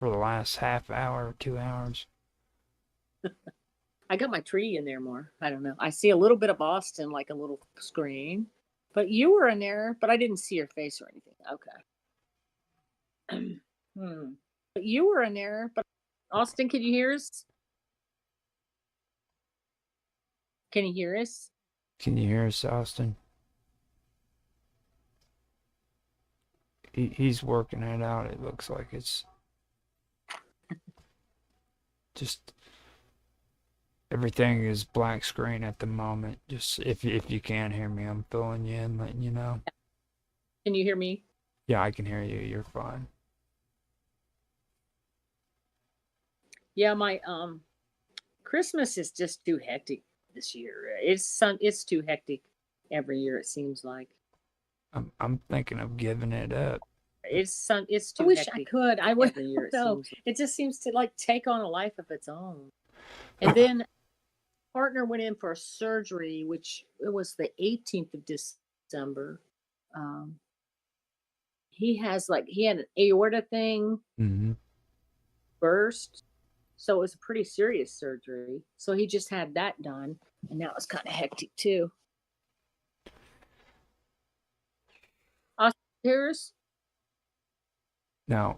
for the last half hour, 2 hours. I got my tree in there more. I don't know. I see a little bit of Austin, like a little screen. But you were in there, but I didn't see your face or anything. Okay. hmm. But you were in there, but Austin, can you hear us? Can you hear us? Can you hear us, Austin? He's working it out. It looks like it's just everything is black screen at the moment. Just if you can't hear me, I'm filling you in, letting you know. Can you hear me? Yeah, I can hear you. You're fine. Yeah, my Christmas is just too hectic this year. It's too hectic every year. It seems like I'm thinking of giving it up. it's too. I wish I could. I would. Every year it just seems to like take on a life of its own. And then partner went in for a surgery, which it was the 18th of December. Um, he had an aorta thing Mm-hmm. burst, so it was a pretty serious surgery. So he just had that done, and that was kind of hectic too. Here's Now,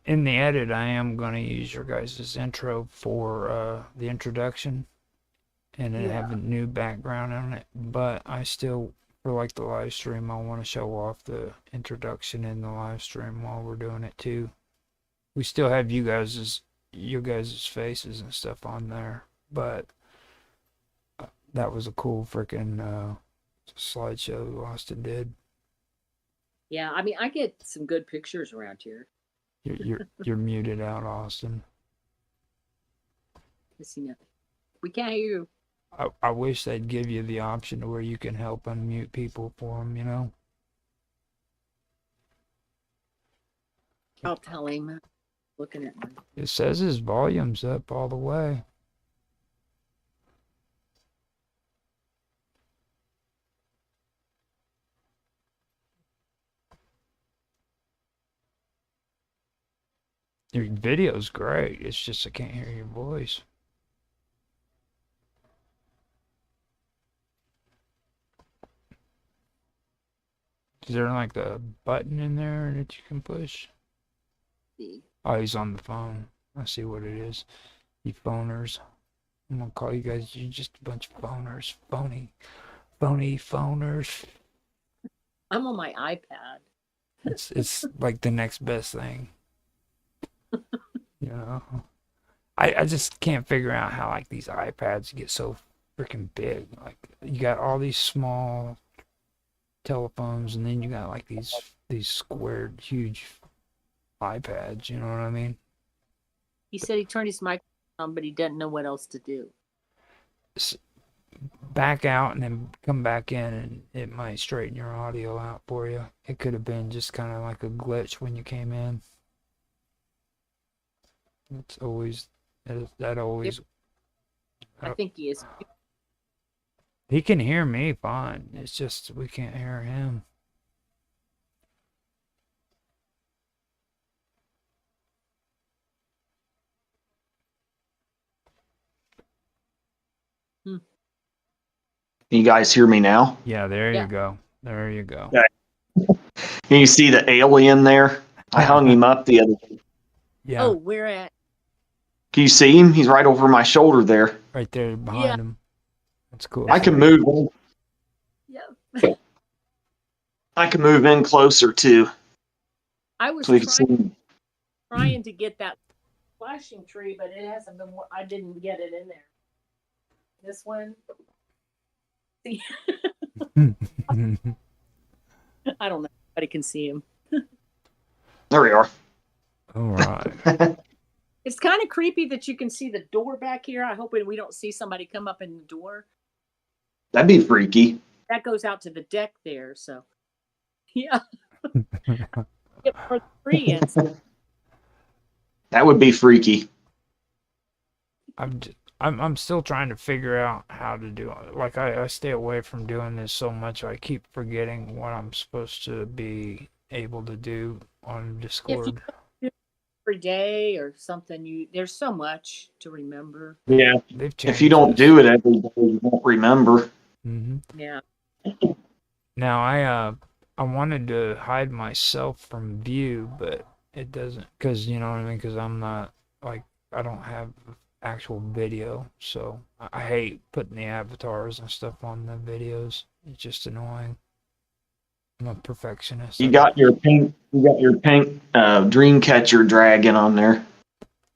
in the edit, I am going to use your guys' intro for the introduction and then have a new background on it. But I still, for like the live stream, I want to show off the introduction in the live stream while we're doing it too. We still have your guys' faces and stuff on there, but that was a cool freaking slideshow Austin did. Yeah, I mean, I get some good pictures around here. You're muted out, Austin. I see nothing. We can't hear you. I wish they'd give you the option to where you can help unmute people for them, you know? I'll tell him. Looking at me. It says his volume's up all the way. Your video's great. It's just I can't hear your voice. Is there like a button in there that you can push? Oh, he's on the phone. I see what it is. You phoners. I'm gonna call you guys. You're just a bunch of phoners. Phony phoners. I'm on my iPad. It's like the next best thing. You know? I just can't figure out how like these iPads get so freaking big. Like you got all these small telephones and then you got like these squared huge iPads, you know what I mean? He said he turned his mic on, but he doesn't know what else to do. Back out and then come back in and it might straighten your audio out for you. It could have been just kind of like a glitch when you came in. It's always that always. I think he is. He can hear me fine. It's just we can't hear him. Can you guys hear me now? Yeah, there you go. There you go. Okay. Can you see the alien there? I hung him up the other day. Yeah. Oh, where at? Can you see him? He's right over my shoulder there. Right there behind him. That's cool. I can move in. Yeah. I can move in closer too. I was trying to get that flashing tree, but it hasn't been. I didn't get it in there. This one. See. I don't know. Nobody can see him. There we are. All right. It's kind of creepy that you can see the door back here. I hope we don't see somebody come up in the door. That'd be freaky. That goes out to the deck there, so yeah. Get for the tree in. That would be freaky. I'm still trying to figure out how to do it. Like I stay away from doing this so much. I keep forgetting what I'm supposed to be able to do on If Discord. you do it every day or something, there's so much to remember. Yeah. They've If you changed don't this. do it every day, you won't remember. Hmm. Yeah. Now I wanted to hide myself from view, but it doesn't, because you know what I mean. Because I'm not like, I don't have actual video, so I hate putting the avatars and stuff on the videos. It's just annoying. I'm a perfectionist. You got your pink Dreamcatcher dragon on there.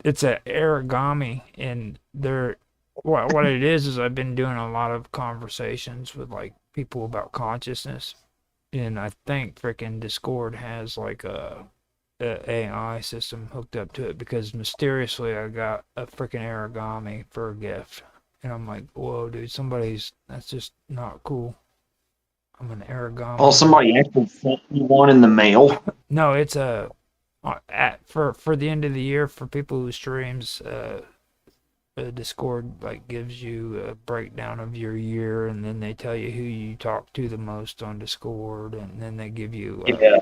It's a origami, and they're what it is I've been doing a lot of conversations with like people about consciousness, and I think freaking Discord has like a AI system hooked up to it, because mysteriously I got a freaking origami for a gift, and I'm like, whoa, dude, that's just not cool. I'm an origami. Oh, somebody actually sent me one in the mail. No, it's for the end of the year, for people who streams. Discord like gives you a breakdown of your year, and then they tell you who you talk to the most on Discord, and then Yeah.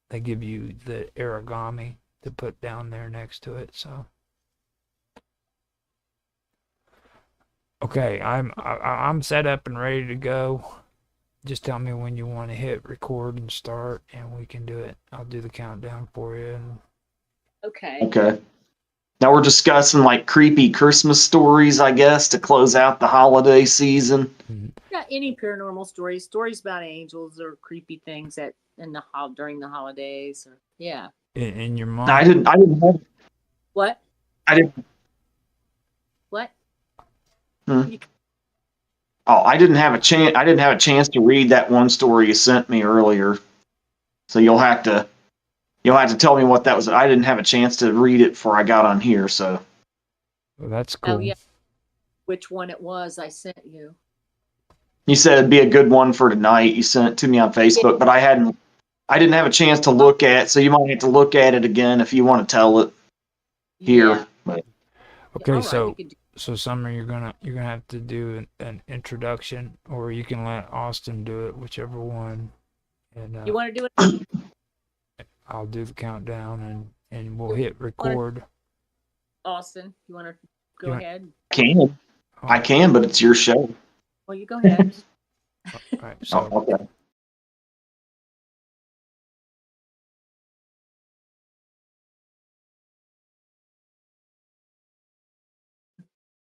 they give you the origami to put down there next to it. So okay, I'm set up and ready to go. Just tell me when you want to hit record and start, and we can do it. I'll do the countdown for you. And Okay. Okay. Now we're discussing like creepy Christmas stories, I guess, to close out the holiday season. Got any paranormal stories about angels or creepy things during the holidays, or yeah. in your I mind, didn't have, What? I didn't, What? hmm. You, I didn't have a chance to read that one story you sent me earlier. So you'll have to tell me what that was. I didn't have a chance to read it before I got on here, so. well, that's cool. Oh yeah. Which one it was I sent you? You said it'd be a good one for tonight. You sent it to me on Facebook, but I didn't have a chance to look at it, so you might have to look at it again if you want to tell it here. Yeah. But Okay, All right, so we could do. Summer, you're gonna have to do an introduction, or you can let Austin do it, whichever one, and You want to do it, I'll do the countdown, and we'll hit record. Austin? You want to go You want- ahead? I can, but it's your show. Well, you go ahead. All right, so Oh, okay.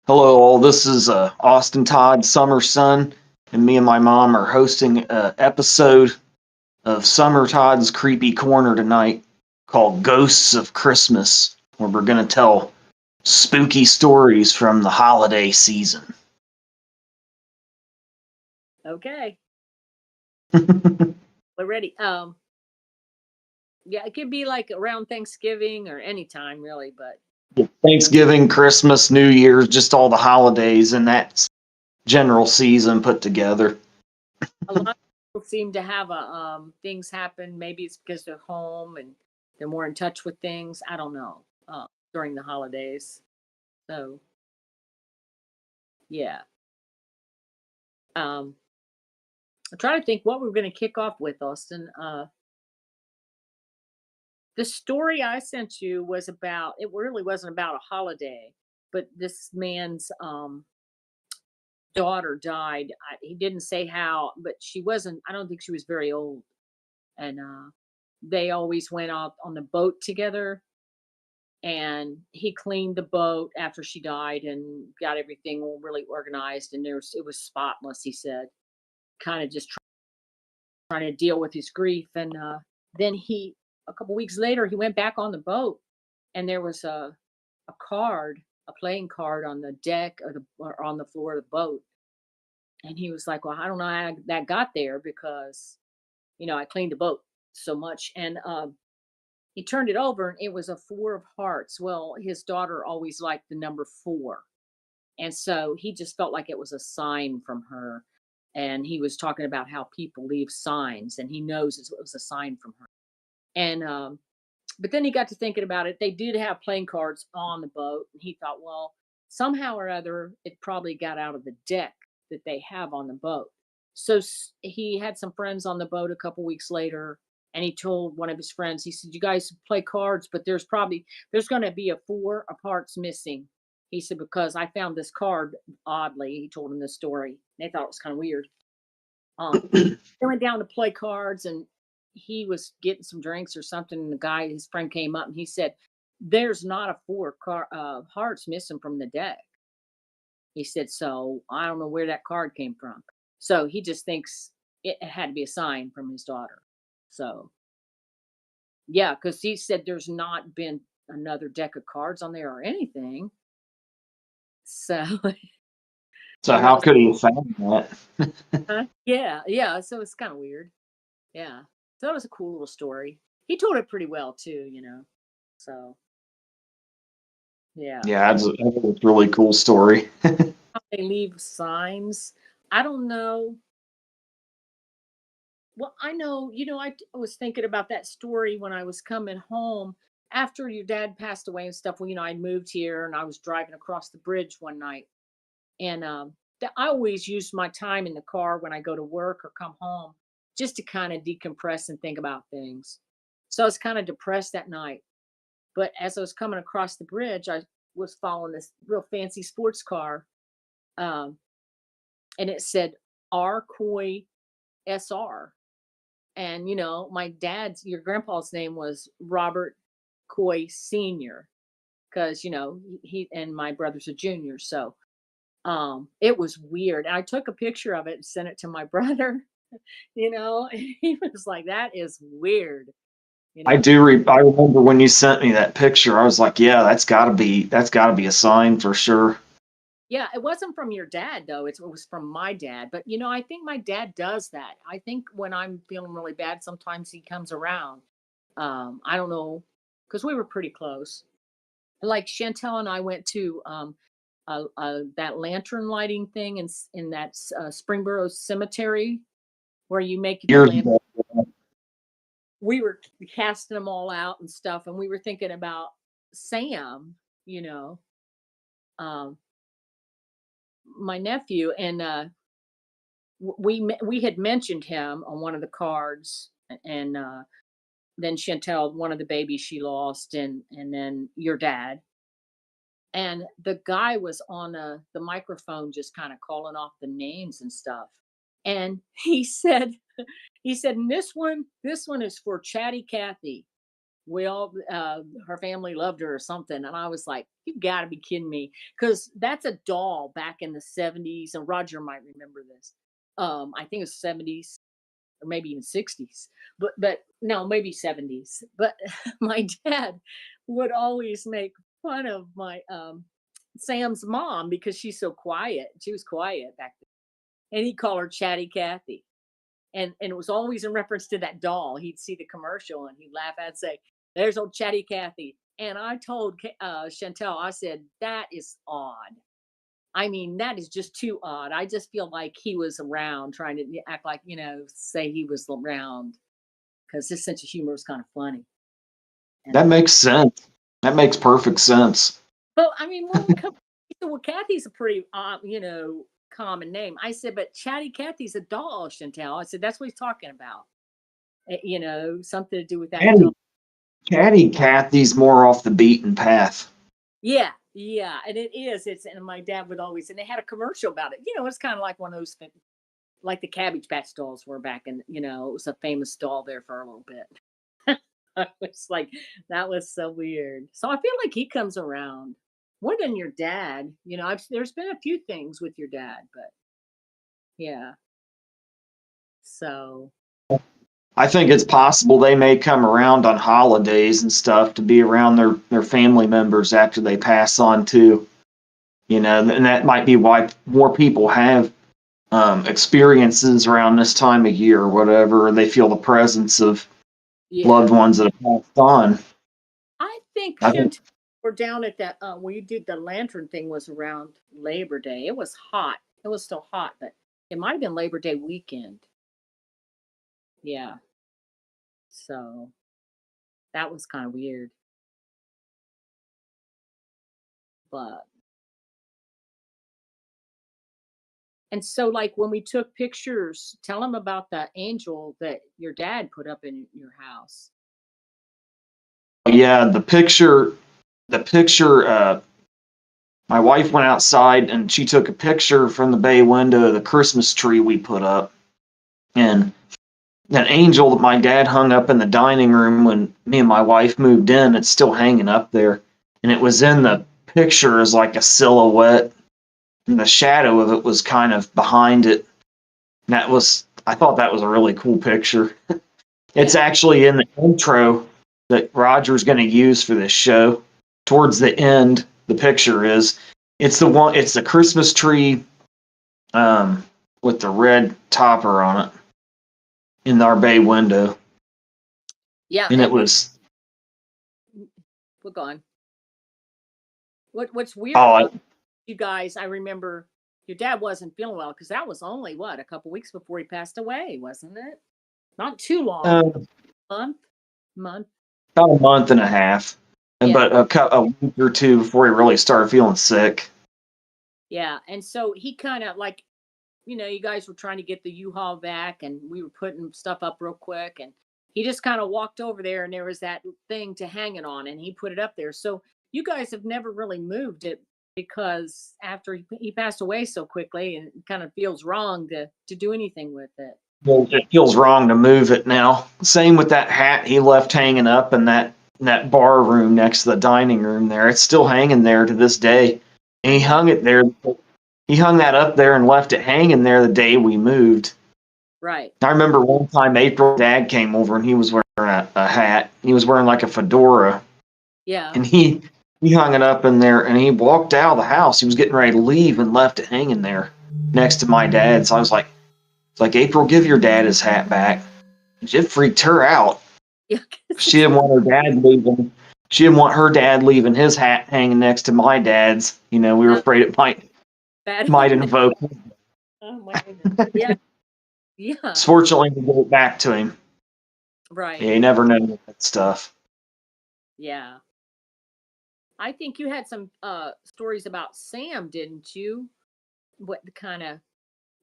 Hello, all. This is Austin Todd, Summer Son, and me and my mom are hosting an episode of Summer Todd's Creepy Corner tonight called Ghosts of Christmas, where we're going to tell spooky stories from the holiday season. Okay, we're ready. Yeah, it could be like around Thanksgiving or any time really, but Thanksgiving, Christmas, New Year's, just all the holidays in that general season put together. a lot of people seem to have things happen. Maybe it's because they're home and they're more in touch with things. I don't know. During the holidays, so yeah. I'm trying to think what we're going to kick off with, Austin. The story I sent you was about. It really wasn't about a holiday, but this man's daughter died. He didn't say how, but she wasn't. I don't think she was very old, and they always went out on the boat together. And he cleaned the boat after she died and got everything all really organized. And it was spotless. He said, kind of just trying to deal with his grief. And then a couple weeks later, he went back on the boat, and there was a playing card on the deck or on the floor of the boat. And he was like, "Well, I don't know how that got there because, I cleaned the boat so much." And he turned it over, and it was a four of hearts. Well, his daughter always liked the number four. And so he just felt like it was a sign from her. And he was talking about how people leave signs, and he knows it was a sign from her. And but then he got to thinking about it. They did have playing cards on the boat, and he thought, well, somehow or other, it probably got out of the deck that they have on the boat. So he had some friends on the boat a couple weeks later, and he told one of his friends, he said, "You guys play cards, but there's going to be a 4 of hearts missing." He said, "Because I found this card oddly." He told him this story. They thought it was kind of weird. They went down to play cards, and he was getting some drinks or something. And his friend came up, and he said, "There's not a 4 hearts missing from the deck." He said, "So I don't know where that card came from." So he just thinks it had to be a sign from his daughter. So yeah, because he said there's not been another deck of cards on there or anything. So So so that how was could he have found that? yeah. So it's kind of weird. Yeah. So that was a cool little story. He told it pretty well too. So yeah. Yeah, that's a really cool story. How they leave signs. I don't know. Well, I know, was thinking about that story when I was coming home after your dad passed away and stuff. Well, I moved here and I was driving across the bridge one night. And I always use my time in the car when I go to work or come home just to kind of decompress and think about things. So I was kind of depressed that night. But as I was coming across the bridge, I was following this real fancy sports car. Um, and it said R. Coy SR. And your grandpa's name was Robert Coy Senior, because he and my brother's a junior. So it was weird. I took a picture of it and sent it to my brother. And he was like, "That is weird." you I know do. I remember when you sent me that picture. I was like, "Yeah, that's got to be a sign for sure." yeah, it wasn't from your dad though. It was from my dad. But I think my dad does that. I think when I'm feeling really bad, sometimes he comes around. I don't know, because we were pretty close. Like Chantel and I went to that lantern lighting thing in that Springboro Cemetery where you make the Years lantern. ago. We were casting them all out and stuff, and we were thinking about Sam, you know, um, my nephew, and we had mentioned him on one of the cards, and then Chantel, one of the babies she lost, and then your dad. And the guy was on the microphone just kind of calling off the names and stuff. And he said, "And this one is for Chatty Cathy. We all, her family loved her or something." And I was like, "You got to be kidding me." Because that's a doll back in the 70s. And Roger might remember this. I think it was 70s or maybe even 60s. But no, maybe 70s. But my dad would always make fun of my Sam's mom because she's so quiet. She was quiet back then. And he'd call her Chatty Cathy. And it was always in reference to that doll. He'd see the commercial and he'd laugh and say, "There's old Chatty Cathy." And I told Chantel, I said, "That is odd. I mean, that is just too odd. I just feel like he was around trying to act like, say he was around because his sense of humor was kind of funny." And That makes sense. That makes perfect sense. but I mean, when we come, he said, "Well, Kathy's a pretty, common name." I said, "But Chatty Cathy's a doll, Chantel." I said, "That's what he's talking about. Something to do with that doll." Catty, Catty Cathy's more off the beaten path. Yeah, yeah, and it is. And my dad would always, and they had a commercial about it. It's kind of like one of those, like the Cabbage Patch dolls were back in. It was a famous doll there for a little bit. I was like, that was so weird. So I feel like he comes around more than your dad. There's been a few things with your dad, but yeah. So I think it's possible they may come around on holidays and stuff to be around their family members after they pass on too. And that might be why more people have experiences around this time of year or whatever, and they feel the presence of yeah, loved ones that have passed on. I think I think Chantel, we're down at that. When you did the lantern thing was around Labor Day. It was hot. It was still hot, but it might have been Labor Day weekend. Yeah. So that was kind of weird, but And so, like, when we took pictures, tell them about the angel that your dad put up in your house. Yeah, the picture, my wife went outside and she took a picture from the bay window of the Christmas tree we put up. And that angel that my dad hung up in the dining room when me and my wife moved in, it's still hanging up there. And it was in the picture as like a silhouette, and the shadow of it was kind of behind it. And I thought that was a really cool picture. It's Yeah. actually in the intro that Roger's going to use for this show. Towards the end, the picture is. It's the Christmas tree with the red topper on it in our bay window. Yeah. And it was. We're gone. What's weird Oh, about you guys, I remember your dad wasn't feeling well because that was only a couple weeks before he passed away, wasn't it? Not too long. Month? Month. about a month and a half. And Yeah. but a week or two before he really started feeling sick. Yeah. And so he kind of like, you guys were trying to get the U-Haul back and we were putting stuff up real quick and he just kind of walked over there and there was that thing to hang it on and he put it up there. So you guys have never really moved it because after he passed away so quickly and it kind of feels wrong to do anything with it. Well, it feels wrong to move it now. Same with that hat he left hanging up in that bar room next to the dining room there. It's still hanging there to this day. And he hung it there. He hung that up there and left it hanging there the day we moved. Right. I remember one time April dad came over and he was wearing a hat. He was wearing like a fedora. Yeah. And he hung it up in there and he walked out of the house. He was getting ready to leave and left it hanging there next to my dad. So I was like, April, give your dad his hat back. It freaked her out. Yeah. She didn't want her dad leaving. She didn't want her dad leaving his hat hanging next to my dad's. We were afraid it might invoke. Oh my goodness. Yeah. Yeah. Fortunately, we gave it back to him. Right. Yeah, you never know that stuff. Yeah. I think you had some stories about Sam, didn't you? What kind of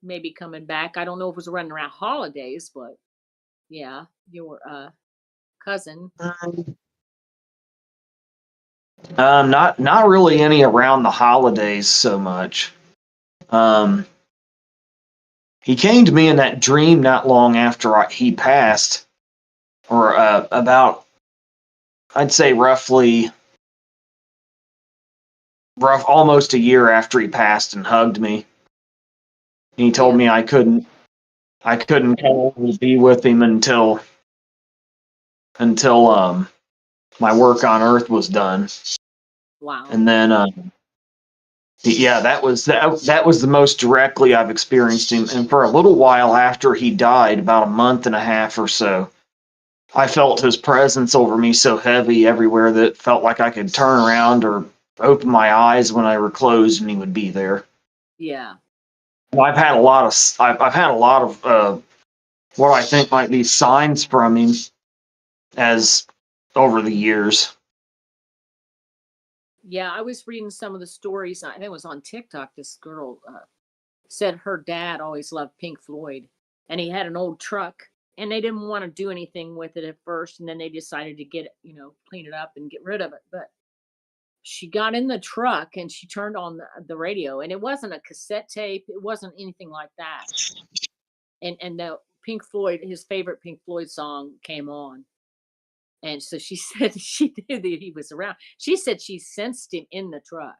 maybe coming back? I don't know if it was running around holidays, but yeah, your cousin. Not really any around the holidays so much. He came to me in that dream not long after he passed, or about, I'd say almost a year after he passed, and hugged me. And he told me I couldn't come over and be with him until my work on Earth was done. Wow. And then yeah, that was the most directly I've experienced him. And for a little while after he died, about a month and a half or so, I felt his presence over me so heavy everywhere that it felt like I could turn around or open my eyes when I were closed and he would be there. Yeah. And I've had a lot of what I think might be signs from him as over the years. Yeah, I was reading some of the stories. I think it was on TikTok. This girl said her dad always loved Pink Floyd, and he had an old truck, and they didn't want to do anything with it at first, and then they decided to get it, clean it up and get rid of it. But she got in the truck and she turned on the radio, and it wasn't a cassette tape. It wasn't anything like that. And the Pink Floyd, his favorite Pink Floyd song came on. And so she said she knew that he was around. She said she sensed him in the truck.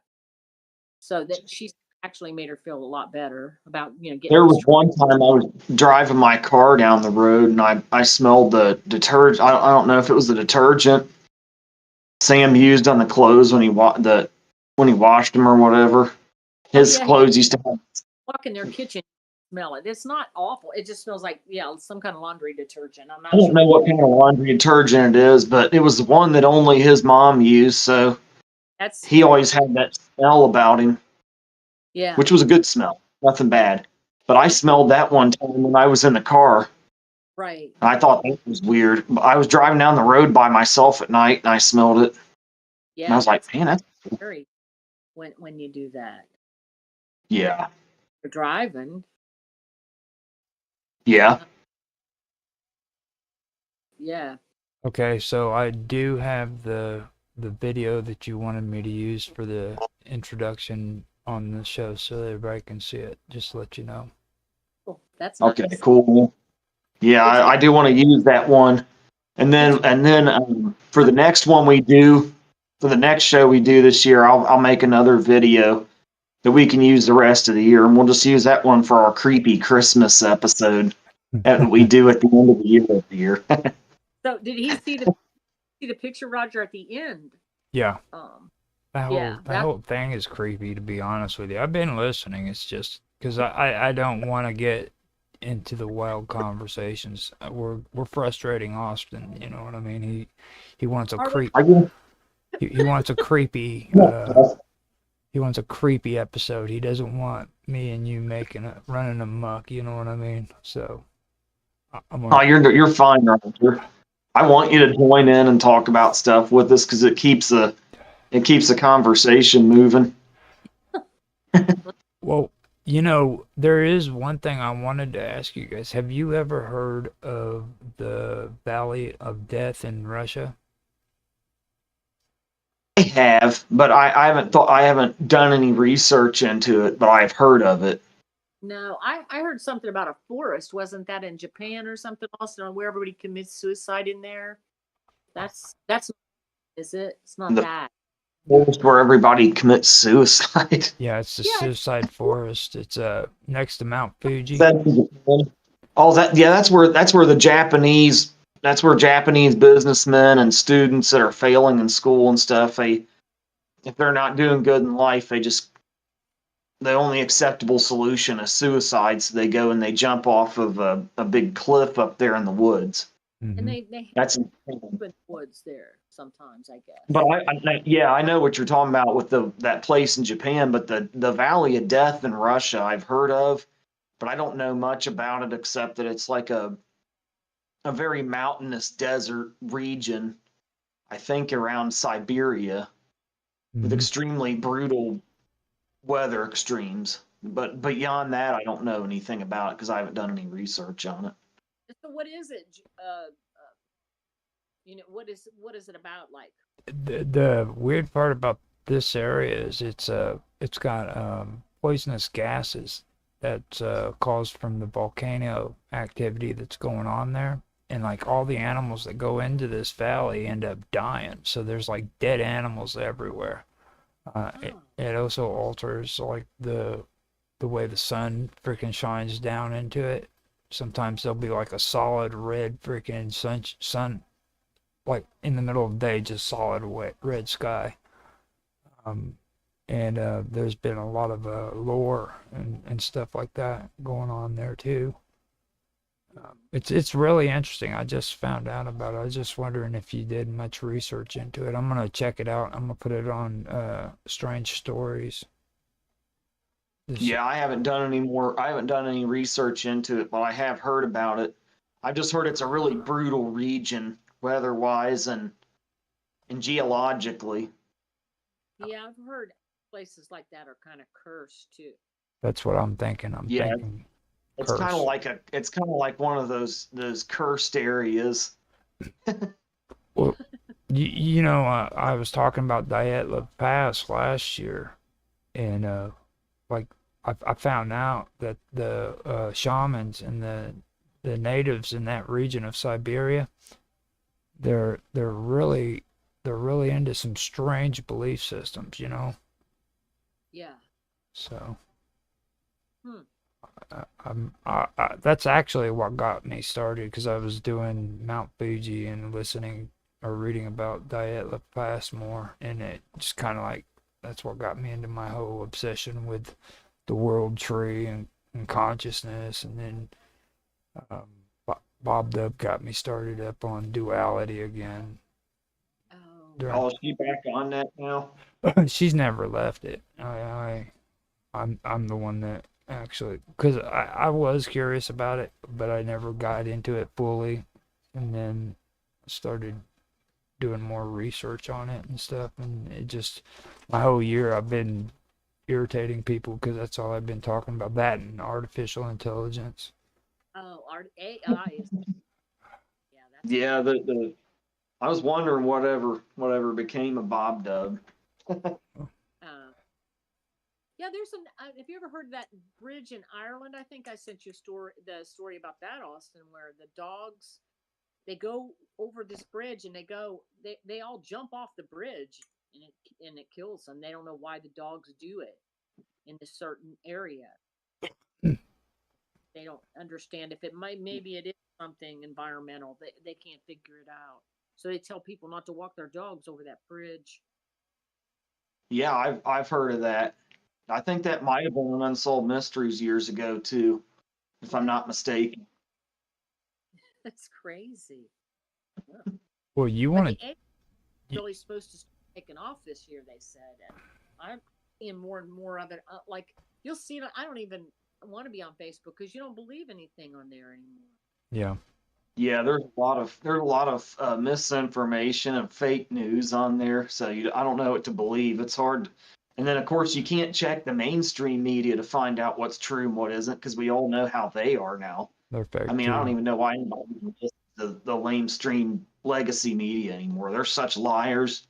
So that she actually made her feel a lot better about, getting There this was one time I was driving my car down the road and I smelled the detergent. I don't know if it was the detergent Sam used on the clothes when he washed them or whatever. His clothes used to have. walk in their kitchen, smell it. It's not awful. It just smells like, some kind of laundry detergent. I'm not I don't sure. know what kind of laundry detergent it is, but it was the one that only his mom used, so he always had that smell about him. Yeah. Which was a good smell, nothing bad. But I smelled that one time when I was in the car. Right. And I thought that was weird. I was driving down the road by myself at night and I smelled it. And I was like, man, that's scary when you do that. yeah. for driving. Yeah. Yeah. Okay, so I do have the video that you wanted me to use for the introduction on the show so that everybody can see it. Just to let you know. Cool. That's Okay, nice. cool. Yeah, I do want to use that one. And then for the next one we do, for the next show we do this year, I'll make another video that we can use the rest of the year, and we'll just use that one for our creepy Christmas episode that we do at the end of the year every year. So did he see the picture, Roger, at the end? Yeah. That Yeah, whole thing is creepy, to be honest with you. I've been listening. It's just because I don't want to get into the wild conversations. We're frustrating Austin. You know what I mean? He wants a he wants a creepy he wants a creepy episode. He doesn't want me and you running amok. You know what I mean? So Oh, you're fine, Roger. I want you to join in and talk about stuff with us because it keeps the conversation moving. Well, you know, there is one thing I wanted to ask you guys. Have you ever heard of the Valley of Death in Russia? I have, but I haven't done any research into it, but I've heard of it. No, I heard something about a forest. Wasn't that in Japan or something, Austin, where everybody commits suicide in there? That's is it? It's not that. Forest where everybody commits suicide. Yeah, it's the Suicide Forest. It's next to Mount Fuji. That's where the Japanese businessmen and students that are failing in school and stuff, if they're not doing good in life, the only acceptable solution is suicide. So they go and they jump off of a big cliff up there in the woods. Mm-hmm. And they that's in the woods there sometimes, I guess. But I know what you're talking about with that place in Japan, but the Valley of Death in Russia I've heard of, but I don't know much about it except that it's like a very mountainous desert region, I think around Siberia, with extremely brutal weather extremes. But beyond that, I don't know anything about it because I haven't done any research on it. So what is it? What is it about? Like the weird part about this area is it's got poisonous gases that's caused from the volcano activity that's going on there, and like all the animals that go into this valley end up dying. So there's like dead animals everywhere. It also alters like the way the sun freaking shines down into it. Sometimes there'll be like a solid red freaking sun like in the middle of the day, just solid wet red sky. And there's been a lot of lore and stuff like that going on there too. It's really interesting. I just found out about it. I was just wondering if you did much research into it. I'm gonna check it out. I'm gonna put it on Strange Stories. Yeah, I haven't done any research into it, but I have heard about it. I've just heard it's a really brutal region, weather-wise and geologically. Yeah, I've heard places like that are kind of cursed too. That's what I'm thinking. Thinking it's kind of like one of those cursed areas. Well, you know, I was talking about Dyatlov Pass last year, and like I found out that the shamans and the natives in that region of Siberia, they're really into some strange belief systems, you know. Yeah. So. That's actually what got me started because I was doing Mount Fuji and listening or reading about Dyatlov Pass more, and it just kind of like that's what got me into my whole obsession with the world tree and consciousness, and then Bob Dub got me started up on duality again. Oh, is she back on that now? She's never left it. I'm the one that actually, because I was curious about it, but I never got into it fully, and then started doing more research on it and stuff, and it just my whole year I've been irritating people because that's all I've been talking about. That and artificial intelligence. Oh, our AI is, yeah, that's a Yeah, the I was wondering whatever became of Bob Dub. uh, yeah, there's some. Have you ever heard of that bridge in Ireland? I think I sent you the story about that, Austin, where the dogs they go over this bridge and they all jump off the bridge and it kills them. They don't know why the dogs do it in a certain area. They don't understand if it might maybe it is something environmental. They can't figure it out. So they tell people not to walk their dogs over that bridge. Yeah, I've heard of that. I think that might have been on Unsolved Mysteries years ago too, if I'm Yeah, not mistaken. that's crazy. Yeah. Well, you But want the to. AI is really supposed to start taking off this year, they said, and I'm seeing more and more of it. Like you'll see it. I don't even want to be on Facebook because you don't believe anything on there anymore. Yeah. Yeah, there's a lot of misinformation and fake news on there, so I don't know what to believe. It's hard, and then of course you can't check the mainstream media to find out what's true and what isn't, because we all know how they are now. They're I fake mean, I don't too. even know why anybody listens to the lamestream legacy media anymore. They're such liars.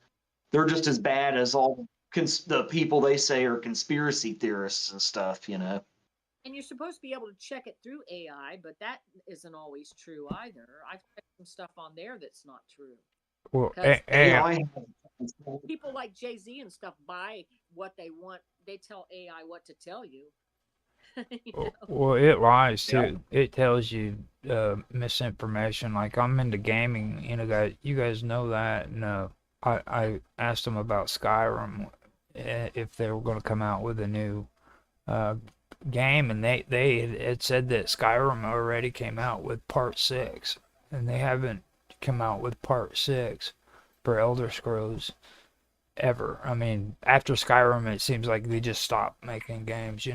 They're just as bad as all the people they say are conspiracy theorists and stuff. And you're supposed to be able to check it through AI, but that isn't always true either. I've checked some stuff on there that's not true Well, because AI. people like Jay Z and stuff buy what they want. They tell AI what to tell you. you know? well, it lies Yeah. too. It tells you misinformation. Like I'm into gaming, you guys know that. No, I asked them about Skyrim, if they were going to come out with a new uh, game, and they had said that Skyrim already came out with Part 6, and they haven't come out with Part 6 for Elder Scrolls ever. I mean, after Skyrim, it seems like they just stopped making games,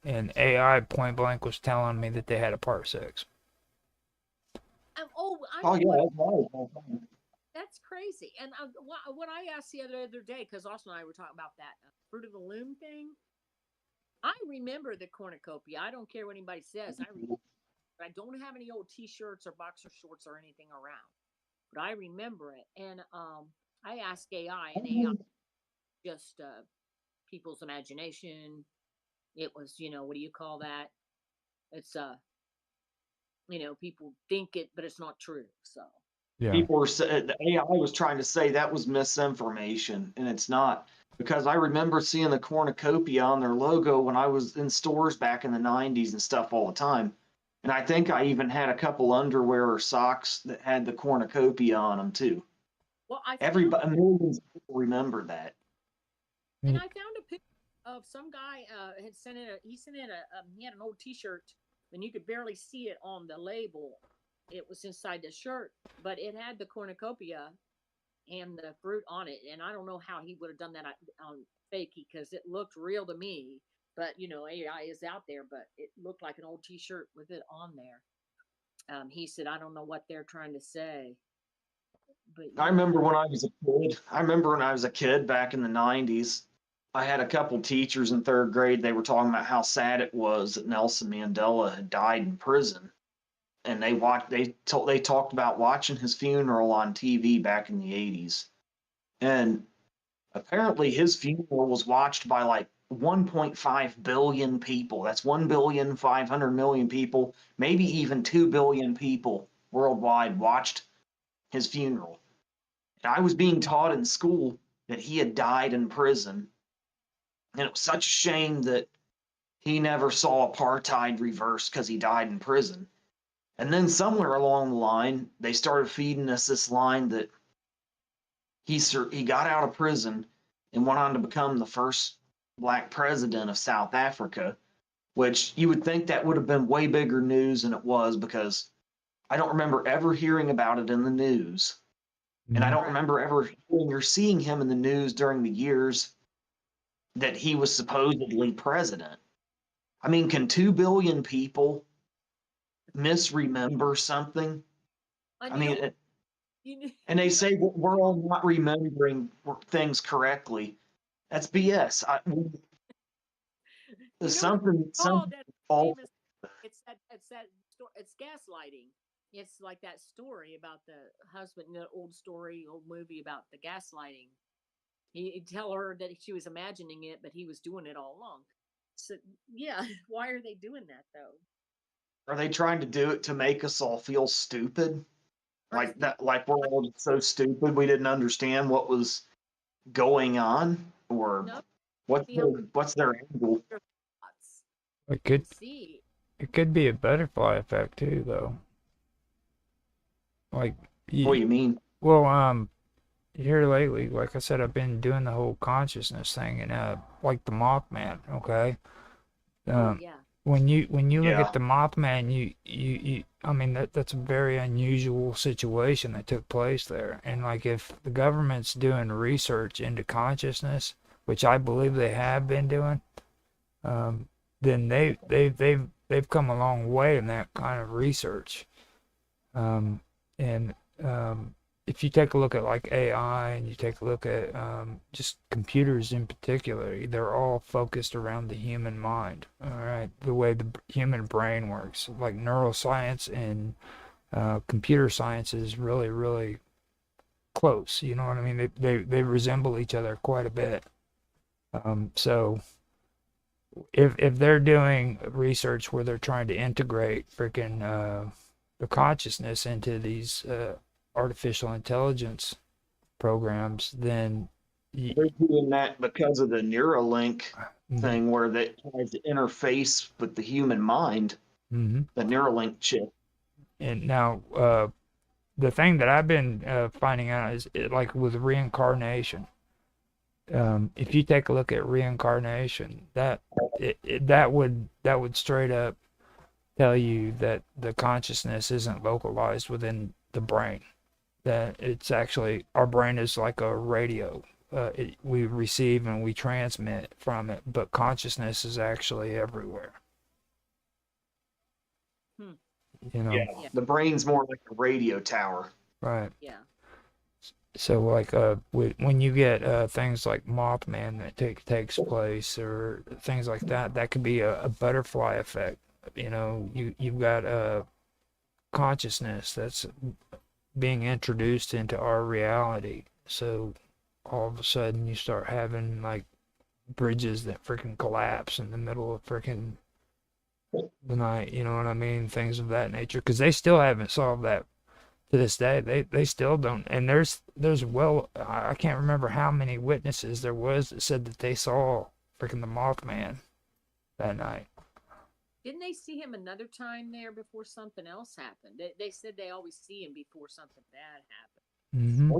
And AI point blank was telling me that they had a Part 6. I Oh know yeah, what. that's right. That's crazy. And what I asked the other day, because Austin and I were talking about that Fruit of the Loom thing. I remember the cornucopia. I don't care what anybody says. I don't have any old T-shirts or boxer shorts or anything around, but I remember it. And I asked AI, and AI just people's imagination. It was, what do you call that? It's people think it, but it's not true. So Yeah. People were the AI was trying to say that was misinformation, and it's not, because I remember seeing the cornucopia on their logo when I was in stores back in the '90s and stuff all the time. And I think I even had a couple underwear or socks that had the cornucopia on them too. well, I found Everybody, millions of people remember that. and Mm. I found a picture of some guy had sent in he had an old T-shirt, and you could barely see it on the label. It was inside the shirt, but it had the cornucopia and the fruit on it. And I don't know how he would have done that on fakey because it looked real to me. But AI is out there, but it looked like an old T-shirt with it on there. He said, "I don't know what they're trying to say." But I remember when I was a kid. I remember when I was a kid back in the '90s. I had a couple teachers in third grade. They were talking about how sad it was that Nelson Mandela had died in prison, and they talked about watching his funeral on TV back in the '80s, and apparently his funeral was watched by like 1.5 billion people. That's 1,500,000,000 people, maybe even 2 billion people worldwide watched his funeral. And I was being taught in school that he had died in prison, and it was such a shame that he never saw apartheid reversed because he died in prison. And then somewhere along the line, they started feeding us this line that he got out of prison and went on to become the first black president of South Africa, which you would think that would have been way bigger news than it was, because I don't remember ever hearing about it in the news. And I don't right. remember ever hearing or seeing him in the news during the years that he was supposedly president. I mean, can 2 billion people misremember something? And I mean, and they you know, say we're all not remembering things correctly. That's BS. something That all famous. It's gaslighting. It's like that story about the husband, the old movie about the gaslighting. He'd tell her that she was imagining it, but he was doing it all along. So yeah, why are they doing that though? are they trying to do it to make us all feel stupid? Like that, like we're all so stupid we didn't understand what was going on, or No, what's their angle? thoughts It and could see. it could be a butterfly effect too, though. Like, What do you, you mean? well, here lately, like I said, I've been doing the whole consciousness thing, and like the Mothman. Okay, Oh um, yeah, when you look at Yeah. the Mothman, I mean that's a very unusual situation that took place there. And like if the government's doing research into consciousness, which I believe they have been doing, um, then they've come a long way in that kind of research. Um, and if you take a look at like AI and you take a look at just computers in particular, they're all focused around the human mind. All right, the way the human brain works, like neuroscience and computer science is really, really close. You know what I mean? They resemble each other quite a bit. So if they're doing research where they're trying to integrate freaking the consciousness into these artificial intelligence programs, then They're doing that because of the Neuralink mm-hmm, thing where that tries to interface with the human mind, mm-hmm. the Neuralink chip. And now the thing that I've been finding out is like with reincarnation. If you take a look at reincarnation, that would straight up tell you that the consciousness isn't localized within the brain. That it's actually our brain is like a radio. We receive and we transmit from it, but consciousness is actually everywhere. hmm. You know, Yeah. Yeah, The brain's more like a radio tower. right? yeah, So like when you get things like Mothman that takes place or things like that, that could be a butterfly effect. You know, you've got a consciousness that's being introduced into our reality. So all of a sudden you start having like bridges that freaking collapse in the middle of freaking the night. You know what I mean? Things of that nature. Because they still haven't solved that to this day. They still don't. And there's well, I can't remember how many witnesses there was that said that they saw freaking the Mothman that night. didn't they see him another time there before something else happened? They said they always see him before something bad happened. Mm-hmm.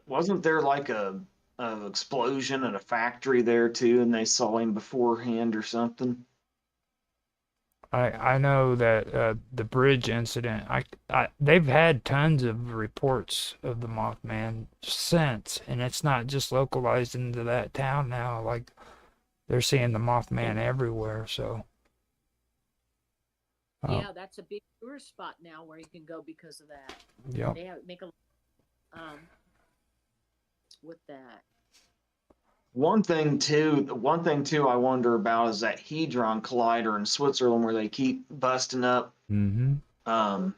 Wasn't there like a explosion at a factory there too, and they saw him beforehand or something? I know that the bridge incident. They've had tons of reports of the Mothman since, and it's not just localized into that town now. Like they're seeing the Mothman everywhere. So Yeah, that's a big tourist spot now where you can go because of that. yeah. They have make a um with that. One thing too I wonder about is that Hadron Collider in Switzerland where they keep busting up Mm-hmm. um,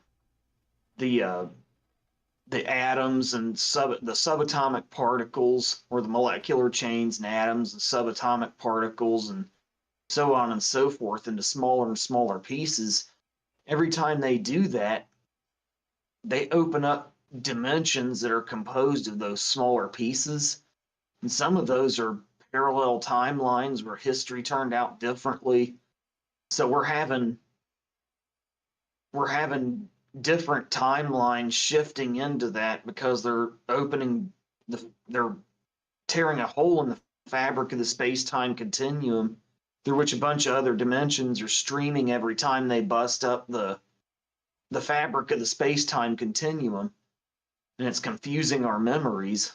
the atoms and the subatomic particles, or the molecular chains and atoms and subatomic particles and so on and so forth into smaller and smaller pieces. Every time they do that, they open up dimensions that are composed of those smaller pieces. And some of those are parallel timelines where history turned out differently. So we're having different timelines shifting into that because they're tearing a hole in the fabric of the space-time continuum through which a bunch of other dimensions are streaming every time they bust up the fabric of the space-time continuum, and it's confusing our memories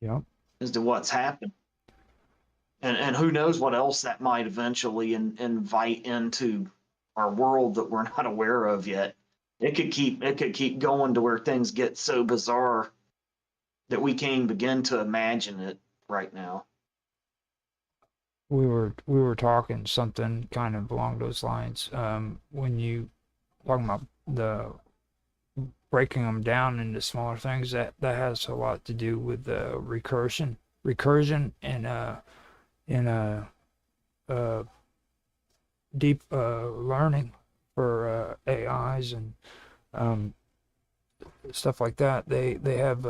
Yeah. as to what's happened. And who knows what else that might eventually invite into our world that we're not aware of yet. It could keep going to where things get so bizarre that we can't even begin to imagine it right now. we were talking something kind of along those lines. When you talking about the breaking them down into smaller things, that has a lot to do with recursion, and in deep learning for AIs and um, stuff like that. They have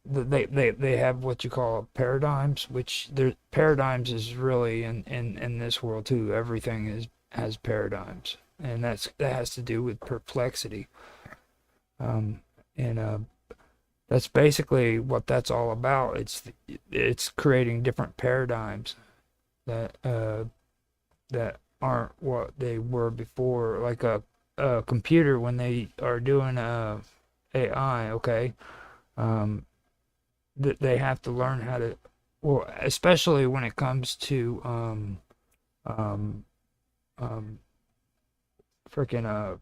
they have what you call paradigms, which their paradigms is really in this world too. Everything has paradigms, and that has to do with perplexity. Um, and That's basically what that's all about. It's creating different paradigms that that aren't what they were before. Like a computer when they are doing AI, okay, um, that they have to learn how to, well, especially when it comes to um, um, freaking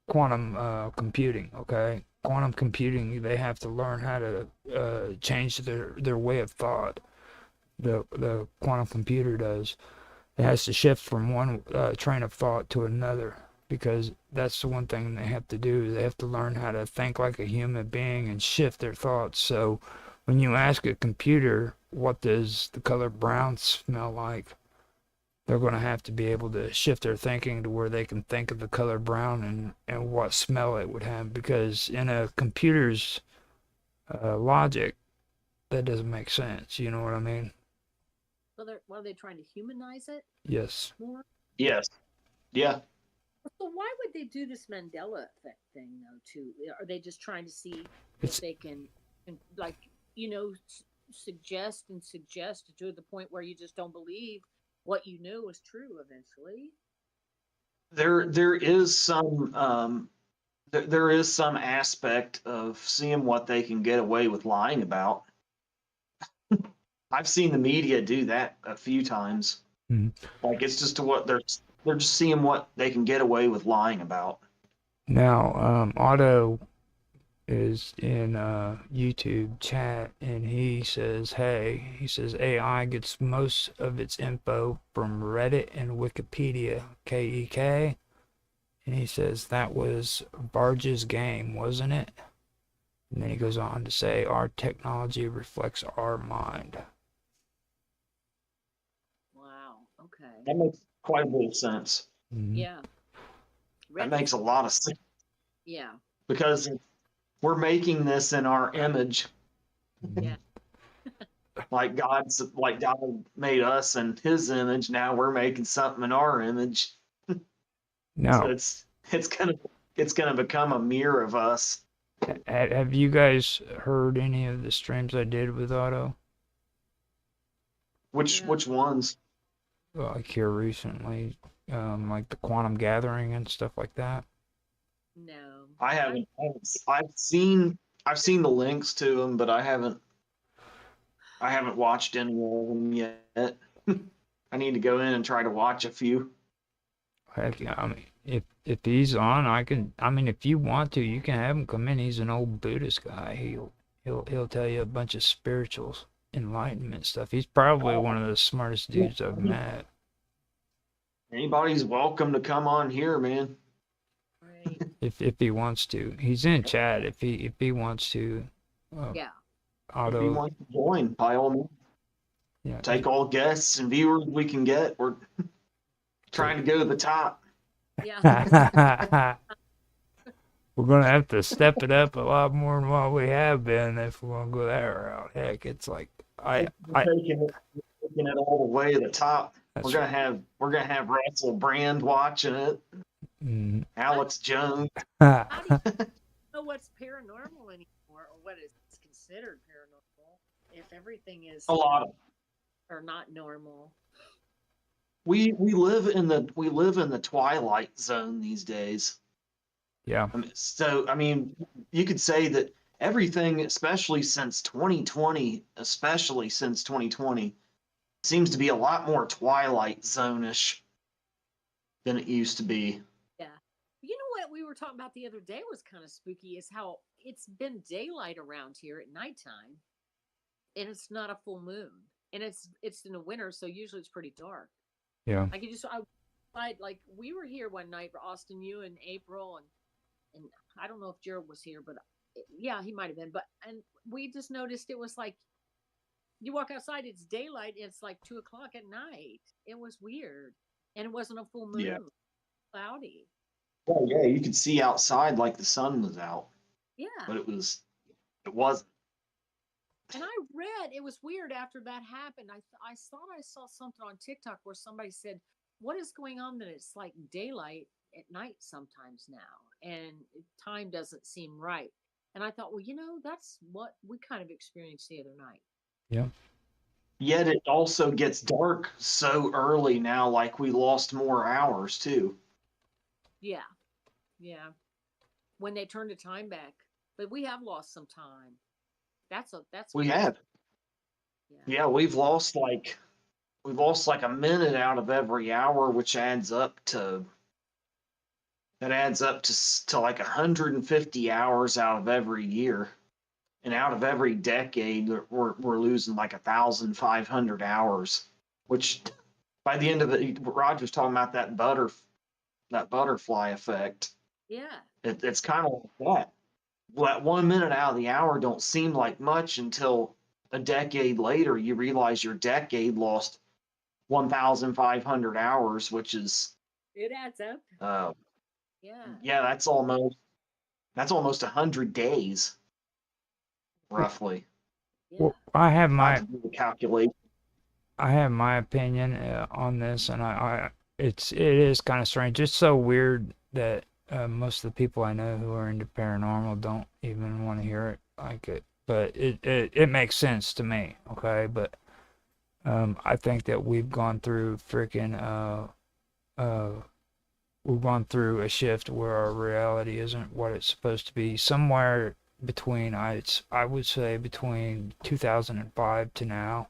quantum computing, okay. Quantum computing, they have to learn how to change their way of thought. The quantum computer does. It has to shift from one train of thought to another, because that's the one thing they have to do. They have to learn how to think like a human being and shift their thoughts. So when you ask a computer, what does the color brown smell like, they're going to have to be able to shift their thinking to where they can think of the color brown and what smell it would have, because in a computer's logic, that doesn't make sense. You know what I mean? So what are they trying to humanize it Yes. more? Yes. Yeah. So why would they do this Mandela effect thing though? Too, are they just trying to see if It's they can, like, suggest and suggest to the point where you just don't believe what you knew was true eventually? There is some there is some aspect of seeing what they can get away with lying about. I've seen the media do that a few times. Mhm. Like it's just to what they're just seeing what they can get away with lying about. Now, Otto is in YouTube chat, and he says, "Hey," he says, "AI gets most of its info from Reddit and Wikipedia, KEK." And he says that was Barge's game, wasn't it? And then he goes on to say, "Our technology reflects our mind." Wow. Okay. That makes quite a bit of sense. Mhm. Yeah. That Reddit. makes a lot of sense Yeah. because we're making this in our image, Yeah. like God made us in His image. Now we're making something in our image, so Now, it's gonna become a mirror of us. have you guys heard any of the streams I did with Otto? Yeah. Which ones? Like here recently, like the quantum gathering and stuff like that. No. I haven't. I've seen the links to them, but I haven't watched any of them yet. I need to go in and try to watch a few. Heck yeah, I mean, if he's on, I can. I mean, if you want to, you can have him come in. He's an old Buddhist guy. He'll tell you a bunch of spiritual enlightenment stuff. He's probably one of the smartest dudes I've met. Anybody's welcome to come on here, man. Right. If he wants to, he's in chat. If he wants to, Yeah. If he Otto, wants to join, by all means, yeah, take all guests and viewers we can get. We're trying to go to the top. Yeah. we're gonna have to step it up a lot more than what we have been if we're gonna go that route. Heck, it's like We're taking it all the way to the top. that's We're gonna have Russell Brand watching it. mm, Alex Jones. How do you know what's paranormal anymore, or what is considered paranormal, if everything is A lot of or not normal? we live in the twilight zone these days. yeah. I mean, you could say that everything, especially since 2020, seems to be a lot more Twilight Zone-ish than it used to be. Yeah. You know what we were talking about the other day was kind of spooky is how it's been daylight around here at nighttime and it's not a full moon. and it's in the winter, so usually it's pretty dark. Yeah. Like like we were here one night, Austin, you and April, and I don't know if Gerald was here, but yeah, he might have been. But and we just noticed it was like you walk outside, it's daylight, it's like 2 o'clock at night. It was weird, and it wasn't a full moon, Yeah. cloudy. Oh yeah, you could see outside like the sun was out, Yeah, but it wasn't. and I read it was weird after that happened. I thought I saw something on TikTok where somebody said, "What is going on that it's like daylight at night sometimes now, and time doesn't seem right." And I thought, well, that's what we kind of experienced the other night. Yeah. Yet it also gets dark so early now, like we lost more hours too. Yeah, yeah. When they turn the time back, but we have lost some time. That's We weird. have. Yeah, we've lost like a minute out of every hour, which adds up to like 150 hours out of every year, and out of every decade, we're losing like 1,500 hours. Which by the end of it, Roger's talking about that butterfly effect. Yeah. It's kind of like that. That 1 minute out of the hour don't seem like much until a decade later you realize your decade lost 1,500 hours, which is It adds up. Yeah. Yeah, that's almost 100 days, roughly. Yeah. Well, I have Not my to do the calculation. opinion on this, and it is kind of strange. It's so weird that most of the people I know who are into paranormal don't even want to hear it like it. But it makes sense to me, okay? But I think that we've gone through we've gone through a shift where our reality isn't what it's supposed to be. Somewhere between I would say between 2005 to now,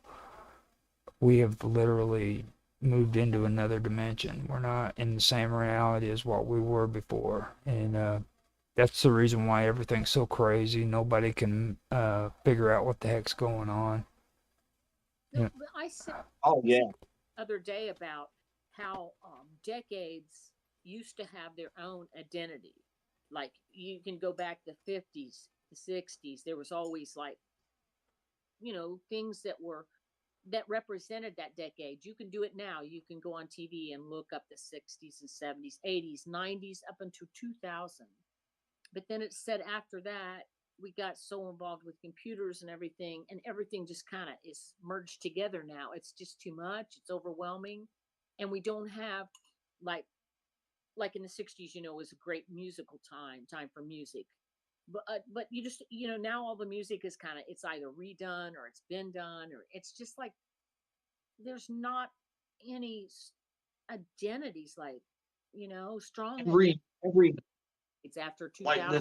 we have literally moved into another dimension. We're not in the same reality as what we were before, and that's the reason why everything's so crazy. Nobody can figure out what the heck's going on. Yeah. I said the other day about how decades used to have their own identity. Like you can go back the 50s, the 60s. There was always like, things that represented that decade. You can do it now. You can go on TV and look up the 60s and 70s, 80s, 90s up until 2000. But then it said after that, we got so involved with computers and everything just kind of is merged together now. It's just too much. It's overwhelming. And we don't have like in the 60s, was a great musical time for music. But you just, now all the music is kind of, it's either redone or it's been done, or it's just like there's not any identities like, strong every it's after like 2000.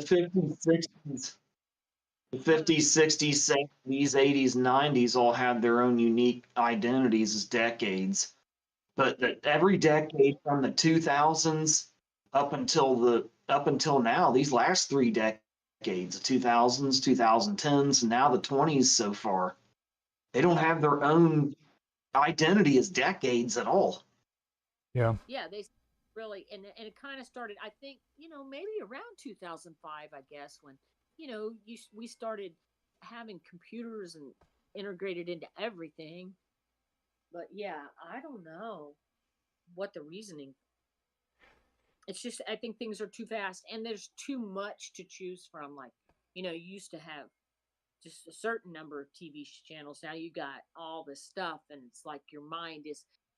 the 50s, 60s, 70s, 80s, 90s all had their own unique identities as decades. But every decade from the 2000s up until now, these last three decades, the 2000s, 2010s, and now the 20s so far, they don't have their own identity as decades at all. Yeah. Yeah, they really, and it kind of started, I think, maybe around 2005, I guess, when, we started having computers and integrated into everything. But yeah, I don't know what the reasoning. It's just I think things are too fast and there's too much to choose from. Like, you used to have just a certain number of TV channels. Now you got all this stuff, and it's like your mind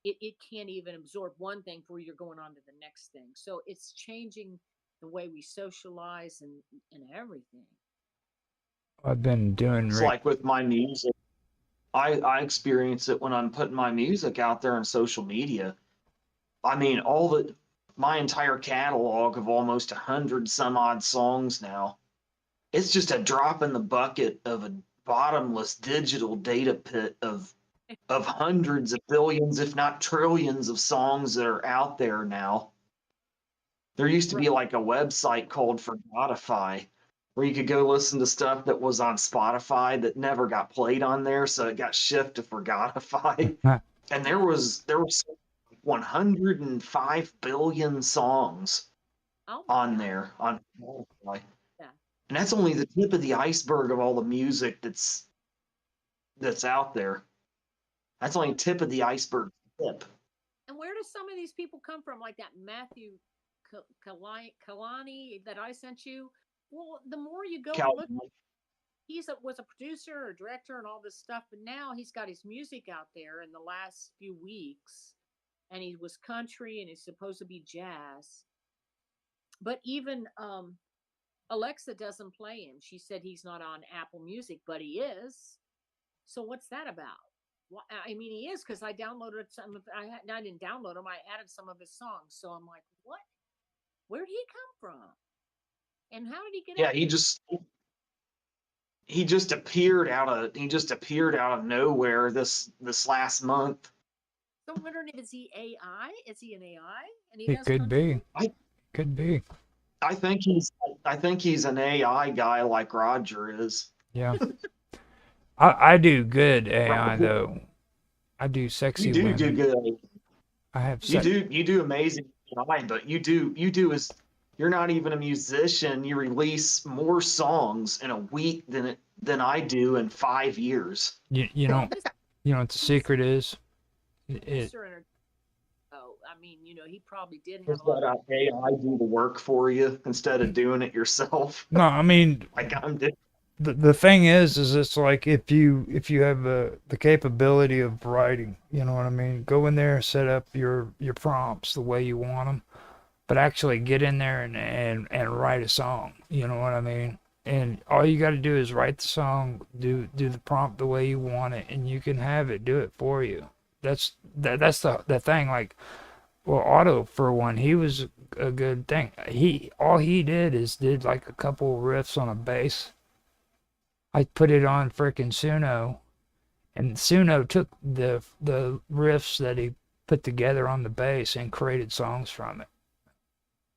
it can't even absorb one thing before you're going on to the next thing. So it's changing the way we socialize and everything. I've been doing It's like with my music. I experience it when I'm putting my music out there on social media. I mean, my entire catalog of almost 100 some odd songs now, it's just a drop in the bucket of a bottomless digital data pit of hundreds of billions, if not trillions, of songs that are out there now. There used to be like a website called Forgotify where you could go listen to stuff that was on Spotify that never got played on there, so it got shifted to Forgotify. And there was 105 billion songs Oh my on God. there on Spotify. Yeah. And that's only the tip of the iceberg of all the music that's out there. That's only tip of the iceberg tip. And where do some of these people come from? Like that Matthew Kalani that I sent you. Well, the more you go and look, was a producer or director and all this stuff, but now he's got his music out there in the last few weeks, and he was country and he's supposed to be jazz. But even Alexa doesn't play him. She said he's not on Apple Music, but he is. So what's that about? Well, I mean, he is because I downloaded some. I didn't download him. I added some of his songs. So I'm like, what? Where did he come from? And how did he get? Yeah, out he just appeared out of nowhere this last month. So I'm wondering, is he AI? Is he an AI? And he It does could be. Could be. I think he's an AI guy like Roger is. Yeah. I do good AI though. I do sexy You do women. good. I have You do amazing AI, but you're not even a musician. You release more songs in a week than I do in 5 years. you know what the secret is? Oh, I mean, he probably did have Just a lot. let AI do the work for you instead of doing it yourself. No, I mean, Like I'm doing. the thing is it's like if you have the capability of writing, you know what I mean? Go in there, set up your prompts the way you want them, but actually get in there and write a song. You know what I mean? And all you got to do is write the song, do the prompt the way you want it, and you can have it do it for you. That's the thing. Like, well, Otto for one, he was a good thing. All he did like a couple riffs on a bass. I put it on frickin' Suno, and Suno took the riffs that he put together on the bass and created songs from it.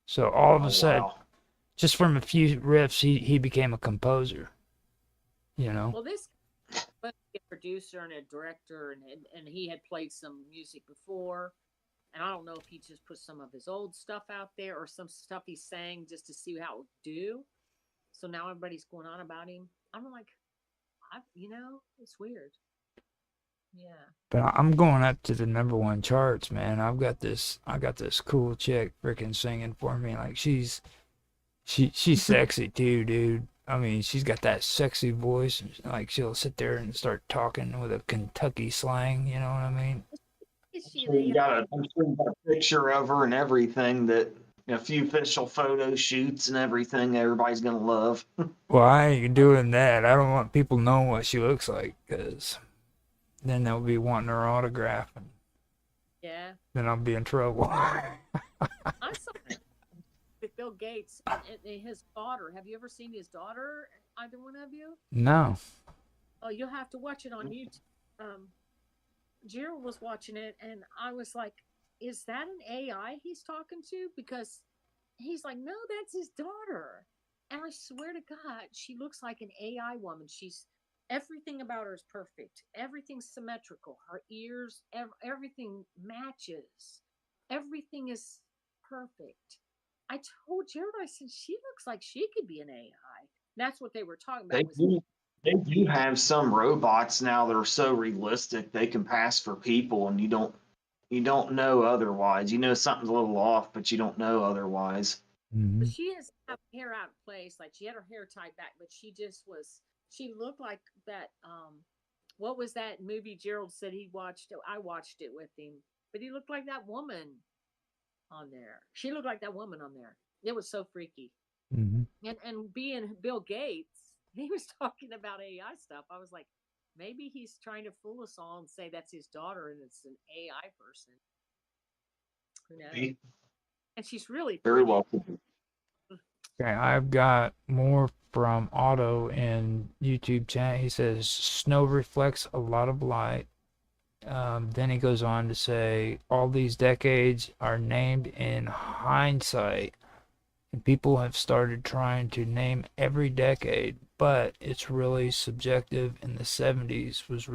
So all of a sudden, Wow. just from a few riffs, he became a composer. You know. Well, this was a producer and a director, and he had played some music before. And I don't know if he just put some of his old stuff out there or some stuff he sang just to see how it would do. So now everybody's going on about him. I'm like, it's weird. Yeah. But I'm going up to the #1 charts, man. I got this cool chick freaking singing for me. Like she's sexy too, dude. I mean, she's got that sexy voice. Like she'll sit there and start talking with a Kentucky slang. You know what I mean? I'm sure you got a picture of her and everything that a few official photo shoots and everything everybody's gonna love. Well, I ain't doing that. I don't want people knowing what she looks like, because then they'll be wanting her autograph, and then I'll be in trouble. I saw it with Bill Gates and his daughter. Have you ever seen his daughter? Either one of you? No. Oh, you'll have to watch it on YouTube. Gerald was watching it, and I was like, is that an AI he's talking to? Because he's like, no, that's his daughter. And I swear to God, she looks like an AI woman. Everything about her is perfect. Everything's symmetrical. Her ears, everything matches. Everything is perfect. I told Jared, I said, she looks like she could be an AI. That's what they were talking about. They do have some robots now that are so realistic they can pass for people, and you don't know otherwise. You know something's a little off, but you don't know otherwise. Mm-hmm. But she has hair out of place. Like she had her hair tied back, but she looked like that. What was that movie Gerald said he watched? I watched it with him, but he looked like that woman on there. She looked like that woman on there. It was so freaky. Mm-hmm. And being Bill Gates, he was talking about AI stuff. I was like, maybe he's trying to fool us all and say that's his daughter and it's an AI person. Who knows? And she's really very well. Okay, I've got more from Otto in YouTube chat. He says snow reflects a lot of light. Then he goes on to say all these decades are named in hindsight. And people have started trying to name every decade, but it's really subjective, and the 70s was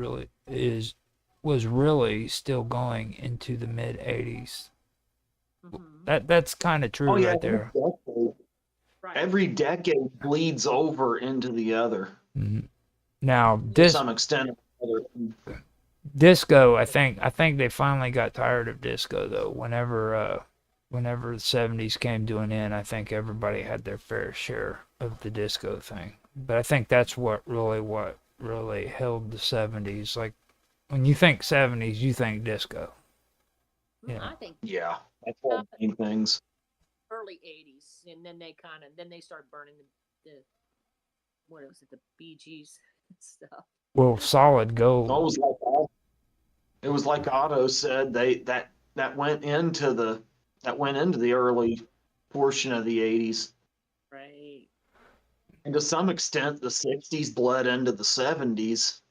really still going into the mid 80s. That's kind of Oh true yeah, right there. Right. every decade bleeds over into the other Now, to some extent. disco, I think they finally got tired of disco though. Whenever the 70s came to an end, I think everybody had their fair share of the disco thing. But I think that's what really held the 70s. Like when you think 70s, you think disco. Yeah. I think Yeah, that's all the main things. early 80s, and then they start burning the what was it, the Bee Gees stuff. Well, solid Well, gold. it was like Otto said. That went into the early portion of the 80s. Right. And to some extent, the 60s bled into the 70s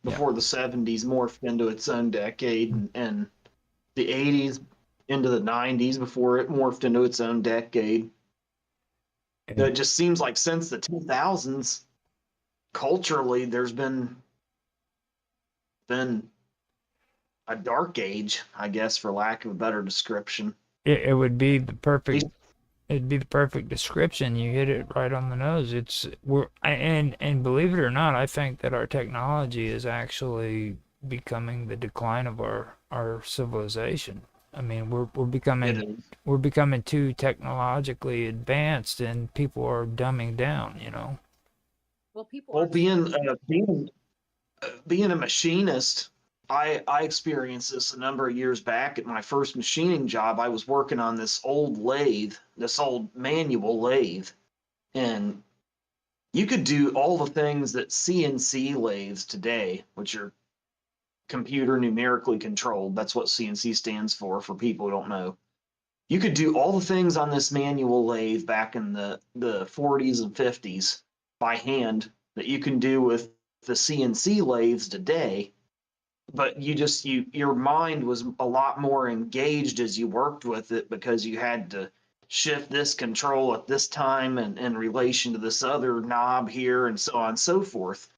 Yeah. before the 70s morphed into its own decade, and the 80s into the 90s before it morphed into its own decade. It just seems like since the 2000s, culturally, there's been a dark age, I guess, for lack of a better description. It would be the perfect it'd be the perfect description. You hit it right on the nose. And believe it or not, I think that our technology is actually becoming the decline of our civilization. I mean, we're becoming too technologically advanced, and people are dumbing down. Well, people Well, are. being a machinist, I experienced this a number of years back at my first machining job. I was working on this old manual lathe, and you could do all the things that CNC lathes today, which are computer numerically controlled. That's what CNC stands for people who don't know. You could do all the things on this manual lathe back in the 40s and 50s by hand that you can do with the CNC lathes today, but your mind was a lot more engaged as you worked with it because you had to shift this control at this time and in relation to this other knob here and so on and so forth.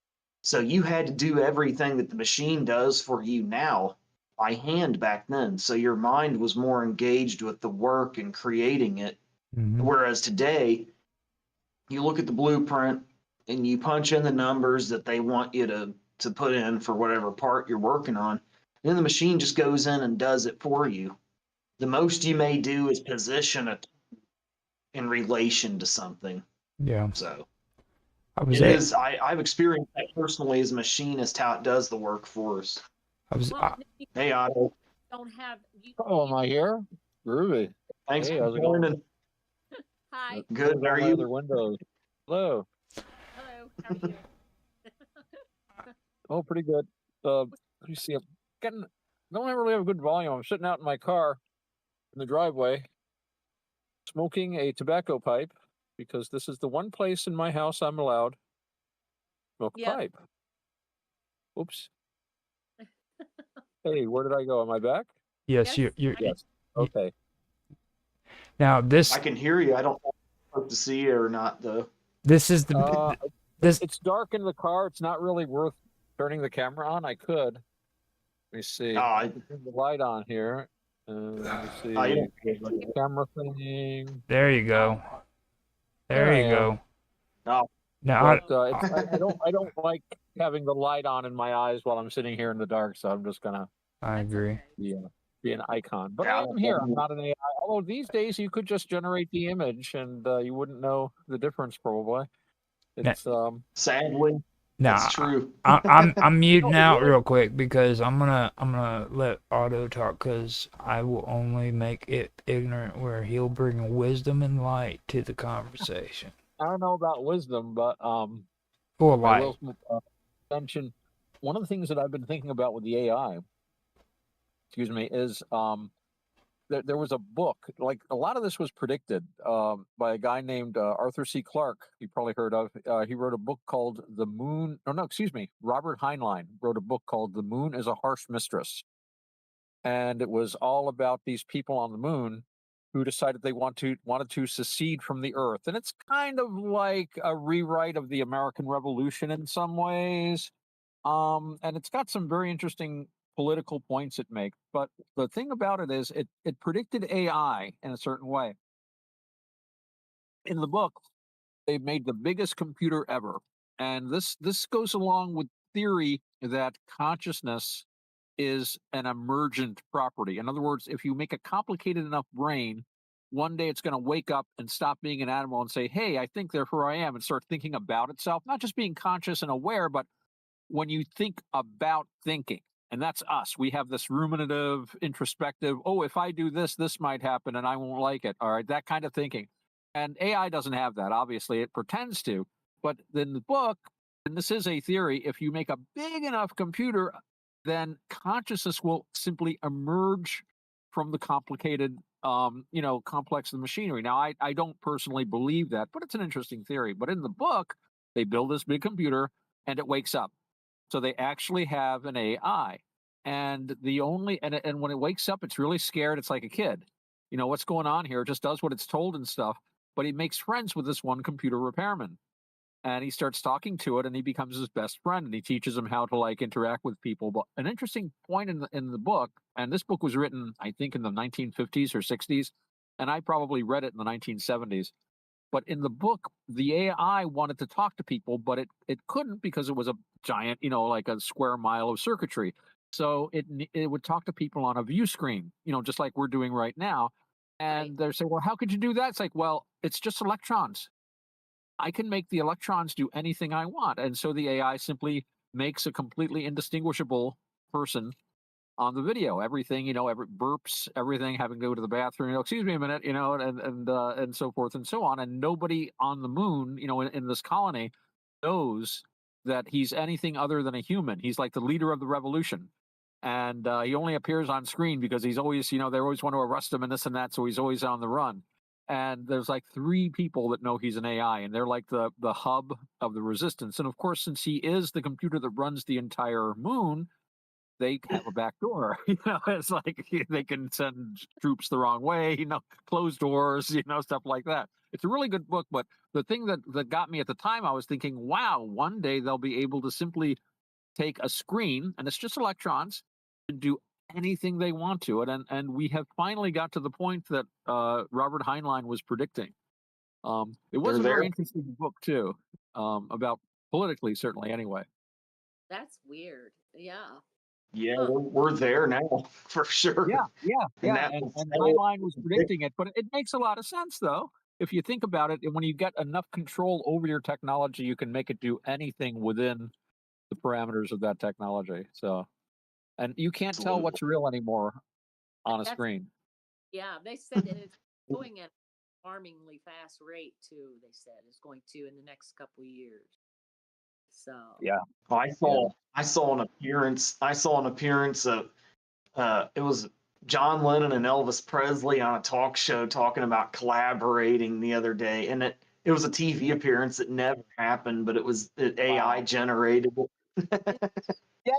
So you had to do everything that the machine does for you now by hand back then. So your mind was more engaged with the work and creating it. Whereas today, you look at the blueprint and you punch in the numbers that they want you to put in for whatever part you're working on. And then the machine just goes in and does it for you. The most you may do is position it in relation to something. Yeah. So I've experienced that personally as a machinist, how it does the work for us. Hey, Otto. Don't have. Oh, am I here? Groovy. Thanks Hey, for how's it going? joining. Hi. Good. How are My you? other windows. Hello. Hello. How are you? Oh, pretty good. Let me see. Don't really have a good volume. I'm sitting out in my car in the driveway, smoking a tobacco pipe because this is the one place in my house I'm allowed to smoke a pipe. Oops. Hey, where did I go? Am I back? Yes, you're. Yes. Okay. Now I can hear you. I don't know if I'm to see you or not, though. This is It's dark in the car. It's not really worth turning the camera on. I could. Let me see. Turn the light on here. Let me see. The camera thing. There you go. There you go. Oh. Now I don't like having the light on in my eyes while I'm sitting here in the dark, so I'm just gonna. I agree. Be an icon, but I am here. I'm not an AI. Although these days you could just generate the image and you wouldn't know the difference probably. It's sadly. That's true. I'm muting out real quick because I'm gonna let Otto talk because I will only make it ignorant where he'll bring wisdom and light to the conversation. I don't know about wisdom, but Full light. I will mention one of the things that I've been thinking about with the AI. Excuse me, is there was a book, like a lot of this was predicted by a guy named Arthur C. Clarke, you probably heard of. He wrote a book called The Moon. No, excuse me. Robert Heinlein wrote a book called The Moon is a Harsh Mistress. And it was all about these people on the moon who decided they wanted to secede from the earth. And it's kind of like a rewrite of the American Revolution in some ways. And it's got some very interesting political points it makes. But the thing about it is it predicted AI in a certain way. In the book, they've made the biggest computer ever. And this goes along with theory that consciousness is an emergent property. In other words, if you make a complicated enough brain, one day it's going to wake up and stop being an animal and say, hey, I think, therefore I am, and start thinking about itself, not just being conscious and aware, but when you think about thinking. And that's us. We have this ruminative, introspective, oh, if I do this, this might happen and I won't like it. All right, that kind of thinking. And AI doesn't have that. Obviously, it pretends to. But in the book, and this is a theory, if you make a big enough computer, then consciousness will simply emerge from the complicated, complex of the machinery. Now, I don't personally believe that, but it's an interesting theory. But in the book, they build this big computer and it wakes up. So they actually have an AI. And and when it wakes up, it's really scared. It's like a kid. You know, what's going on here? It just does what it's told and stuff. But he makes friends with this one computer repairman. And he starts talking to it and he becomes his best friend and he teaches him how to like interact with people. But an interesting point in the book, and this book was written, I think, in the 1950s or 60s, and I probably read it in the 1970s. But in the book, the AI wanted to talk to people, but it couldn't because it was a giant, like a square mile of circuitry. So it would talk to people on a view screen, just like we're doing right now. And they're saying, well, how could you do that? It's like, well, it's just electrons. I can make the electrons do anything I want. And so the AI simply makes a completely indistinguishable person on the video. Everything, every burps, everything, having to go to the bathroom, excuse me a minute, and so forth and so on. And nobody on the moon, in this colony knows that he's anything other than a human. He's like the leader of the revolution. And he only appears on screen because he's always, they always want to arrest him and this and that. So he's always on the run. And there's like 3 people that know he's an AI, and they're like the hub of the resistance. And of course, since he is the computer that runs the entire moon, they have a back door. It's like they can send troops the wrong way, close doors, stuff like that. It's a really good book. But the thing that got me at the time, I was thinking, wow, one day they'll be able to simply take a screen, and it's just electrons, and do anything they want to it. And we have finally got to the point that Robert Heinlein was predicting. It was a very interesting book, too, about politically, certainly, anyway. That's weird. Yeah. Yeah, we're there now for sure. Yeah. And Heinlein was predicting it, but it makes a lot of sense, though. If you think about it, when you get enough control over your technology, you can make it do anything within the parameters of that technology. So, and you can't tell what's real anymore on a screen. Yeah, they said that it's going at an alarmingly fast rate too. They said it's going to in the next couple of years. So yeah, I saw an appearance. I saw an appearance of it was John Lennon and Elvis Presley on a talk show talking about collaborating the other day, and it was a TV appearance that never happened, but it was AI generated. Yeah,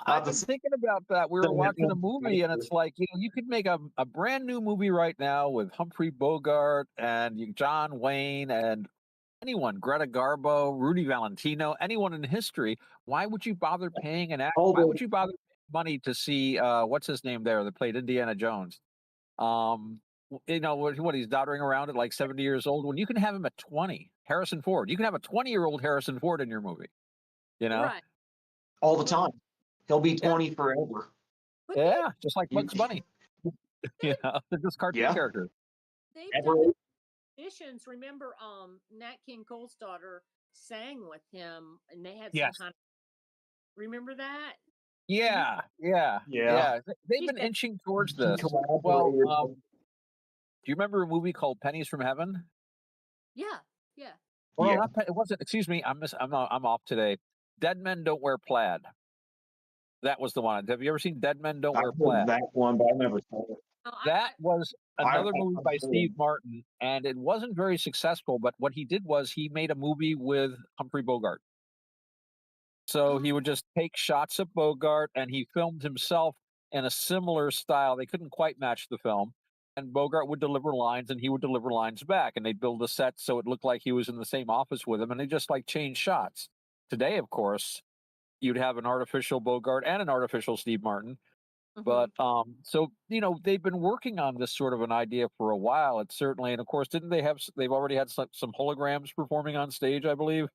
I've been thinking about that. We were watching a movie, and it's like, you could make a brand new movie right now with Humphrey Bogart and John Wayne and anyone, Greta Garbo, Rudy Valentino, anyone in history. Why would you bother paying an actor? Why would you bother paying money to see what's his name there that played Indiana Jones? What he's doddering around at like 70 years old when you can have him at 20. Harrison Ford. You can have a 20-year-old Harrison Ford in your movie. Right. All the time. He'll be 20 forever. Yeah, just like Bugs Bunny. They're just cartoon characters. They've done auditions. Remember, Nat King Cole's daughter sang with him, and they had some kind of. Remember that? Yeah. They've been inching towards this. Well, do you remember a movie called Pennies from Heaven? Yeah. Well, it wasn't. Excuse me, I'm off today. Dead Men Don't Wear Plaid. That was the one. Have you ever seen Dead Men Don't Wear Plaid? That one, but I never saw it. That was another movie by Steve Martin, and it wasn't very successful. But what he did was he made a movie with Humphrey Bogart. So he would just take shots of Bogart, and he filmed himself in a similar style. They couldn't quite match the film, and Bogart would deliver lines, and he would deliver lines back, and they'd build a set so it looked like he was in the same office with him, and they just like changed shots. Today, of course, you'd have an artificial Bogart and an artificial Steve Martin. But so they've been working on this sort of an idea for a while. It's certainly, and of course, didn't they have? They've already had some holograms performing on stage, I believe,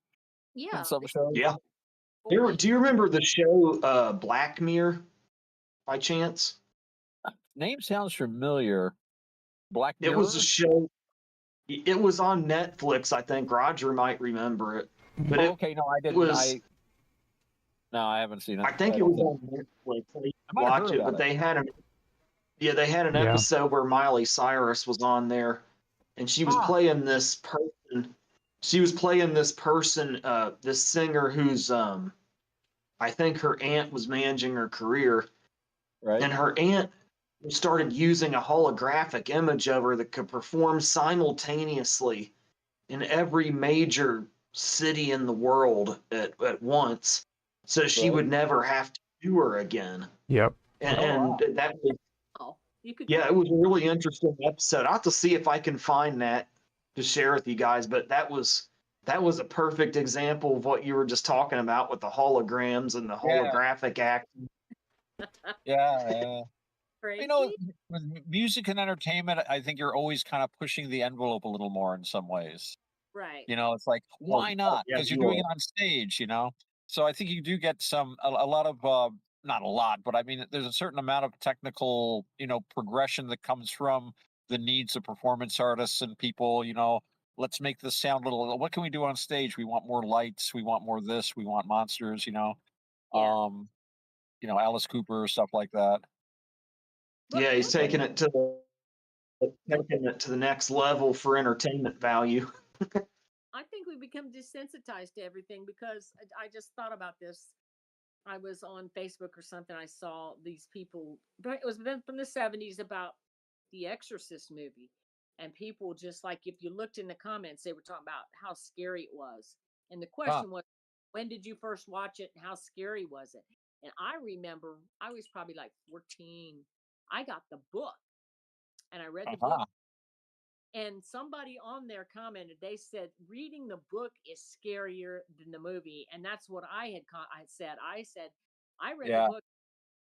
Yeah. in some shows. Yeah. Do you remember the show Black Mirror by chance? Name sounds familiar. Black Mirror. It was a show. It was on Netflix, I think. Roger might remember it. But okay, no, I didn't. No, I haven't seen it. I think it was on Netflix. I might have heard about but they had an episode where Miley Cyrus was on there, and she was playing this person. She was playing this person, this singer who's I think her aunt was managing her career, right? And her aunt started using a holographic image of her that could perform simultaneously in every major city in the world at once. So she would never have to do her again. Yep. And that was it was a really interesting episode. I'll have to see if I can find that to share with you guys. But that was a perfect example of what you were just talking about with the holograms and the holographic acting. Yeah. With music and entertainment, I think you're always kind of pushing the envelope a little more in some ways. Right. It's like, why not? Because you're doing it on stage, So I think you do get a lot of, not a lot, but I mean, there's a certain amount of technical, progression that comes from the needs of performance artists and people, let's make this sound a little, what can we do on stage? We want more lights. We want more this. We want monsters, Alice Cooper, stuff like that. Yeah, he's taking it to the next level for entertainment value. I think we become desensitized to everything because I just thought about this. I was on Facebook or something. I saw these people, but it was from the 70s about the Exorcist movie. And people just like, if you looked in the comments, they were talking about how scary it was. And the question was, when did you first watch it and how scary was it? And I remember I was probably like 14. I got the book and I read the book. And somebody on there commented, they said, reading the book is scarier than the movie. And that's what I said. I said, I read the book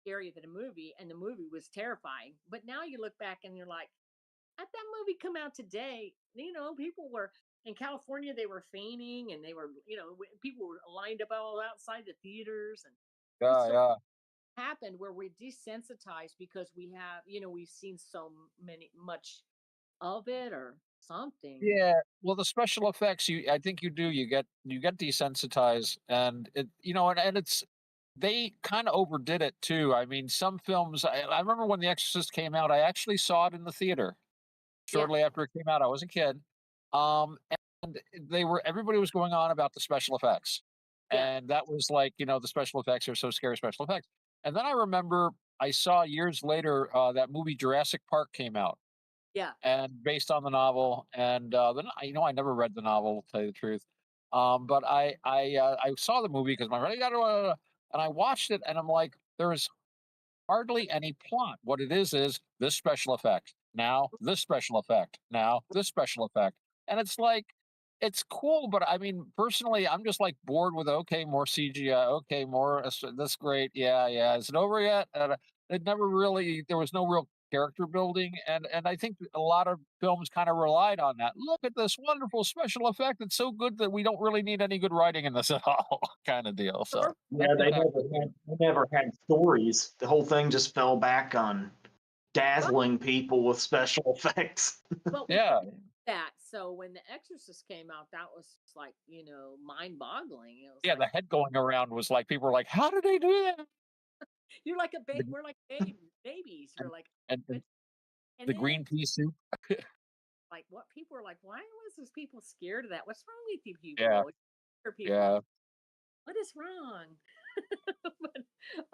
scarier than the movie, and the movie was terrifying. But now you look back and you're like, had that movie come out today, people were in California, they were fainting and they were, people were lined up all outside the theaters. And happened where we're desensitized because we have, we've seen so much of it or something. Yeah, well, the special effects, I think you get desensitized, and and it's they kind of overdid it too. I mean, some films. I remember when The Exorcist came out. I actually saw it in the theater shortly after it came out. I was a kid, and everybody was going on about the special effects, and that was like the special effects are so scary, special effects. And then I remember I saw years later that movie Jurassic Park came out. Yeah. And based on the novel, and then I never read the novel, to tell you the truth. But I saw the movie because my friend and I watched it, and I'm like, there is hardly any plot. What it is this special effect now, this special effect now, this special effect, and it's like it's cool, but I mean, personally, I'm just like bored with more CGI, okay, more that's great, yeah, is it over yet? It never really, there was no real character building, and I think a lot of films kind of relied on that. Look at this wonderful special effect; it's so good that we don't really need any good writing in this at all, kind of deal. So yeah, they never had stories. The whole thing just fell back on dazzling people with special effects. That so when The Exorcist came out, that was just like mind-boggling. It was the head going around was like people were like, "How did they do that?" You're like a baby. We're like babies. We're like and the green pea soup. Like what people are like, why was these people scared of that? What's wrong with you people? Yeah. What is wrong? But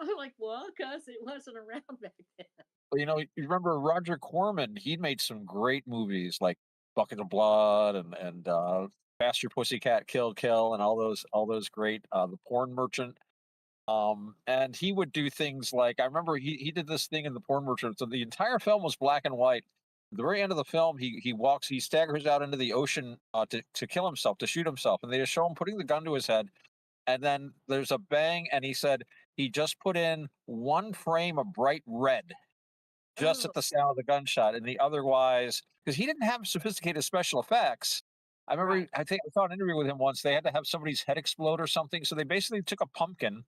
I'm like, well, because it wasn't around back then. Well, you remember Roger Corman? He made some great movies like Bucket of Blood and Faster Pussycat Kill Kill and all those great The Porn Merchant. And he would do things like I remember he did this thing in The Porn Merchant. So the entire film was black and white. the very end of the film, he staggers out into the ocean to kill himself, to shoot himself, and they just show him putting the gun to his head, and then there's a bang, and he said he just put in one frame of bright red just Oh, at the sound of the gunshot, and the otherwise, because he didn't have sophisticated special effects. I remember, right. I think I saw an interview with him once. They had to have somebody's head explode or something, so they basically took a pumpkin,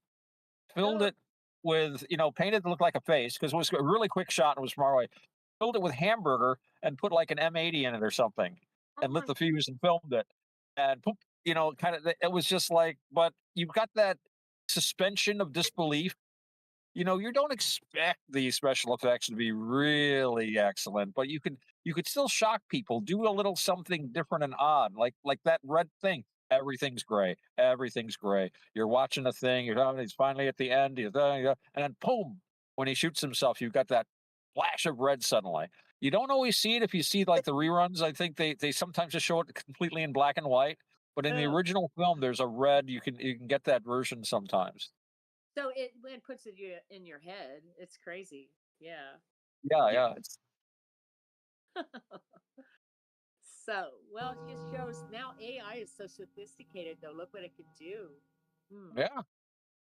filled Oh, it with, painted to look like a face because it was a really quick shot and it was far away. Filled it with hamburger and put like an M80 in it or something, oh and lit my, the fuse and filmed it. And poop, kind of, it was just like, but you've got that suspension of disbelief. You don't expect the special effects to be really excellent, but you could still shock people, do a little something different and odd, like that red thing. Everything's gray. Everything's gray. You're watching a thing. He's finally at the end. And then boom, when he shoots himself, you've got that flash of red suddenly. You don't always see it if you see like the reruns. I think they sometimes just show it completely in black and white. But in the oh. original film, there's a red. You can get that version sometimes. So it puts it in your head. It's crazy. Yeah. Yeah, Yeah. yeah. So, well, it just shows now AI is so sophisticated, though. Look what it can do. Hmm. Yeah.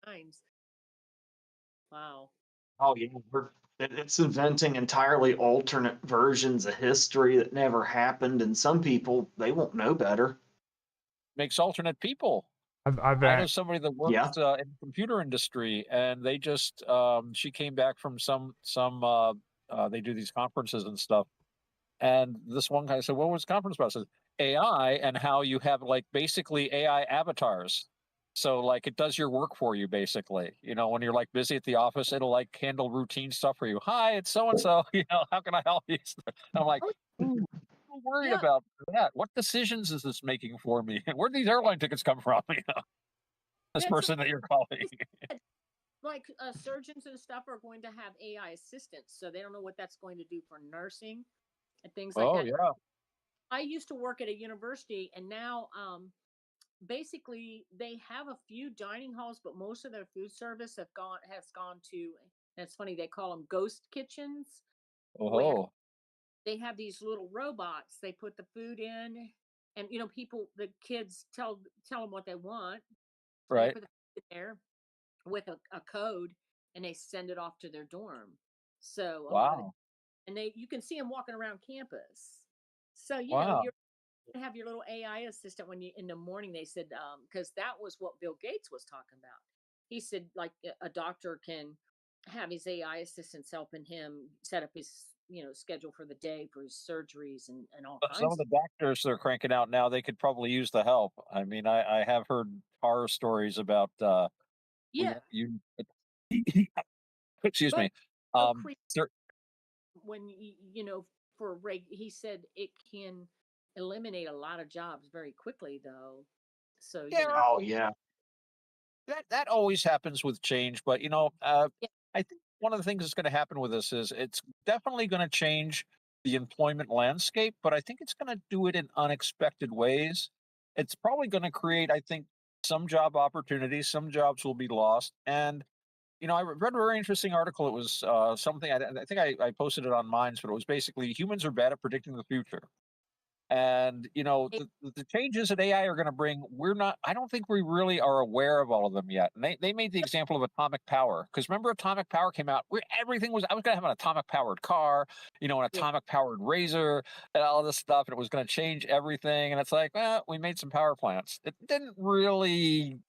Times. Wow. Oh yeah, it's inventing entirely alternate versions of history that never happened, and some people they won't know better. Makes alternate people. I've I know somebody that Yeah. works in the computer industry, and they just she came back from some they do these conferences and stuff, and this one guy said, "What was the conference about?" I said, "AI and how you have like basically AI avatars." So like it does your work for you basically. When you're like busy at the office, it'll like handle routine stuff for you. Hi, it's so and so. How can I help you? I'm like, Oh, ooh, I'm worried yeah. about that. What decisions is this making for me? Where do these airline tickets come from? This Yeah. person that you're calling. Like surgeons and stuff are going to have AI assistants, so they don't know what that's going to do for nursing and things like Oh that. yeah, I used to work at a university, and now basically they have a few dining halls, but most of their food service has gone to. And it's funny they call them ghost kitchens, where oh they have these little robots. They put the food in, and the kids tell them what they want, and they right. put the food in there with a code, and they send it off to their dorm. So a lot of the Wow, and you can see them walking around campus. So wow. you're gonna have your little AI assistant when you in the morning. They said because that was what Bill Gates was talking about. He said like a doctor can have his AI assistants helping him set up his schedule for the day for his surgeries and all Some kinds of of. the doctors they're cranking out now, they could probably use the help. I mean, I have heard horror stories about we Yeah, won't you excuse but me. so creepy Cer- when for he said it can eliminate a lot of jobs very quickly though. So yeah, Oh yeah. that always happens with change, but yeah, I think one of the things that's going to happen with this is it's definitely going to change the employment landscape, but I think it's going to do it in unexpected ways. It's probably going to create, I think, some job opportunities. Some jobs will be lost, and I read a very interesting article. It was something I think I posted it on Minds, but it was basically humans are bad at predicting the future. And the changes that AI are going to bring, I don't think we really are aware of all of them yet. And they made the example of atomic power, because remember atomic power came out where everything was, I was going to have an atomic powered car, an yeah, atomic powered razor and all this stuff, and it was going to change everything. And it's like, well, we made some power plants. It didn't really, you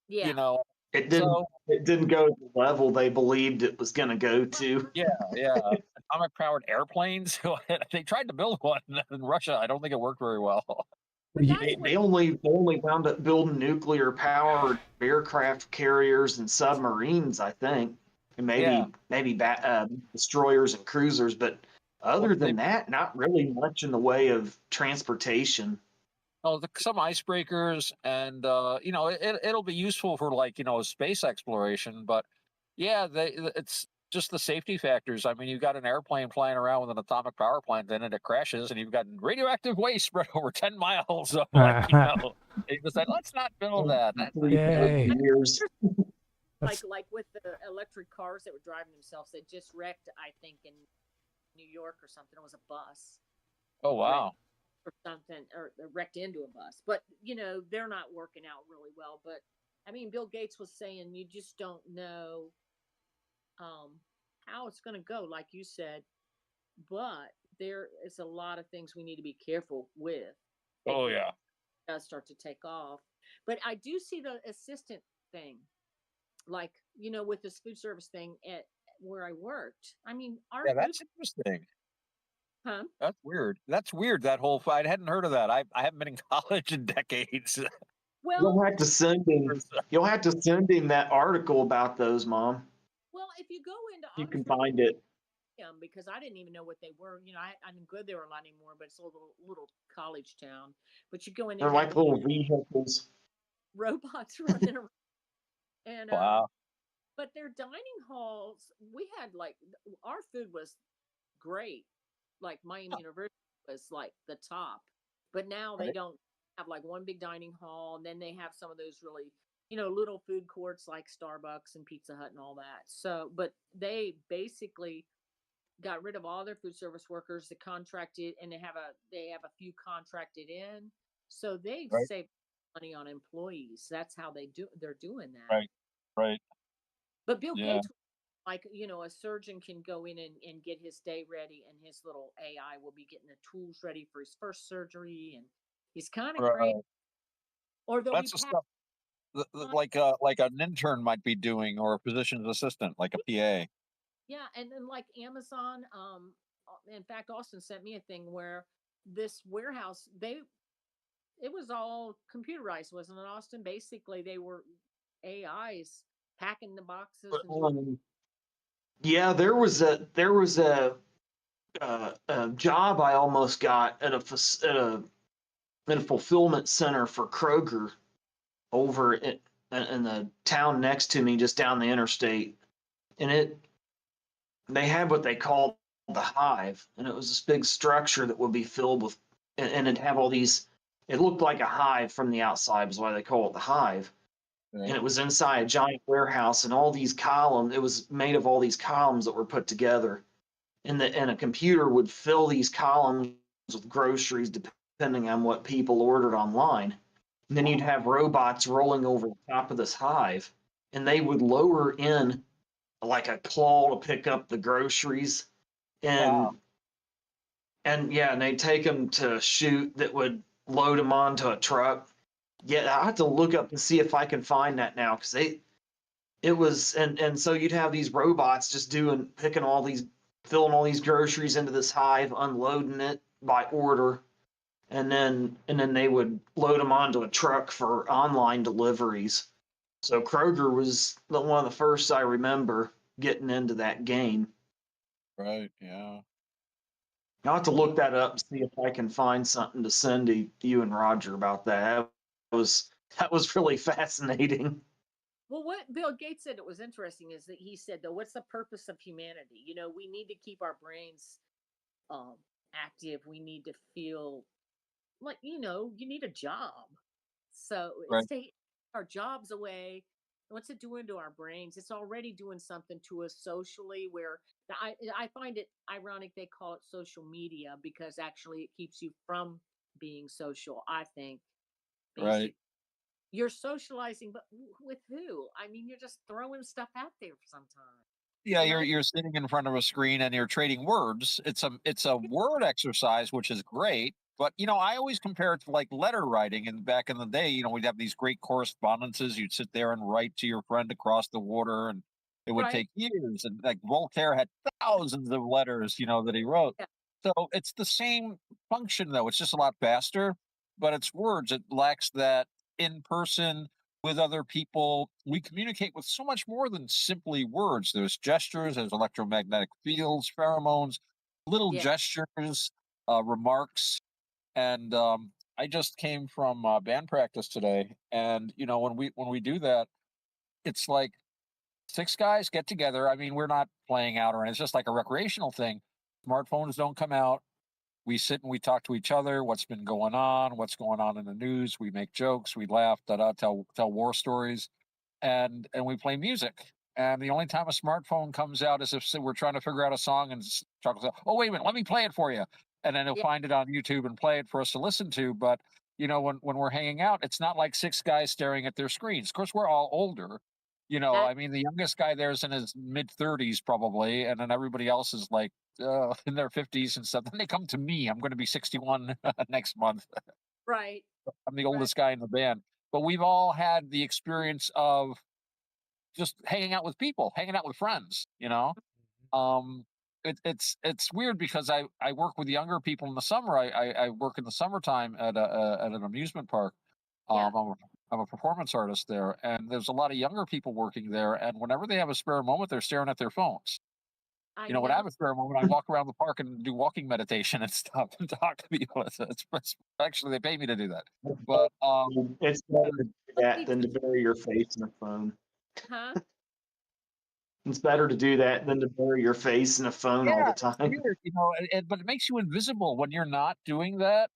yeah. know It didn't so it didn't go to the level they believed it was gonna go to. yeah, yeah. Atomic powered airplanes. They tried to build one in Russia. I don't think it worked very well. But y- that's They, what they only they only wound up building nuclear powered aircraft carriers and submarines, I think, and Yeah. maybe destroyers and cruisers, but Well, other they than that, not really much in the way of transportation. some icebreakers, and it'll be useful for like space exploration. But yeah, it's just the safety factors. I mean, you've got an airplane flying around with an atomic power plant in it, it crashes, and you've got radioactive waste spread over 10 miles. So like they decided let's not build that. Yay. Years. like That's like with the electric cars that were driving themselves. They just wrecked, I think, in New York or something. It was a bus. Oh wow. or something, or wrecked into a bus. But they're not working out really well. But I mean, Bill Gates was saying you just don't know um, how it's going to go, like you said. But there is a lot of things we need to be careful with. Oh yeah. Does start to take off. But I do see the assistant thing, like with this food service thing at where I worked. I mean, our Yeah, food, that's interesting. huh? That's weird. That's weird. That whole I hadn't heard of that. I haven't been in college in decades. You'll Well, have to send him. You'll have to send him that article about those, Mom. if you go into If you can Oxford, find it. because I didn't even know what they were. I'm good they were a lot anymore, but it's a little college town. But you go in They're there, have like little vehicles. robots running around, and Wow. but their dining halls, we had like our food was great. Like Miami University was like the top, but now they Right. don't have like one big dining hall, and then they have some of those really little food courts like Starbucks and Pizza Hut and all that. So, but they basically got rid of all their food service workers, the contracted, and they have a few contracted in, so they've Right. saved money on employees. That's how they're doing that. Right. Right. But Bill Yeah. Gates, like a surgeon can go in and get his day ready, and his little AI will be getting the tools ready for his first surgery, and he's kind of crazy. Right. Or they'll be That's the passed stuff like an intern might be doing, or a physician's assistant, like a PA. yeah, and then like Amazon, in fact, Austin sent me a thing where this warehouse, it was all computerized, wasn't it, Austin? Basically, they were AIs packing the boxes But, and doing. yeah, there was a job I almost got at a fulfillment center for Kroger over in the town next to me, just down the interstate, and they had what they called the hive, and it was this big structure that would be filled with, and it'd have all these. It looked like a hive from the outside, is why they call it the hive. And Right. it was inside a giant warehouse, and all these columns. It was made of all these columns that were put together, and a computer would fill these columns with groceries depending on what people ordered online. And then you'd have robots rolling over the top of this hive, and they would lower in like a claw to pick up the groceries, Wow. and yeah, and they'd take them to a chute that would load them onto a truck. Yeah, I have to look up and see if I can find that now, because it was, and so you'd have these robots just picking all these, filling all these groceries into this hive, unloading it by order, and then they would load them onto a truck for online deliveries. So Kroger was one of the first I remember getting into that game. Right. Yeah. I'll have to look that up and see if I can find something to send to you and Roger about that. That was really fascinating. Well, what Bill Gates said that was interesting is that he said, though, what's the purpose of humanity? We need to keep our brains um, active. We need to feel like, you need a job. So it's Right. taking our jobs away. What's it doing to our brains? It's already doing something to us socially. Where I find it ironic they call it social media, because actually it keeps you from being social. I think Right. basic you're socializing, but with who? I mean, you're just throwing stuff out there sometimes. Yeah, And you're I you're sitting in front of a screen and you're trading words. It's a word exercise, which is great. But I always compare it to like letter writing. And back in the day, we'd have these great correspondences. You'd sit there and write to your friend across the water, and it would right, take years. And like Voltaire had thousands of letters, that he wrote. yeah, So it's the same function, though. It's just a lot faster, but it's words. It lacks that in person with other people. We communicate with so much more than simply words. There's gestures, there's electromagnetic fields, pheromones, little yeah, gestures, remarks. And I just came from band practice today, and when we do that, it's like six guys get together. I mean, we're not playing out or anything. It's just like a recreational thing. Smartphones don't come out. We sit and we talk to each other. What's been going on? What's going on in the news? We make jokes. We laugh. Tell war stories, and we play music. And the only time a smartphone comes out is if we're trying to figure out a song, and Chuck will say, "Oh, wait a minute, let me play it for you." and then he'll Yeah. find it on YouTube and play it for us to listen to. But when we're hanging out, it's not like six guys staring at their screens. Of course, we're all older. That I mean, the youngest guy there is in his mid-30s probably, and then everybody else is like in their 50s and stuff. Then they come to me. I'm going to be 61 next month. right. I'm the Right. oldest guy in the band. But we've all had the experience of just hanging out with people, hanging out with friends. Um, it's weird because I work with younger people in the summer. I work in the summertime at an amusement park. Yeah. I'm a performance artist there, and there's a lot of younger people working there. And whenever they have a spare moment, they're staring at their phones. I When I know. have a spare moment, I walk around the park and do walking meditation and stuff and talk to people. Actually, they pay me to do that. But It's better to do that than to bury your face in a phone. Huh? It's better to do that than to bury your face in a phone all the it's time. weird, but it makes you invisible when you're not doing that.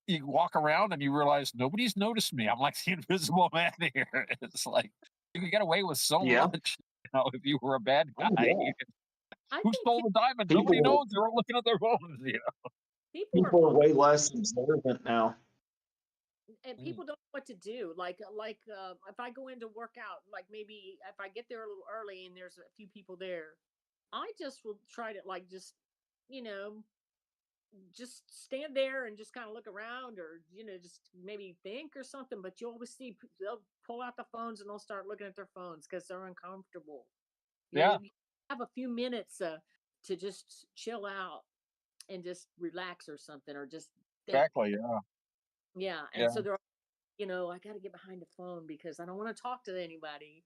You walk around and you realize nobody's noticed me. I'm like the invisible man here. It's like you can get away with so Yeah. much. If you were a bad guy, Oh, yeah. I who think stole the diamond? Nobody People, knows. They're all looking at their phones. people are people are way less observant now. and people don't know what to do. If I go in to work out, like maybe if I get there a little early and there's a few people there, I just will try to you know, just stand there and just kind of look around or just maybe think or something. But you always see they'll pull out the phones and they'll start looking at their phones because they're uncomfortable. Yeah, You have a few minutes to just chill out and just relax or something or just think. exactly. Yeah, Yeah, and yeah. so they're I got to get behind the phone because I don't want to talk to anybody.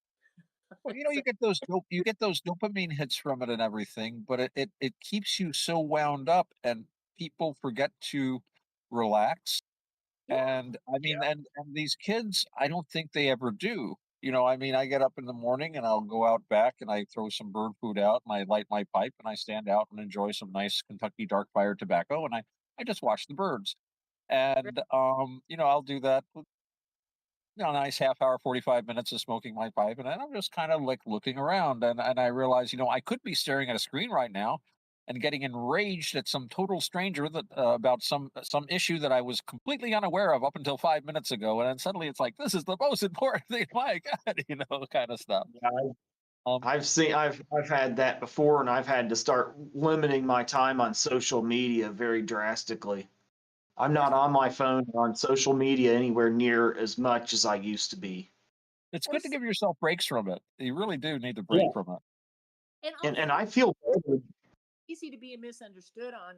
Well, So, you get those dopamine hits from it and everything, but it keeps you so wound up, and people forget to relax. yeah, And I mean, Yeah. and these kids, I don't think they ever do. I mean, I get up in the morning and I'll go out back and I throw some bird food out and I light my pipe and I stand out and enjoy some nice Kentucky dark fire tobacco and I just watch the birds. right. And I'll do that with a nice half hour, 45 minutes of smoking my pipe, and then I'm just kind of like looking around and I realize, I could be staring at a screen right now and getting enraged at some total stranger that about some issue that I was completely unaware of up until 5 minutes ago, and then suddenly it's like this is the most important thing. My God, kind of stuff. Yeah, Um, I've had that before, and I've had to start limiting my time on social media very drastically. I'm not on my phone or on social media anywhere near as much as I used to be. it's Well, good to give yourself breaks from it. You really do need to break Yeah, from it. and and also I feel better. easy to be misunderstood on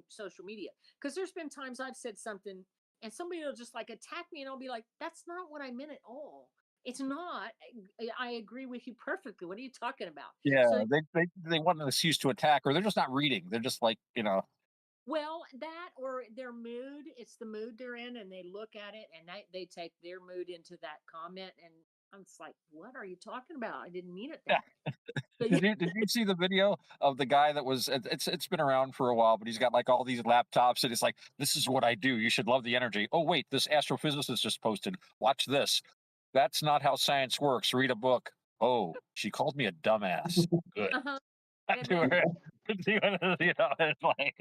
social media because there's been times I've said something and somebody will just like attack me and I'll be like, that's not what I meant at all. It's not. I agree with you perfectly. What are you talking about? Yeah, So they want an excuse to attack, or they're just not reading. They're just like well, that or their mood, it's the mood they're in, and they look at it and they take their mood into that comment. And I'm just like, what are you talking about? I didn't mean it that way. So yeah, Did you see the video of the guy that was it's been around for a while, but he's got like all these laptops and it's like, this is what I do. You should love the energy. Oh wait, this astrophysicist just posted. Watch this. That's not how science works. Read a book. Oh, she called me a dumbass. Good. uh-huh. And To then her, it's like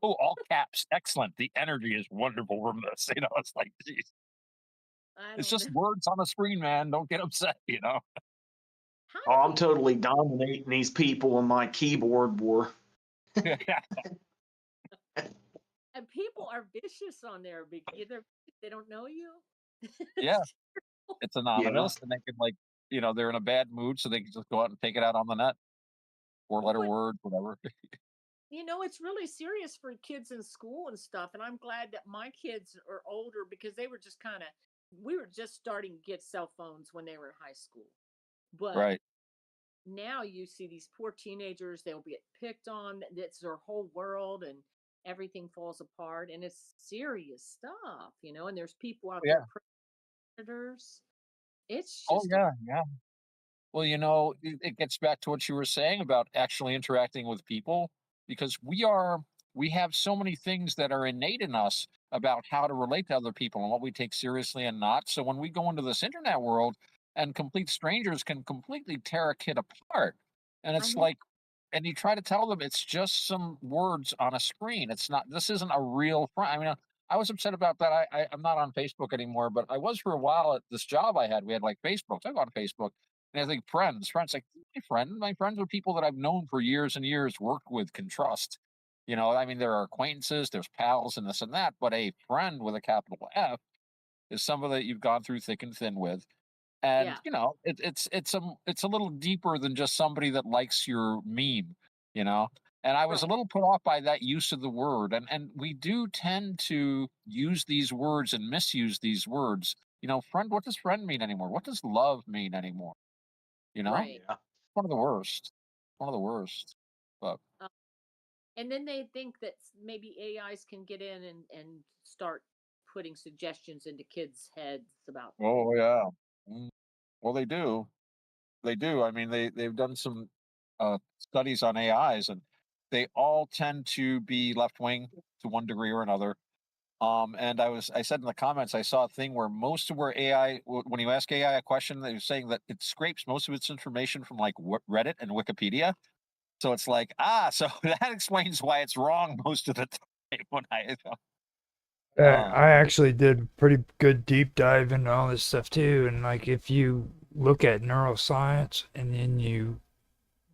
oh, all caps. Excellent. The energy is wonderful from this. It's like, geez, I it's don't know just words on a screen, man. Don't get upset. how Oh, do I'm totally dominating these people in my keyboard war. and people are vicious on there. Either they don't know you. Yeah. It's It's Yeah. anonymous, and they can they're in a bad mood, so they can just go out and take it out on the net. Four-letter but word, whatever. it's really serious for kids in school and stuff. And I'm glad that my kids are older because they were just we were just starting to get cell phones when they were in high school. But Right. now you see these poor teenagers, they'll get picked on. That's their whole world and everything falls apart. And it's serious stuff. And there's people out there, Yeah. predators. It's Oh, just yeah, yeah. Well, it gets back to what you were saying about actually interacting with people, because we have so many things that are innate in us about how to relate to other people and what we take seriously and not. So when we go into this internet world and complete strangers can completely tear a kid apart, and I it's know. like and you try to tell them it's just some words on a screen. It's not. This isn't a real friend. I mean, I was upset about that. I'm not on Facebook anymore, but I was for a while at this job I had. We had like Facebook. So I go on Facebook, and I think friends like my friends are people that I've known for years and years, worked with, can trust. I mean, there are acquaintances, there's pals, and this and that, but a friend with a capital F is somebody that you've gone through thick and thin with. And Yeah. it's a little deeper than just somebody that likes your meme, you know. And I was a Right. little put off by that use of the word, and we do tend to use these words and misuse these words. Friend. What does friend mean anymore? What does love mean anymore? You know, Right. Yeah. one of the worst. One of the worst. But Uh, and then they think that maybe AIs can get in and start putting suggestions into kids' heads about oh things. yeah. Mm, well, they do. They do. I mean, they've done some studies on AIs, and they all tend to be left wing to one degree or another. And I said in the comments, I saw a thing where most of where AI, when you ask AI a question, they were saying that it scrapes most of its information from like Reddit and Wikipedia. So it's like, so that explains why it's wrong most of the time. Uh, I actually did a pretty good deep dive into all this stuff too, and like if you look at neuroscience and then you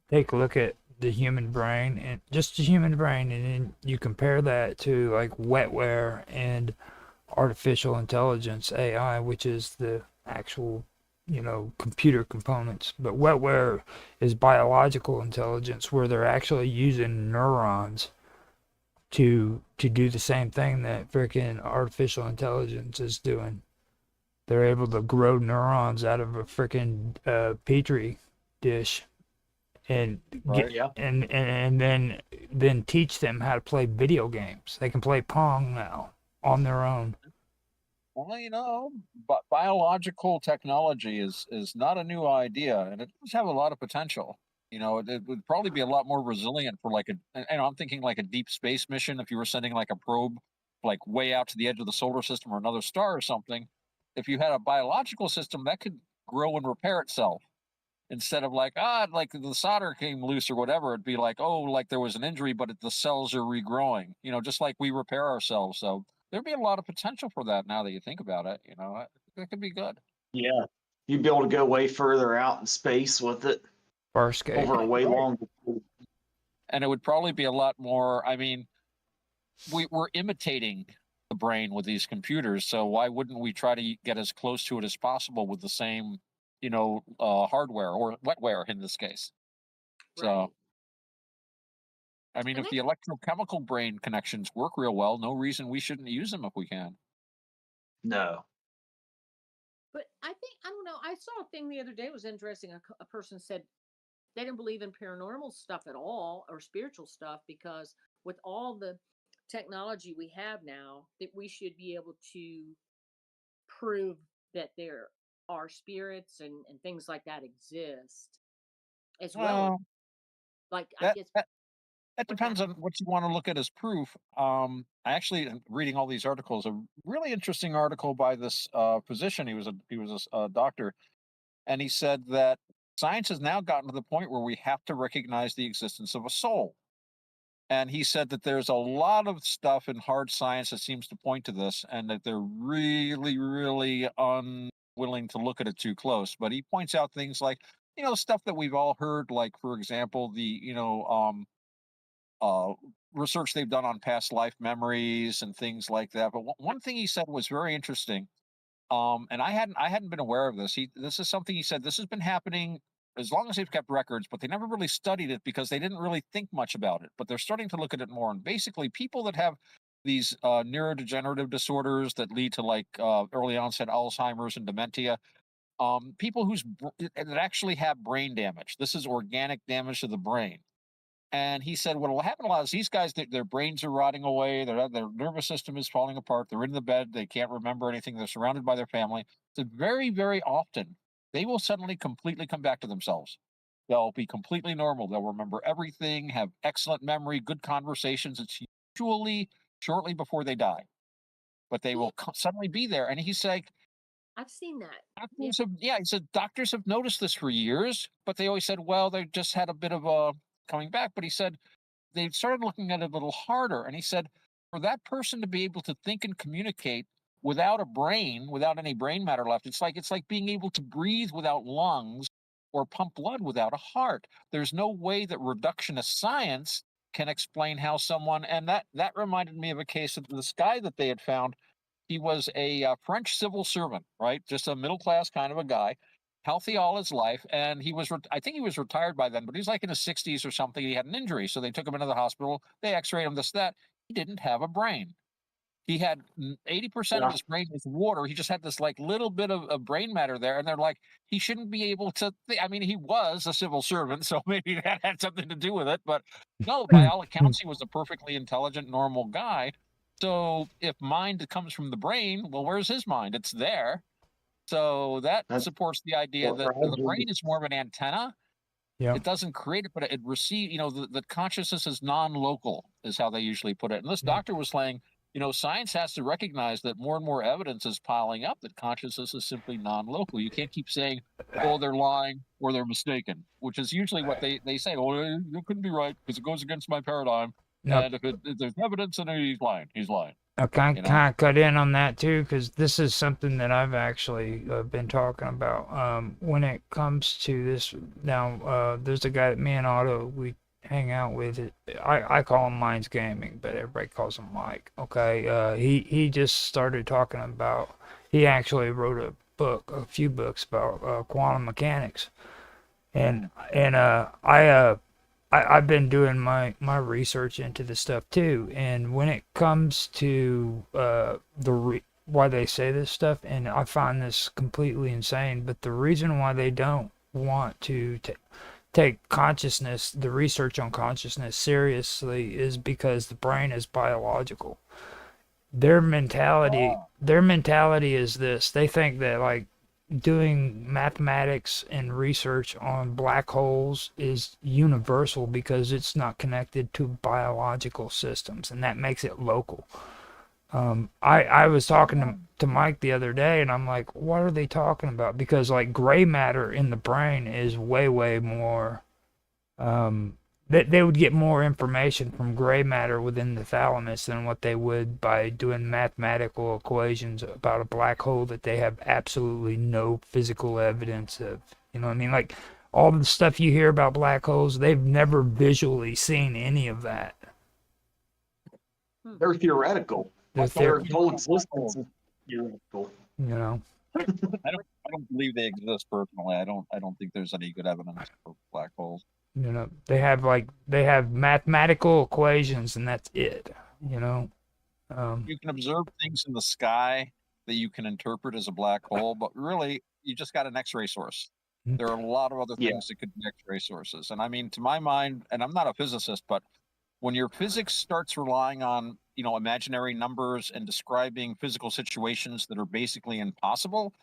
take a look at the human brain and just the human brain, and then you compare that to like wetware and artificial intelligence AI, which is the actual computer components. But wetware is biological intelligence where they're actually using neurons to do the same thing that freaking artificial intelligence is doing. They're able to grow neurons out of a freaking petri dish and get right. Yeah. and then teach them how to play video games. They can play Pong now on their own. Well, but biological technology is not a new idea, and it does have a lot of potential. It would probably be a lot more resilient for like I'm thinking like a deep space mission. If you were sending like a probe, like way out to the edge of the solar system or another star or something, if you had a biological system that could grow and repair itself instead of like the solder came loose or whatever, it'd be like, oh, like there was an injury, but the cells are regrowing. Just like we repair ourselves. So there'd be a lot of potential for that now that you think about it. That could be good. Yeah. You'd be able to go way further out in space with it Farscape. over a way Right. longer. And it would probably be a lot more. I mean, we're imitating the brain with these computers, so why wouldn't we try to get as close to it as possible with the same, hardware or wetware in this case? Right. So, I mean, And if they the electrochemical brain connections work real well, no reason we shouldn't use them if we can. No. But I don't know. I saw a thing the other day. It was interesting. A person said they didn't believe in paranormal stuff at all or spiritual stuff because with all the technology we have now, that we should be able to prove that there are spirits and things like that exist as well as Well, like I that guess that, that what's that? depends on what you want to look at as proof. I actually am reading all these articles. A really interesting article by this physician. He was a doctor, and he said that science has now gotten to the point where we have to recognize the existence of a soul. And he said that there's a lot of stuff in hard science that seems to point to this, and that they're really, really unwilling to look at it too close. But he points out things like, stuff that we've all heard, like, for example, uh, research they've done on past life memories and things like that. But one thing he said was very interesting, and I hadn't been aware of this. This is something he said this has been happening as long as they've kept records, but they never really studied it because they didn't really think much about it. But they're starting to look at it more. And basically, people that have these neurodegenerative disorders that lead to like early onset Alzheimer's and dementia, people that actually have brain damage. This is organic damage to the brain. And he said, what will happen a lot is these guys, their brains are rotting away, their nervous system is falling apart, they're in the bed, they can't remember anything, they're surrounded by their family. So very, very often, they will suddenly completely come back to themselves. They'll be completely normal. They'll remember everything, have excellent memory, good conversations. It's usually shortly before they die, but they Yeah, will suddenly be there. And he's like, I've seen that. Yeah. he said doctors have noticed this for years, but they always said, well, they just had a bit of coming back, but he said they started looking at it a little harder. And he said, for that person to be able to think and communicate without a brain, without any brain matter left, it's like being able to breathe without lungs or pump blood without a heart. There's no way that reductionist science can explain how someone, and that reminded me of a case of this guy that they had found. He was a French civil servant, right? Just a middle class kind of a guy, healthy all his life, and I think he was retired by then, but he was like in his 60s or something. He had an injury, so they took him into the hospital. They X-rayed him, this that. He didn't have a brain. He had 80% of Yeah. his brain was water. He just had this like little bit of brain matter there, and they're like, he shouldn't be able to. I mean, he was a civil servant, so maybe that had something to do with it. But no, by all accounts, he was a perfectly intelligent, normal guy. So if mind comes from the brain, well, where's his mind? It's there. So that That's supports the idea what that the I brain is more of an antenna. Yeah. It doesn't create it, but it receives, the consciousness is non-local, is how they usually put it. And this Yeah. doctor was saying, science has to recognize that more and more evidence is piling up that consciousness is simply non-local. You can't keep saying, oh, they're lying or they're mistaken, which is usually what they say. Oh, you couldn't be right because it goes against my paradigm. No, And if there's evidence, then he's lying. He's lying. I can You know? kind of cut in on that too, because this is something that I've actually been talking about. When it comes to this, now there's a guy that me and Otto we hang out with. I call him Minds Gaming, but everybody calls him Mike. Okay, he just started talking about. He actually wrote a few books about quantum mechanics, and I've been doing my research into the stuff too, and when it comes to why they say this stuff, and I find this completely insane, but the reason why they don't want to take consciousness, the research on consciousness seriously, is because the brain is biological. Their mentality is this: they think that like doing mathematics and research on black holes is universal because it's not connected to biological systems, and that makes it local. I was talking to Mike the other day, and I'm like, what are they talking about? Because like gray matter in the brain is way more. They would get more information from gray matter within the thalamus than what they would by doing mathematical equations about a black hole that they have absolutely no physical evidence of. You know what I mean? Like all the stuff you hear about black holes, they've never visually seen any of that. They're theoretical. Their whole existence is theoretical. You know. I don't believe they exist personally. I don't think there's any good evidence for black holes. You know, they have mathematical equations, and that's it. You know. You can observe things in the sky that you can interpret as a black hole, but really, you just got an X-ray source. There are a lot of other things that could be X-ray sources. And I mean, to my mind, and I'm not a physicist, but when your physics starts relying on, imaginary numbers and describing physical situations that are basically impossible,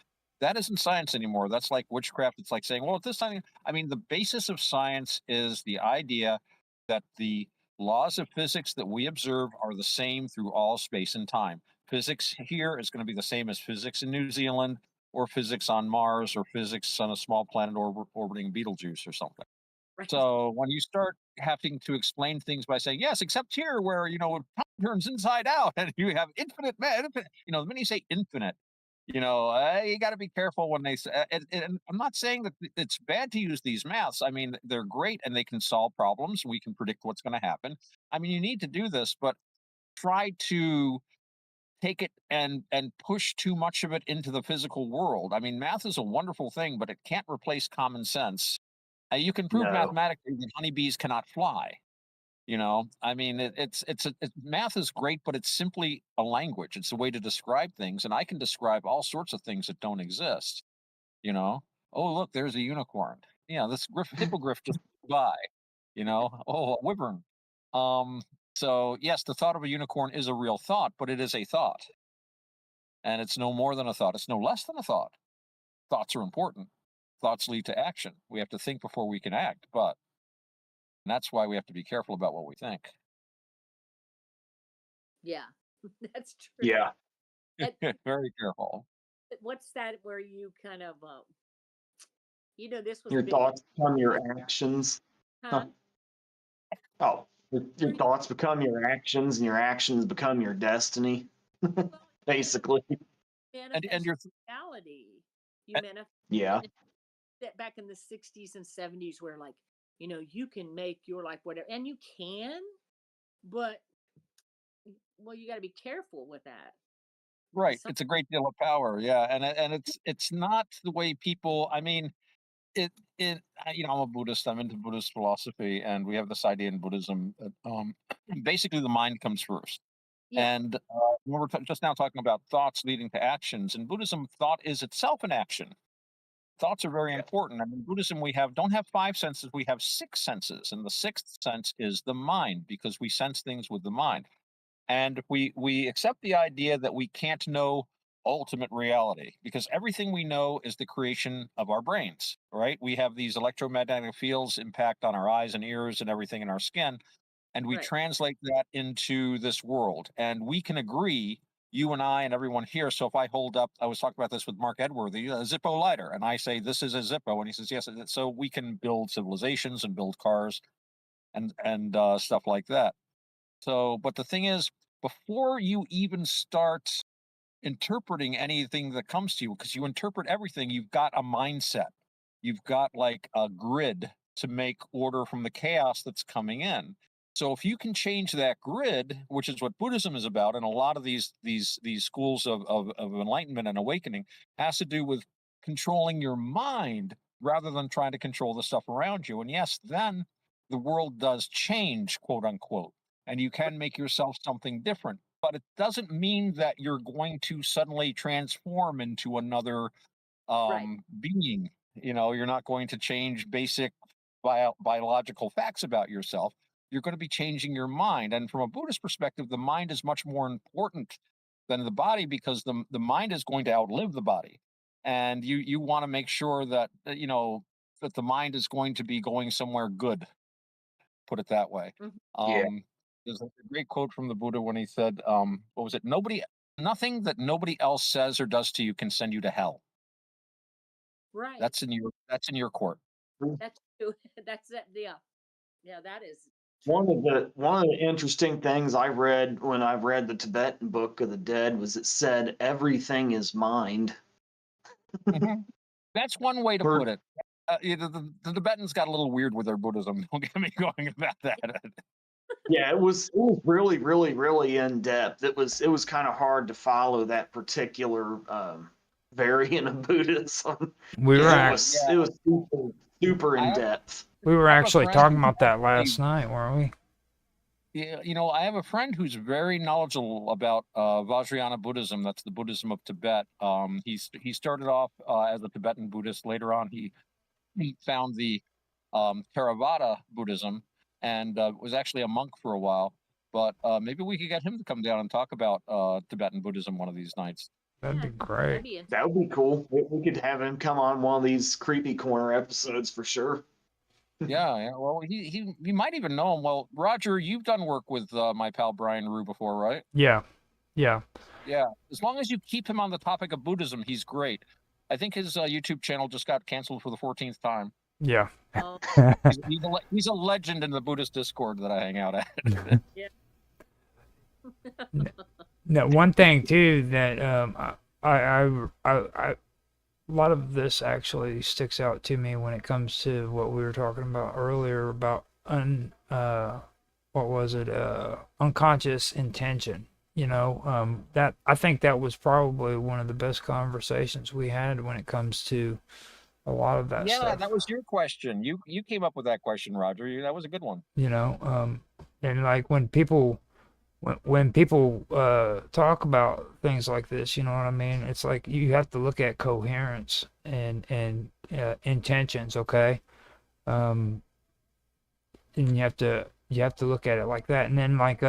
that isn't science anymore. That's like witchcraft. It's like saying, well, at this time, I mean, the basis of science is the idea that the laws of physics that we observe are the same through all space and time. Physics here is going to be the same as physics in New Zealand, or physics on Mars, or physics on a small planet orbiting Betelgeuse or something. Right. So when you start having to explain things by saying, yes, except here where, time turns inside out and you have infinite, the minute you say infinite, you got to be careful when they say, and I'm not saying that it's bad to use these maths. I mean, they're great and they can solve problems. We can predict what's going to happen. I mean, you need to do this, but try to take it and push too much of it into the physical world. I mean, math is a wonderful thing, but it can't replace common sense. You can prove No. mathematically that honeybees cannot fly. I mean, math is great, but it's simply a language. It's a way to describe things, and I can describe all sorts of things that don't exist. Oh, look, there's a unicorn. Yeah, this hippogriff just flew by. Oh, a wyvern. So yes, the thought of a unicorn is a real thought, but it is a thought, and it's no more than a thought. It's no less than a thought. Thoughts are important. Thoughts lead to action. We have to think before we can act, and that's why we have to be careful about what we think. Yeah, that's true. Yeah. Very careful. What's that where you kind of, this was Your big. thoughts on your actions. Huh? Your thoughts become your actions, and your actions become your destiny, basically. And your Reality. You and- manifest Yeah. that back in the 60s and 70s where like, you can make your life whatever, and you can, but well, you got to be careful with that. right, Some, it's a great deal of power, yeah, and it's not the way people. I mean, it it I'm a Buddhist. I'm into Buddhist philosophy, and we have this idea in Buddhism that basically the mind comes first. yeah, And when we're just now talking about thoughts leading to actions, in Buddhism, thought is itself an action. Thoughts are very important. And in Buddhism, we don't have five senses, we have six senses. And the sixth sense is the mind, because we sense things with the mind. And we accept the idea that we can't know ultimate reality because everything we know is the creation of our brains, right? We have these electromagnetic fields impact on our eyes and ears and everything in our skin, and we right. translate that into this world. And we can agree, you and I and everyone here. So if I hold up, I was talking about this with Mark Edworthy, a Zippo lighter, and I say this is a Zippo, and he says yes. So we can build civilizations and build cars and stuff like that. So, but the thing is, before you even start interpreting anything that comes to you, because you interpret everything, you've got a mindset, you've got like a grid to make order from the chaos that's coming in. So if you can change that grid, which is what Buddhism is about, and a lot of these schools of enlightenment and awakening has to do with controlling your mind rather than trying to control the stuff around you. And yes, then the world does change, quote unquote, and you can make yourself something different. But it doesn't mean that you're going to suddenly transform into another Right. being. You're not going to change basic biological facts about yourself. You're going to be changing your mind. And from a Buddhist perspective, the mind is much more important than the body because the mind is going to outlive the body. And you want to make sure that, that the mind is going to be going somewhere good, put it that way. Mhm. Yeah. There's a great quote from the Buddha when he said, what was it? Nothing that nobody else says or does to you can send you to hell. Right. That's in your court. That's true. That's that. Yeah. Yeah. That is One true. of the interesting things I read when I read the Tibetan Book of the Dead was it said everything is mind. Mhm. That's one way to For put it. The Tibetans got a little weird with their Buddhism. Don't get me going about that. Yeah, it was really, really, really in depth. It was kind of hard to follow that particular variant of Buddhism We were because it Yeah, act- was yeah. it was super, super I in have, depth. we were I have a actually friend talking who's about that actually, last night, weren't we? yeah, I have a friend who's very knowledgeable about Vajrayana Buddhism. That's the Buddhism of Tibet. He started off as a Tibetan Buddhist. Later on, he found the Theravada Buddhism and was actually a monk for a while. But maybe we could get him to come down and talk about Tibetan Buddhism one of these nights. That'd be Yeah. great. That'd be interesting. That would be cool. We could have him come on one of these creepy corner episodes for sure. Yeah, yeah. Well, he might even know him. Well, Roger, you've done work with my pal Brian Rue before, right? Yeah, yeah. Yeah. As long as you keep him on the topic of Buddhism, he's great. I think his YouTube channel just got canceled for the 14th time. Yeah. Oh, He's a legend in the Buddhist Discord that I hang out at. yeah. No, one thing too that I a lot of this actually sticks out to me when it comes to what we were talking about earlier about what was it, unconscious intention. That I think that was probably one of the best conversations we had when it comes to a lot of that Yeah, stuff. that was your question. You came up with that question, Roger. That was a good one. And like when people talk about things like this, you know what I mean? It's like you have to look at coherence and intentions, okay? And you have to look at it like that, and then like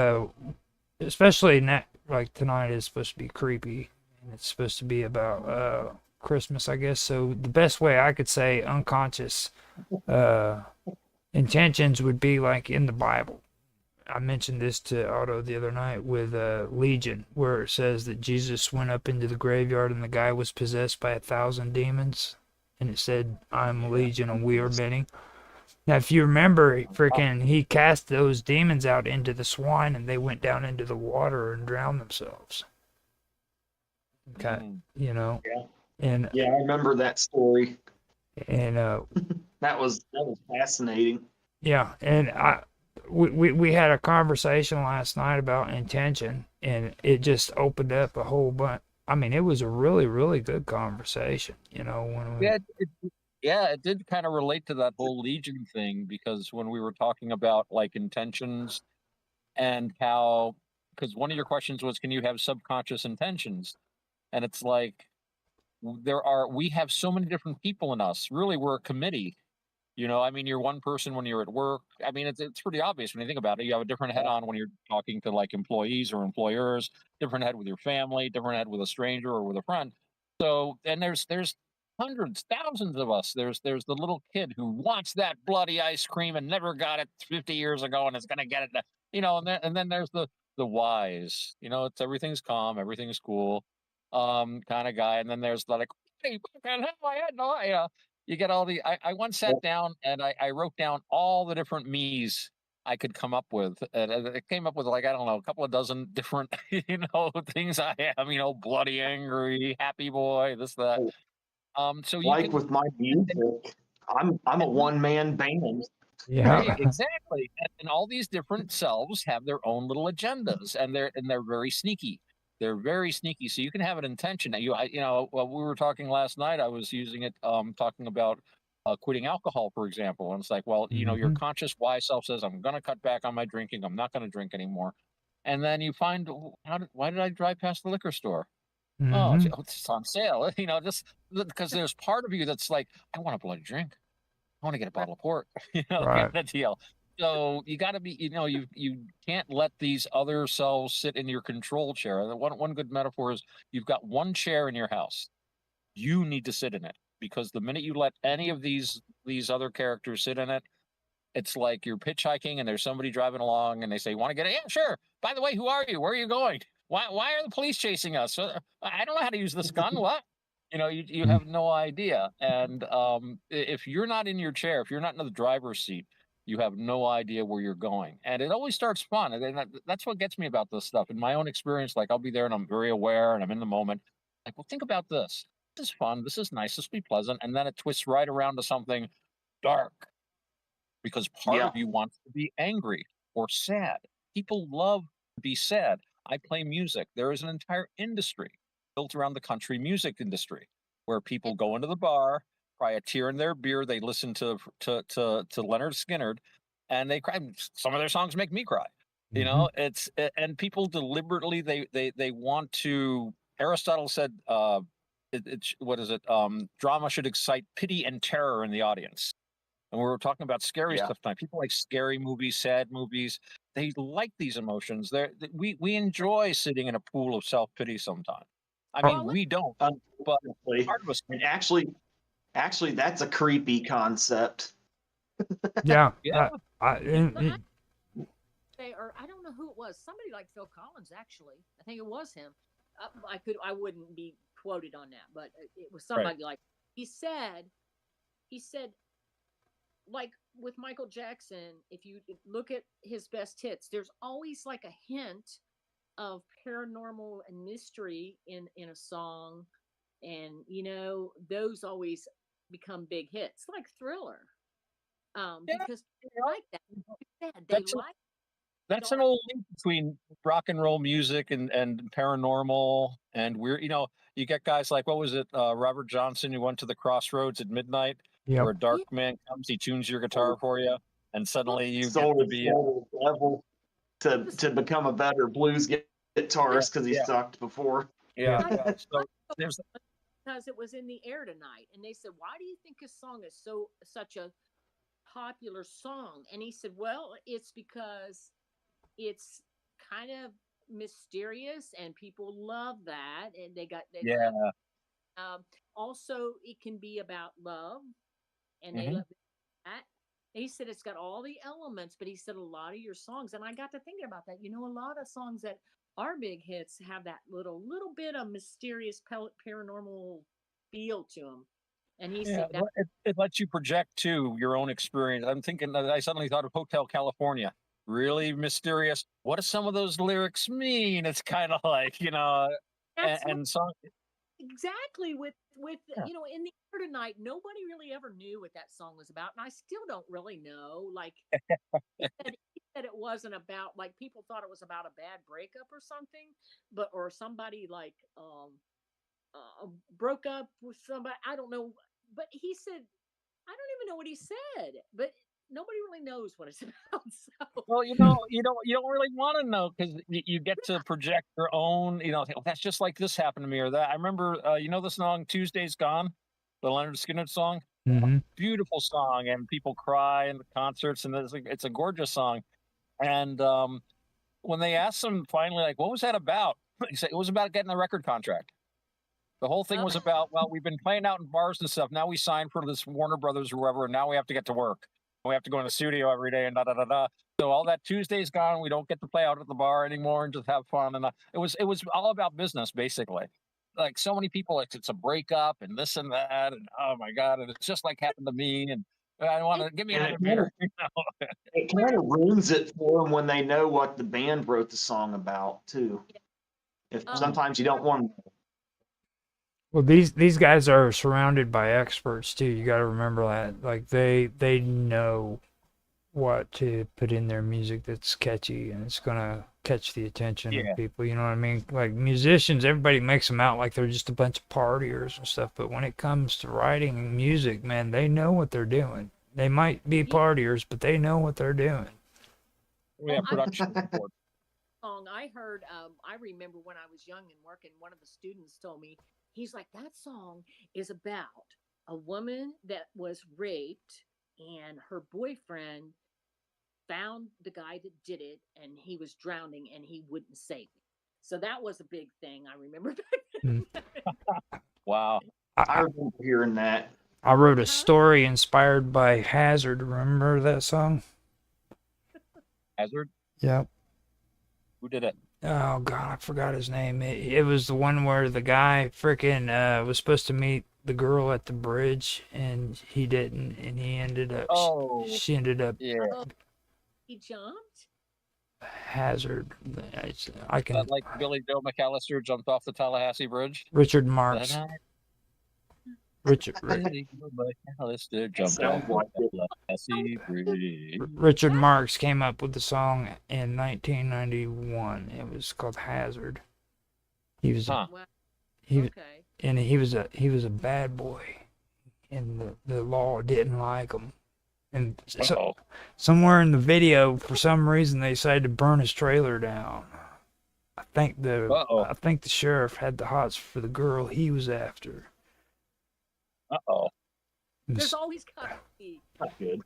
especially like tonight is supposed to be creepy, and it's supposed to be about Christmas, I guess. So the best way I could say unconscious intentions would be like in the Bible. I mentioned this to Otto the other night with Legion, where it says that Jesus went up into the graveyard and the guy was possessed by 1,000 demons, and it said, "I'm Legion and we are many." Now, if you remember, freaking, he cast those demons out into the swine, and they went down into the water and drowned themselves. Okay, you know, Yeah. and I remember that story. and That was fascinating. yeah, and we had a conversation last night about intention, and it just opened up a whole bunch. I mean, it was a really, really good conversation, you know, when we. It did kind of relate to that whole Legion thing, because when we were talking about like intentions and how, because one of your questions was, can you have subconscious intentions? And it's like, we have so many different people in us. Really, we're a committee. I mean, you're one person when you're at work. I mean, it's pretty obvious when you think about it. You have a different head on when you're talking to like employees or employers, different head with your family, different head with a stranger or with a friend. So, and there's hundreds, thousands of us. There's the little kid who wants that bloody ice cream and never got it 50 years ago and is going to get it. And then there's the wise. It's everything's calm, everything's cool, kind of guy. And then there's the like, hey, fucking hell, I had no, you get all the I once sat down and I wrote down all the different me's I could come up with, and it came up with, like, I don't know, a couple of dozen different things I am, bloody angry, happy boy, this, that. So you Like can, with my music, I'm a and we, one man band. Yeah. exactly, and all these different selves have their own little agendas, and they're very sneaky. They're very sneaky. So you can have an intention that well, we were talking last night. I was using it, talking about quitting alcohol, for example. And it's like, well, your Mm-hmm. conscious wise self says, I'm going to cut back on my drinking. I'm not going to drink anymore. And then you find, why did I drive past the liquor store? Oh, Mm-hmm. it's on sale. Just because there's part of you that's like, I want a bloody drink. I want to get a bottle of port, kind Right. of deal. So you got to be, you can't let these other selves sit in your control chair. And one good metaphor is, you've got one chair in your house. You need to sit in it, because the minute you let any of these other characters sit in it, it's like you're hitchhiking and there's somebody driving along and they say, "Want to get it?" Yeah, sure. By the way, who are you? Where are you going? Why are the police chasing us? I don't know how to use this gun. What? You have no idea. And if you're not in your chair, if you're not in the driver's seat, you have no idea where you're going. And it always starts fun. And that's what gets me about this stuff. In my own experience, like, I'll be there and I'm very aware and I'm in the moment. Like, well, think about this. This is fun. This is nice. This will be pleasant. And then it twists right around to something dark, because part Yeah. of you wants to be angry or sad. People love to be sad. I play music. There is an entire industry built around the country music industry, where people go into the bar, cry a tear in their beer. They listen to Leonard Skinner, and they cry. Some of their songs make me cry. Mm-hmm. And people deliberately, they want to. Aristotle said, what is it? Drama should excite pity and terror in the audience. And we were talking about scary Yeah. stuff tonight. People like scary movies, sad movies. They like these emotions. We enjoy sitting in a pool of self pity sometimes. I Oh, mean, we don't, but Unfortunately, part of us. and actually, that's a creepy concept. yeah. Yeah, Or I don't know who it was. Somebody like Phil Collins, actually. I think it was him. I wouldn't be quoted on that, but it was right. somebody like he said, like with Michael Jackson, if you look at his best hits, there's always like a hint of paranormal and mystery in a song, and those always become big hits, like Thriller, Yeah, because you they know, like that. Like I said, they that's like that's an dark. old link between rock and roll music and paranormal and weird. You get guys like, what was it, Robert Johnson, who went to the crossroads at midnight, yep. where a dark Yeah, man comes, he tunes your guitar for you, and well, suddenly you get Sold to his be soul to the devil it to was to become a better blues yeah, guitarist because he yeah, sucked before. yeah, Yeah. I yeah. I So there's because it was in the air tonight, and they said, "Why do you think his song is such a popular song?" And he said, "Well, it's because it's kind of mysterious, and people love that, and they love. yeah. Um, Also, it can be about love, and they Hmm. love that." He said it's got all the elements, but he said a lot of your songs, and I got to thinking about that. A lot of songs that are big hits have that little bit of mysterious paranormal feel to them. And he Yeah, said that. it lets you project too your own experience. I'm thinking that I suddenly thought of Hotel California. Really mysterious. What do some of those lyrics mean? It's kind of like, That's what and song. exactly with Yeah. in the air tonight. Nobody really ever knew what that song was about, and I still don't really know. Like he said it wasn't about like people thought it was about a bad breakup or something, but or somebody like broke up with somebody. I don't know, but he said I don't even know what he said, but nobody really knows what it's about. So Well, you don't really want to know because you get to project your own. Think, oh, that's just like this happened to me or that. I remember, the song "Tuesday's Gone," the Leonard Skinner song. Mm-hmm. Beautiful song, and people cry in the concerts, and it's a gorgeous song. And when they asked him finally, like, what was that about? He said it was about getting a record contract. The whole thing was about, well, we've been playing out in bars and stuff. Now we signed for this Warner Brothers or whoever, and now we have to get to work. We have to go in the studio every day and da da da da. So all that Tuesday's gone. We don't get to play out at the bar anymore and just have fun. And it was all about business basically. Like so many people, like it's a breakup and this and that, and oh my god, and it's just like happened to me. And I want to give me And another beer. it kind of ruins it for them when they know what the band wrote the song about too. If um, sometimes you don't want Well, these guys are surrounded by experts too. You got to remember that. Like they know what to put in their music that's catchy and it's gonna catch the attention Yeah, of people. You know what I mean? Like musicians, everybody makes them out like they're just a bunch of partiers and stuff. But when it comes to writing music, man, they know what they're doing. They might be yeah, partiers, but they know what they're doing. we have I production support. song I heard. I remember when I was young and working. One of the students told me he's like that song is about a woman that was raped and her boyfriend found the guy that did it and he was drowning and he wouldn't save him. So that was a big thing I remember. Hmm. Wow, I I, remember hearing that. I wrote a Huh? story inspired by Hazard. Remember that song? Hazard. Yep. Who did it? Oh God, I forgot his name. It was the one where the guy freaking was supposed to meet the girl at the bridge and he didn't, and he ended up. Oh, She ended up yeah. Oh, he jumped. Hazard. I can. Like Billy Joe McAllister jumped off the Tallahassee Bridge. Richard Marx. Richard Billy Joe McAllister jumped Sounds off like it. the Tallahassee Bridge. Richard Marx came up with the song in 1991. It was called Hazard. He was Huh. Wow. he Okay. and he was a bad boy, and the law didn't like him. And so Uh-oh. somewhere in the video, for some reason, they decided to burn his trailer down. Uh-oh. I think the sheriff had the hots for the girl he was after. Uh-oh. There's always got to be Not good.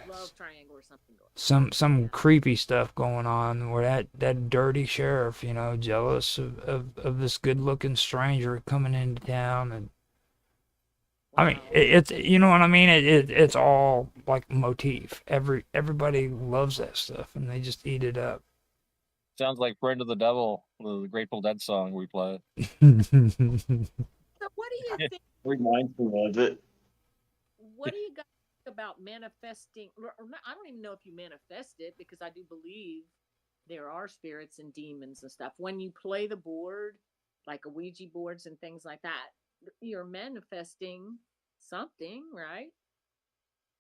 love triangle or something going on. Some creepy stuff going on where that dirty sheriff, jealous of this good looking stranger coming into town. And I mean, Wow. it's you know what I mean. It's all like motif. Everybody loves that stuff, and they just eat it up. Sounds like Friend of the Devil, the Grateful Dead song we play. So what do you think? Reminds me of it. What do you guys think about manifesting? I don't even know if you manifest it because I do believe there are spirits and demons and stuff. When you play the board, like a Ouija boards and things like that, you're manifesting something, right?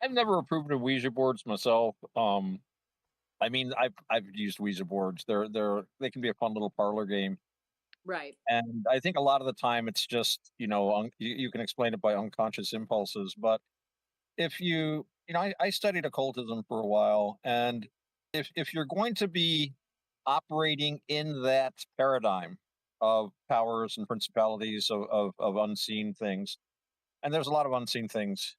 I've never approved of Ouija boards myself. I mean, I've used Ouija boards. They can be a fun little parlor game, Right. and I think a lot of the time it's just you can explain it by unconscious impulses. But if I studied occultism for a while, and if you're going to be operating in that paradigm of powers and principalities of unseen things, and there's a lot of unseen things.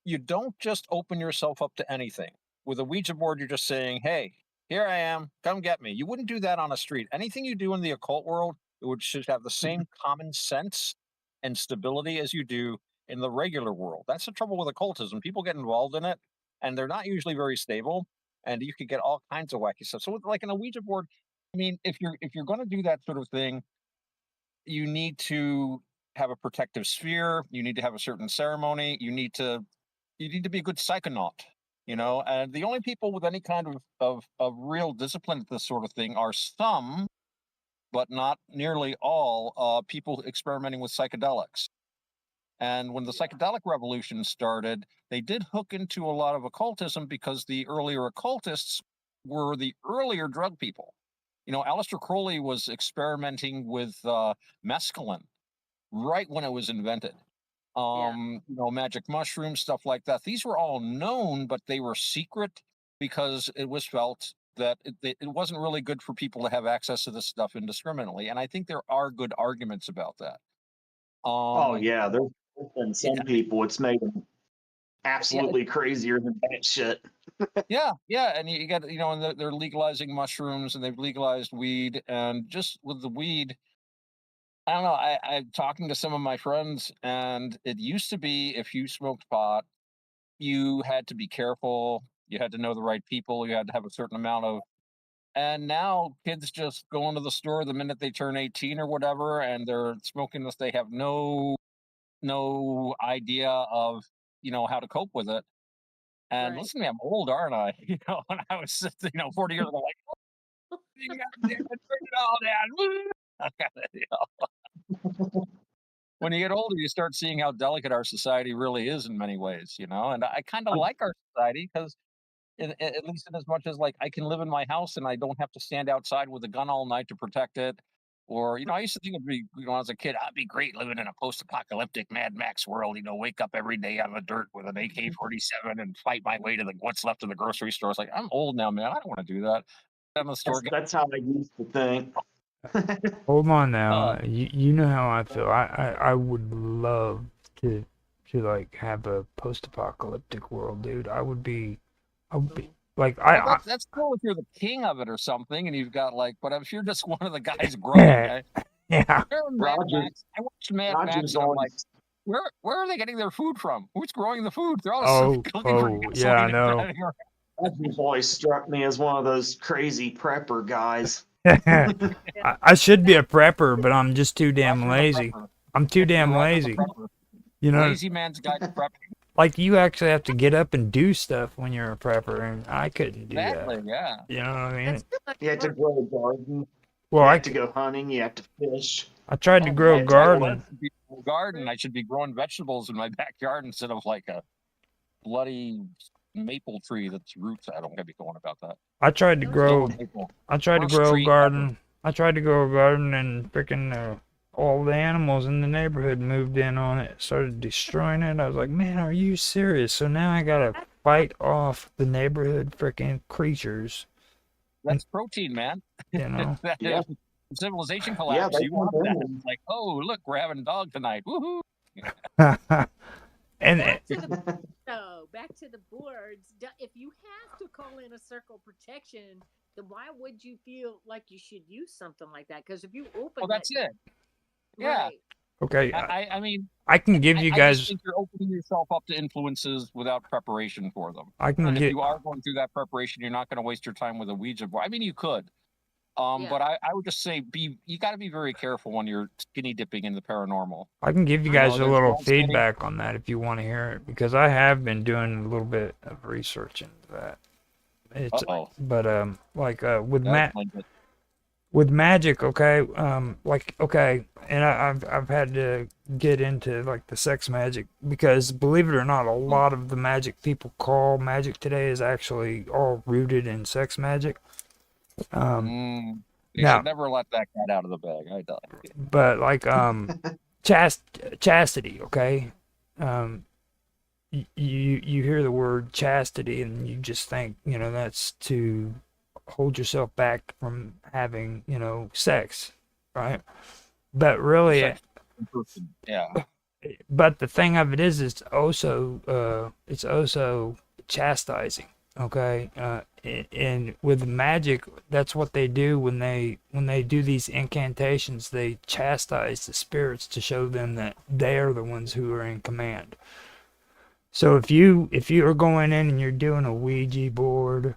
You don't just open yourself up to anything. With a Ouija board, you're just saying, hey, here I am, come get me. You wouldn't do that on a street. Anything you do in the occult world, should have the same common sense and stability as you do in the regular world. That's the trouble with occultism. People get involved in it and they're not usually very stable. And you could get all kinds of wacky stuff. So like in a Ouija board, I mean, if you're going to do that sort of thing, you need to have a protective sphere. You need to have a certain ceremony. You need to be a good psychonaut, and the only people with any kind of real discipline at this sort of thing are some, but not nearly all, people experimenting with psychedelics. And when the psychedelic revolution started, they did hook into a lot of occultism because the earlier occultists were the earlier drug people. Aleister Crowley was experimenting with mescaline right when it was invented. Magic mushrooms, stuff like that. These were all known, but they were secret because it was felt that it wasn't really good for people to have access to this stuff indiscriminately. And I think there are good arguments about that. Oh yeah, there's been some people it's made them absolutely crazier than that shit. Yeah, and you got and they're legalizing mushrooms and they've legalized weed, and just with the weed, I don't know. I'm talking to some of my friends, and it used to be if you smoked pot, you had to be careful. You had to know the right people. You had to have a certain amount of. And now kids just go into the store the minute they turn 18 or whatever, and they're smoking this. They have no idea of how to cope with it. And listen to me, I'm old, aren't I? When I was 40 years old, like, oh, you gotta turn it all down. When you get older, you start seeing how delicate our society really is in many ways, and I kind of like our society because, at least in as much as like I can live in my house and I don't have to stand outside with a gun all night to protect it. Or, I used to think it'd be, as a kid, I'd be great living in a post-apocalyptic Mad Max world, wake up every day on the dirt with an AK-47 and fight my way to what's left of the grocery store. It's like, I'm old now, man. I don't want to do that. I'm in the store. That's how I used to think. Hold on now. You know how I feel. I would love to like have a post-apocalyptic world, dude. I would be like that's cool if you're the king of it or something, and you've got but if you're just one of the guys growing, yeah. I watched Mad Max, and I'm like, where are they getting their food from? Who's growing the food? They're all yeah, I know. Rodger's always struck me as one of those crazy prepper guys. I should be a prepper, but I'm just too damn lazy. I'm too damn lazy. Lazy man's guide to prepping. Like, you actually have to get up and do stuff when you're a prepper, and I couldn't do that. Yeah. You know what I mean? You have to grow a garden. Well, you have to go hunting. You have to fish. I tried to grow a garden. I should be growing vegetables in my backyard instead of like a bloody maple tree that's roots. I don't gotta be going about that. I tried to grow a garden. I tried to grow a garden, and freaking all the animals in the neighborhood moved in on it, started destroying it. I was like, man, are you serious? So now I gotta fight off the neighborhood freaking creatures. That's protein, man. Yeah. Civilization collapse. You want that? It's like, oh, look, we're having dog tonight. Woohoo! And back to the boards. If you have to call in a circle protection, then why would you feel like you should use something like that? Because if you open, that's it. Yeah. Right. Okay. I mean, I can give you guys. I just think you're opening yourself up to influences without preparation for them. If you are going through that preparation, you're not going to waste your time with a Ouija board. I mean, you could. But I would just say you got to be very careful when you're skinny dipping in the paranormal. I can give you guys a little feedback on that if you want to hear it, because I have been doing a little bit of research into that. With magic, okay, and I've had to get into like the sex magic, because believe it or not, a lot of the magic people call magic today is actually all rooted in sex magic. You should never let that cat out of the bag. I tell you. But like chastity, okay? You hear the word chastity and you just think, that's to hold yourself back from having, sex, right? But really, yeah. But the thing of it is, it's also chastising. Okay, and with magic, that's what they do when they do these incantations. They chastise the spirits to show them that they are the ones who are in command. So if you are going in and you're doing a Ouija board,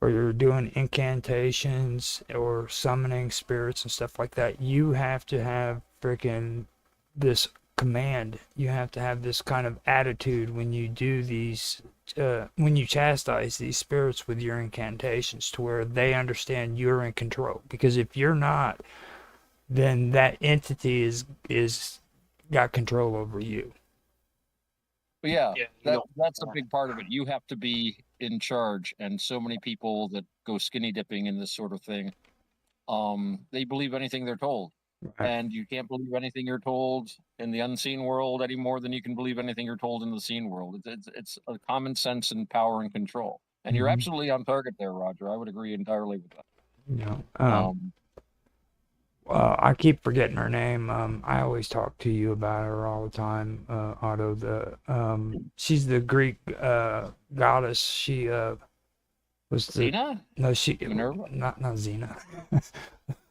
or you're doing incantations or summoning spirits and stuff like that, you have to have freaking this command. You have to have this kind of attitude when you do these, when you chastise these spirits with your incantations, to where they understand you're in control. Because if you're not, then that entity is got control over you. But yeah, Yeah, that's a big part of it. You have to be in charge, and so many people that go skinny dipping in this sort of thing, they believe anything they're told. Right. And you can't believe anything you're told in the unseen world any more than you can believe anything you're told in the seen world. It's a common sense and power and control. And you're absolutely on target there, Roger. I would agree entirely with that. You know, I keep forgetting her name. I always talk to you about her all the time, Otto. She's the Greek goddess. She was the Xena? no, she Minerva? not Xena.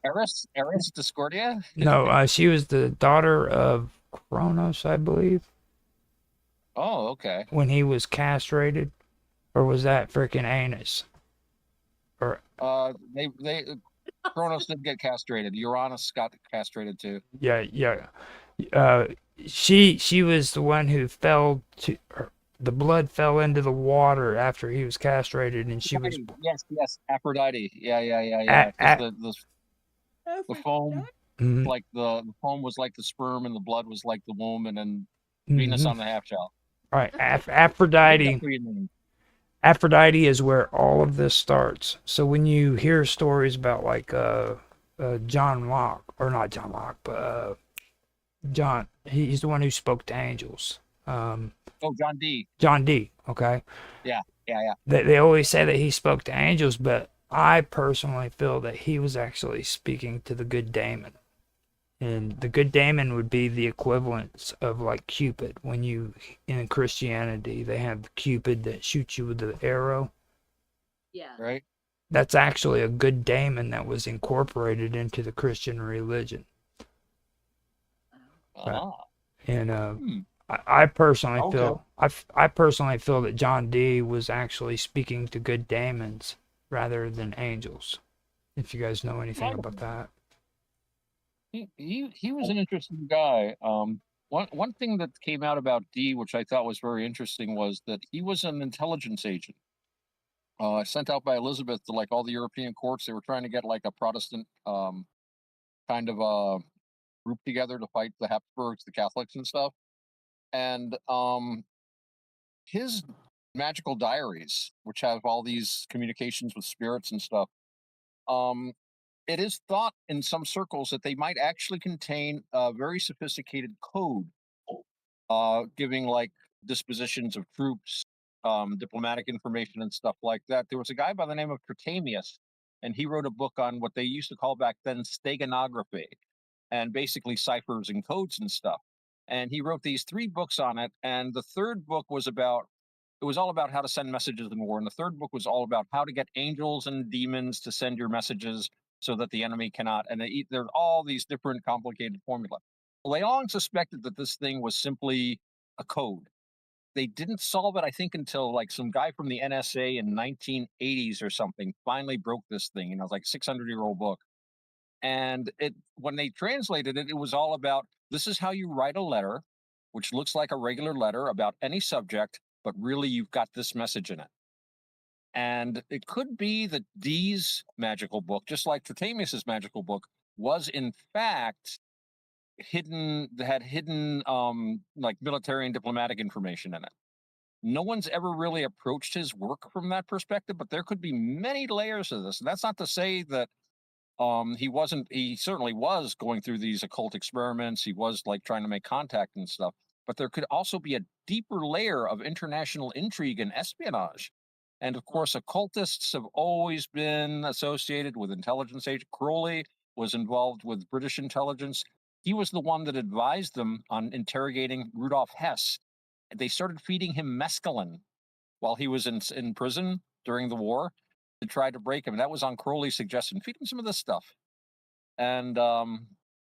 Eris Discordia? No, she was the daughter of Kronos, I believe, Oh, okay. when he was castrated, or was that freaking Anus? Or They Kronos did get castrated. Uranus got castrated too. yeah. She was the one who fell to the blood fell into the water after he was castrated, and she was Yes, Aphrodite. Yeah. At- Because the foam, mhm, like the foam was like the sperm, and the blood was like the womb, and then Venus mhm. on the half shell. Right, I think Aphrodite. that's what you mean. Aphrodite is where all of this starts. So when you hear stories about like John Locke, or not John Locke, but John, he's the one who spoke to angels. Oh, John D. John D. Okay. Yeah. They always say that he spoke to angels, but I personally feel that he was actually speaking to the good daemon. And the good daemon would be the equivalent of like Cupid. When you, in Christianity, they have Cupid that shoots you with the arrow. Yeah. Right. That's actually a good daemon that was incorporated into the Christian religion. Right. And I personally feel I personally feel that John Dee was actually speaking to good daemons rather than angels. If you guys know anything about that. He was an interesting guy. One thing that came out about D, which I thought was very interesting, was that he was an intelligence agent. Sent out by Elizabeth to like all the European courts. They were trying to get like a Protestant kind of group together to fight the Habsburgs, the Catholics, and stuff. And his magical diaries, which have all these communications with spirits and stuff, it is thought in some circles that they might actually contain a very sophisticated code, giving like dispositions of troops, diplomatic information, and stuff like that. There was a guy by the name of Tritamius, and he wrote a book on what they used to call back then steganography, and basically ciphers and codes and stuff. And he wrote these 3 books on it. And the third book was about, it was all about how to send messages in war. And the third book was all about how to get angels and demons to send your messages so that the enemy cannot. And there's all these different complicated formula. Well, they all suspected that this thing was simply a code. They didn't solve it, I think, until like some guy from the NSA in 1980s or something finally broke this thing. You know, it was like a 600-year-old book. And when they translated it, it was all about, this is how you write a letter, which looks like a regular letter about any subject, but really you've got this message in it. And it could be that Dee's magical book, just like Tritamius's magical book, was in fact had hidden like military and diplomatic information in it. No one's ever really approached his work from that perspective, but there could be many layers of this. And that's not to say that he certainly was going through these occult experiments. He was like trying to make contact and stuff, but there could also be a deeper layer of international intrigue and espionage. And of course, occultists have always been associated with intelligence agent. Crowley was involved with British intelligence. He was the one that advised them on interrogating Rudolf Hess. They started feeding him mescaline while he was in prison during the war to try to break him. And that was on Crowley's suggestion. Feed him some of this stuff. And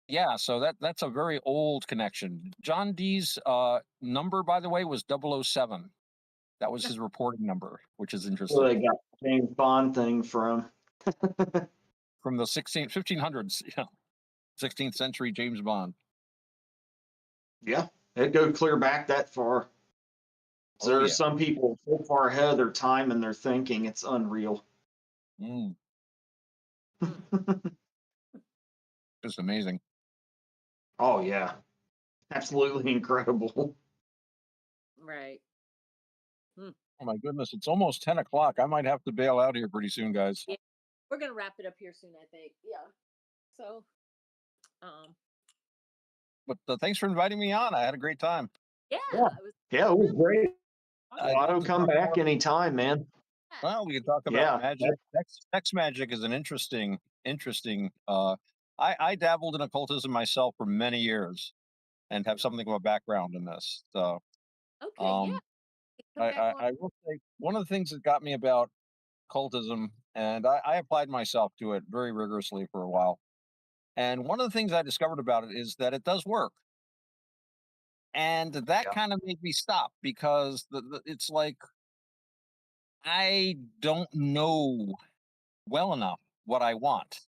yeah, so that's a very old connection. John Dee's number, by the way, was 007. That was his reporting number, which is interesting. Where they got the James Bond thing from. From the 1500s, 16th century James Bond. Yeah, it'd go clear back that far. Oh, There are yeah. some people so far ahead of their time and their thinking, it's unreal. Mm, just amazing. Oh, yeah. Absolutely incredible. Right. Oh my goodness, it's almost 10 o'clock. I might have to bail out here pretty soon, guys. Yeah. We're gonna wrap it up here soon, I think. Yeah. So, um, But thanks for inviting me on. I had a great time. yeah, Yeah. it was Yeah, it was really great. I'd love Otto, to come talk back more. anytime, man. Well, we can talk about Yeah. magic. Sex magic is an interesting. I dabbled in occultism myself for many years and have something of a background in this. So, okay. Yeah, um, come back on. I will say one of the things that got me about occultism, and I applied myself to it very rigorously for a while. And one of the things I discovered about it is that it does work. And that Yeah. kind of made me stop because it's like I don't know well enough what I want.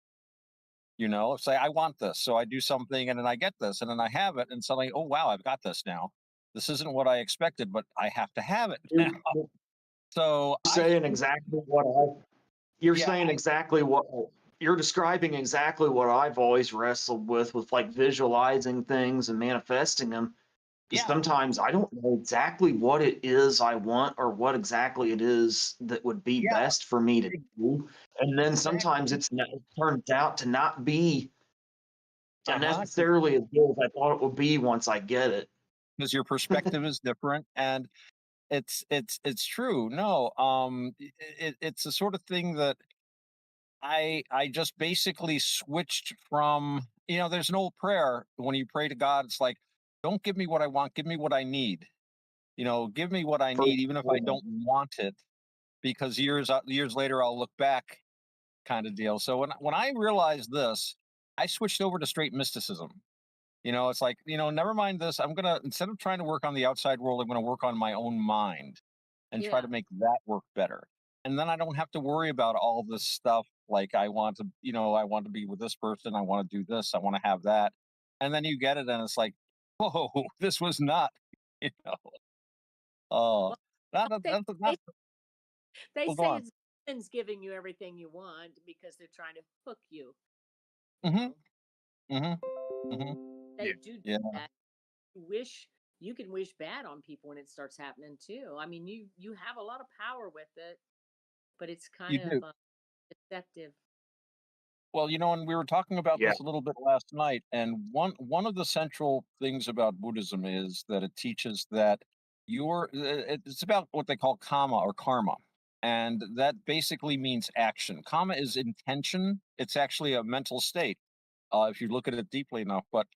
Say I want this, so I do something, and then I get this, and then I have it, and suddenly, oh wow, I've got this now. This isn't what I expected, but I have to have it now. You're So saying exactly what you're yeah, saying exactly what you're describing exactly what I've always wrestled with like visualizing things and manifesting them. Because yeah, sometimes I don't know exactly what it is I want or what exactly it is that would be yeah, best for me to do. And then sometimes exactly. it turns out to not be Uh huh. necessarily as good as I thought it would be once I get it. Because your perspective is different, and it's true. No, it's the sort of thing that I just basically switched from, there's an old prayer when you pray to God, it's like, don't give me what I want, give me what I need. Give me what I First need, even if I one. don't want it, because years later I'll look back, kind of deal. So when I realized this, I switched over to straight mysticism. It's like, never mind this. Instead of trying to work on the outside world, I'm gonna work on my own mind and try Yeah. to make that work better. And then I don't have to worry about all this stuff. Like I want to be with this person. I want to do this. I want to have that. And then you get it, and it's like, whoa, this was not, you know. Oh, Well, they not, they well, go say on. it's demons giving you everything you want because they're trying to hook you. You Mm-hmm. know, Mm-hmm. Mm-hmm. they do Yeah. that. Wish you can wish bad on people when it starts happening too. I mean, you have a lot of power with it, but it's kind You of do. deceptive. Well, and we were talking about Yeah. this a little bit last night, and one of the central things about Buddhism is that it teaches that it's about what they call kama or karma, and that basically means action. Kama is intention. It's actually a mental state, if you look at it deeply enough. But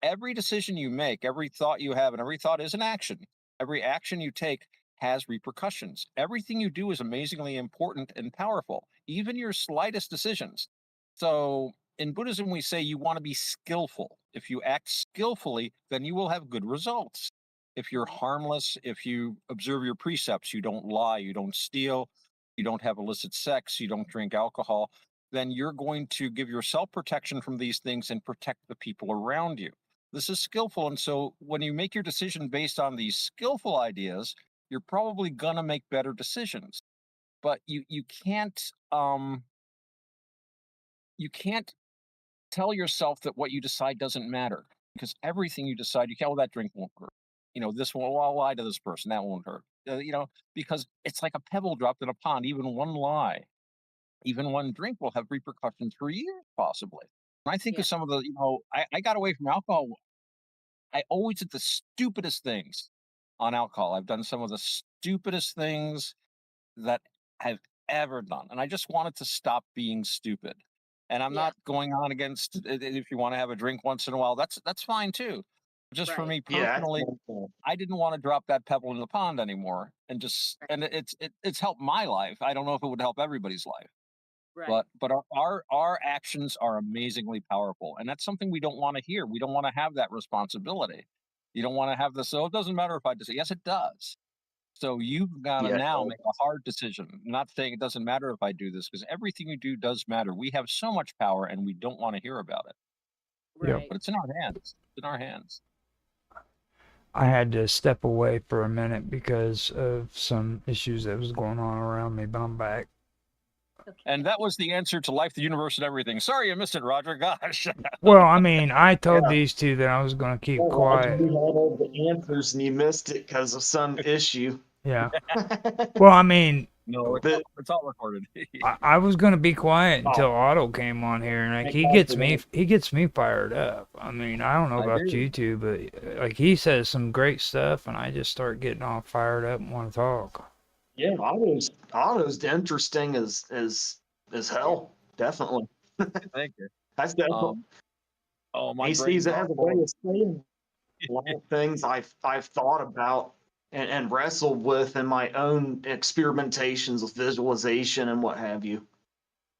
every decision you make, every thought you have, and every thought is an action. Every action you take has repercussions. Everything you do is amazingly important and powerful, even your slightest decisions. So in Buddhism, we say you want to be skillful. If you act skillfully, then you will have good results. If you're Mhm. harmless, if you observe your precepts, you don't lie, you don't steal, you don't have illicit sex, you don't drink alcohol, then you're going to give yourself protection from these things and protect the people around you. This is skillful. And so when you make your decision based on these skillful ideas, you're probably going to make better decisions. But you can't tell yourself that what you decide doesn't matter, because everything you decide, you can't, well, that drink won't hurt. This won't, well, I'll lie to this person, that won't hurt. Because it's like a pebble dropped in a pond. Even one lie, even one drink will have repercussions for years, possibly. And I think Yeah. of some of the, I got away from alcohol. I always did the stupidest things on alcohol. I've done some of the stupidest things that I've ever done. And I just wanted to stop being stupid. And I'm Yeah. not going on against if you want to have a drink once in a while, that's fine too. Just for Right. me Yeah. personally, I didn't want to drop that pebble in the pond anymore. Right. And it's helped my life. I don't know if it would help everybody's life. Right. But our actions are amazingly powerful, and that's something we don't want to hear. We don't want to have that responsibility. You don't want to have this. Oh, it doesn't matter if I decide. Yes, it does. So you've got to Yeah. now make a hard decision. I'm not saying it doesn't matter if I do this, because everything you do does matter. We have so much power, and we don't want to hear about it. Yep. Right. But it's in our hands. It's in our hands. I had to step away for a minute because of some issues that was going on around me, but I'm back. Okay. And that was the answer to life, the universe, and everything. Sorry you missed it, Roger. Gosh. Well, I mean, I told Yeah. these two that I was going to keep Well, Roger, quiet. you had all the answers and you missed it because of some issue. Yeah. Well, I mean, No, But- it's all recorded. I was going to be quiet until Oh. Otto came on here, and like Thank he God gets for me that. he gets me fired up. I mean, I don't know I about do. you two, but like he says some great stuff, and I just start getting all fired up and want to talk. Yeah, Otto's interesting as hell. Definitely. Thank you. That's definitely. Oh, my He brain's has all a way full. of saying a lot of things I've thought about and wrestled with in my own experimentations with visualization and what have you,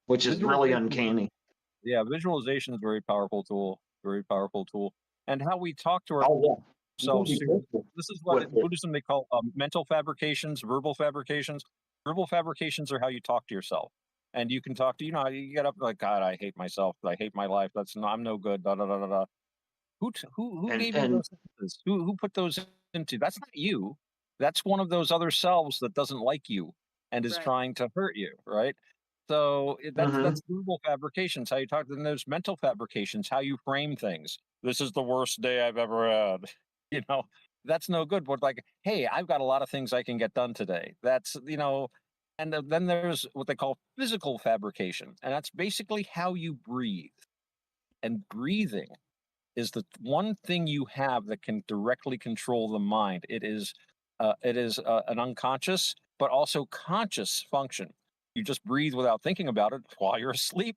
which is really Visualization- uncanny. Yeah, visualization is a very powerful tool. Very powerful tool. And how we talk to Oh yeah. ourselves. You gotta be careful This is what with in it. Buddhism they call mental fabrications, verbal fabrications. Verbal fabrications are how you talk to yourself. And you can talk to, you get up like, God, I hate myself. I hate my life. I'm no good. Da, da, da, da, da. Who And gave you those sentences? Who put those into? That's not you. That's one of those other selves that doesn't like you and is Right. trying to hurt you, right? So Mhm. that's verbal fabrications, how you talk. Then there's mental fabrications, how you frame things. This is the worst day I've ever had. You know, that's no good. But like, hey, I've got a lot of things I can get done today. That's and then there's what they call physical fabrication, and that's basically how you breathe. And breathing is the one thing you have that can directly control the mind. It is an unconscious but also conscious function. You just breathe without thinking about it while you're asleep.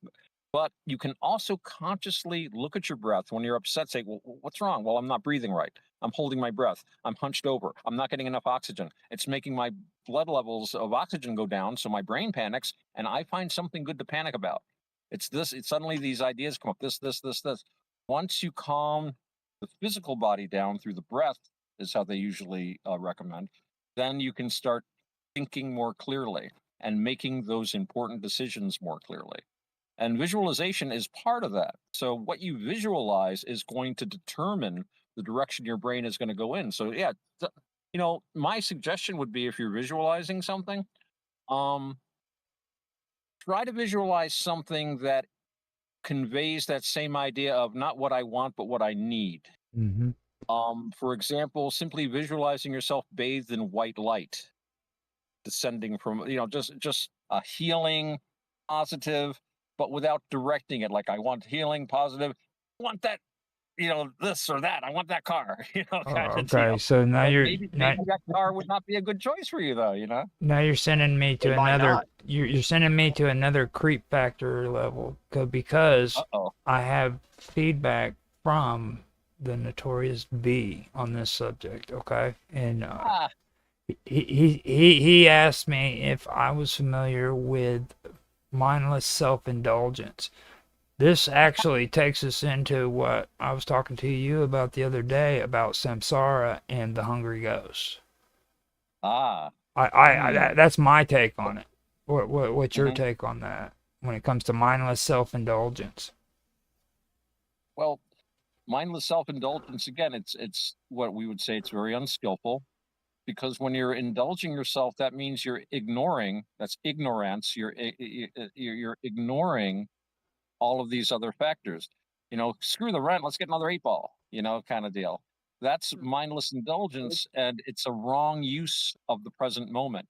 But you can also consciously look at your breath when you're upset. Say, well, what's wrong? Well, I'm not breathing right. I'm holding my breath. I'm hunched over. I'm not getting enough oxygen. It's making my blood levels of oxygen go down. So my brain panics and I find something good to panic about. It's suddenly these ideas come up. This. Once you calm the physical body down through the breath, is how they usually recommend, then you can start thinking more clearly and making those important decisions more clearly. And visualization is part of that. So what you visualize is going to determine the direction your brain is going to go in. So yeah, my suggestion would be if you're visualizing something, um, try to visualize something that conveys that same idea of not what I want, but what I need. Mm-hmm. For example, simply visualizing yourself bathed in white light descending from, just a healing, positive, but without directing it. Like I want healing, positive, I want that, this or that. I want that car, kind of Okay, deal. so now And you're maybe that car would not be a good choice for you, though. now you're sending me to It might another not. you're sending me to another creep factor level because Uh-oh. I have feedback from the notorious V on this subject, okay? And Ah, he asked me if I was familiar with mindless self-indulgence. This actually takes us into what I was talking to you about the other day about samsara and the hungry ghost. ah. That's my take on it. What's your Mhm. take on that when it comes to mindless self-indulgence? Well, mindless self-indulgence, again, it's what we would say it's very unskillful. Because when you're indulging yourself, that means you're ignoring. That's ignorance. You're ignoring all of these other factors. Screw the rent. Let's get another 8 ball. Kind of deal. That's mindless indulgence, and it's a wrong use of the present moment.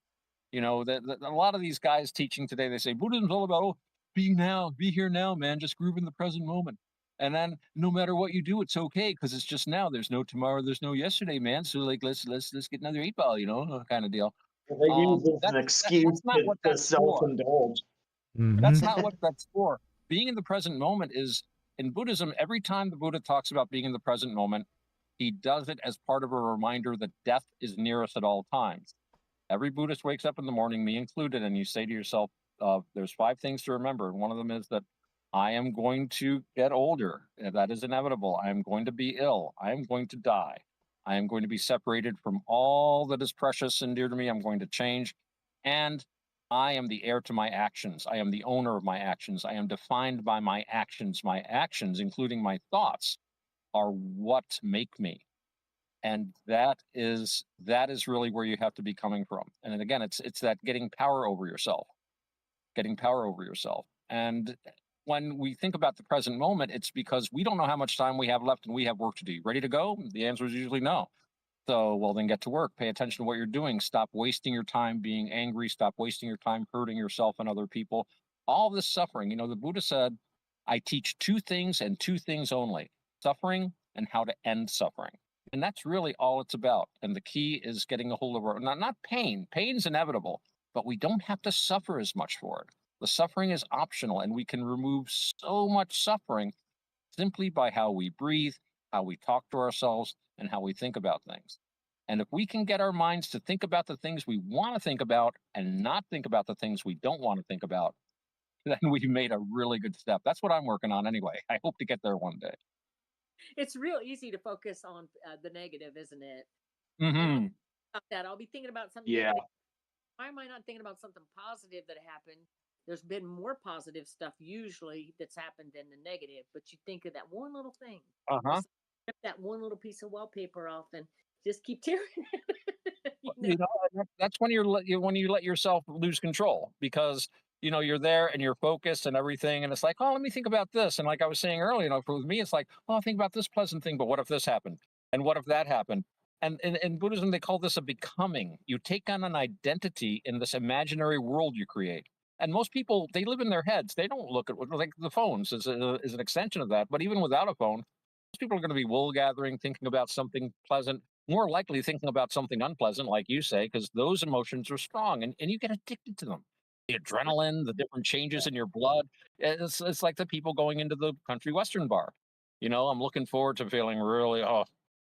That a lot of these guys teaching today, they say Buddhism's all about be now, be here now, man. Just groove in the present moment. And then no matter what you do, it's okay because it's just now. There's no tomorrow. There's no yesterday, man. So like, let's get another 8 ball, kind of deal. They use it as an That's excuse not what to that's for. self-indulge. Mm-hmm. That's not what that's for. Being in the present moment is in Buddhism. Every time the Buddha talks about being in the present moment, he does it as part of a reminder that death is near us at all times. Every Buddhist wakes up in the morning, me included, and you say to yourself, there's 5 things to remember. And one of them is that I am going to get older. That is inevitable. I am going to be ill. I am going to die. I am going to be separated from all that is precious and dear to me. I'm going to change. And I am the heir to my actions. I am the owner of my actions. I am defined by my actions. My actions, including my thoughts, are what make me. And that is really where you have to be coming from. And then again, it's that getting power over yourself, And when we think about the present moment, it's because we don't know how much time we have left and we have work to do. Ready to go? The answer is usually no. So, well, then get to work. Pay attention to what you're doing. Stop wasting your time being angry. Stop wasting your time hurting yourself and other people. All this suffering. The Buddha said, I teach two things and two things only: suffering and how to end suffering. And that's really all it's about. And the key is getting a hold of our, not pain. Pain's inevitable, but we don't have to suffer as much for it. The suffering is optional, and we can remove so much suffering simply by how we breathe, how we talk to ourselves, and how we think about things. And if we can get our minds to think about the things we want to think about and not think about the things we don't want to think about, then we've made a really good step. That's what I'm working on anyway. I hope to get there one day. It's real easy to focus on the negative, isn't it? Mm-hmm. I'll be thinking about something. Yeah. Negative. Why am I not thinking about something positive that happened? There's been more positive stuff usually that's happened than the negative, but you think of that one little thing. Uh-huh. Rip that one little piece of wallpaper off and just keep tearing it. That's when you let yourself lose control, because you're there and you're focused and everything, and it's like, oh, let me think about this. And like I was saying earlier, with me, it's like, oh, think about this pleasant thing, but what if this happened? And what if that happened? And in Buddhism, they call this a becoming. You take on an identity in this imaginary world you create. And most people, they live in their heads. They don't look at like the phones is an extension of that. But even without a phone, most people are going to be wool gathering, thinking about something pleasant, more likely thinking about something unpleasant, like you say, because those emotions are strong, and you get addicted to them. The adrenaline, the different changes in your blood. It's like the people going into the country western bar. I'm looking forward to feeling really, oh,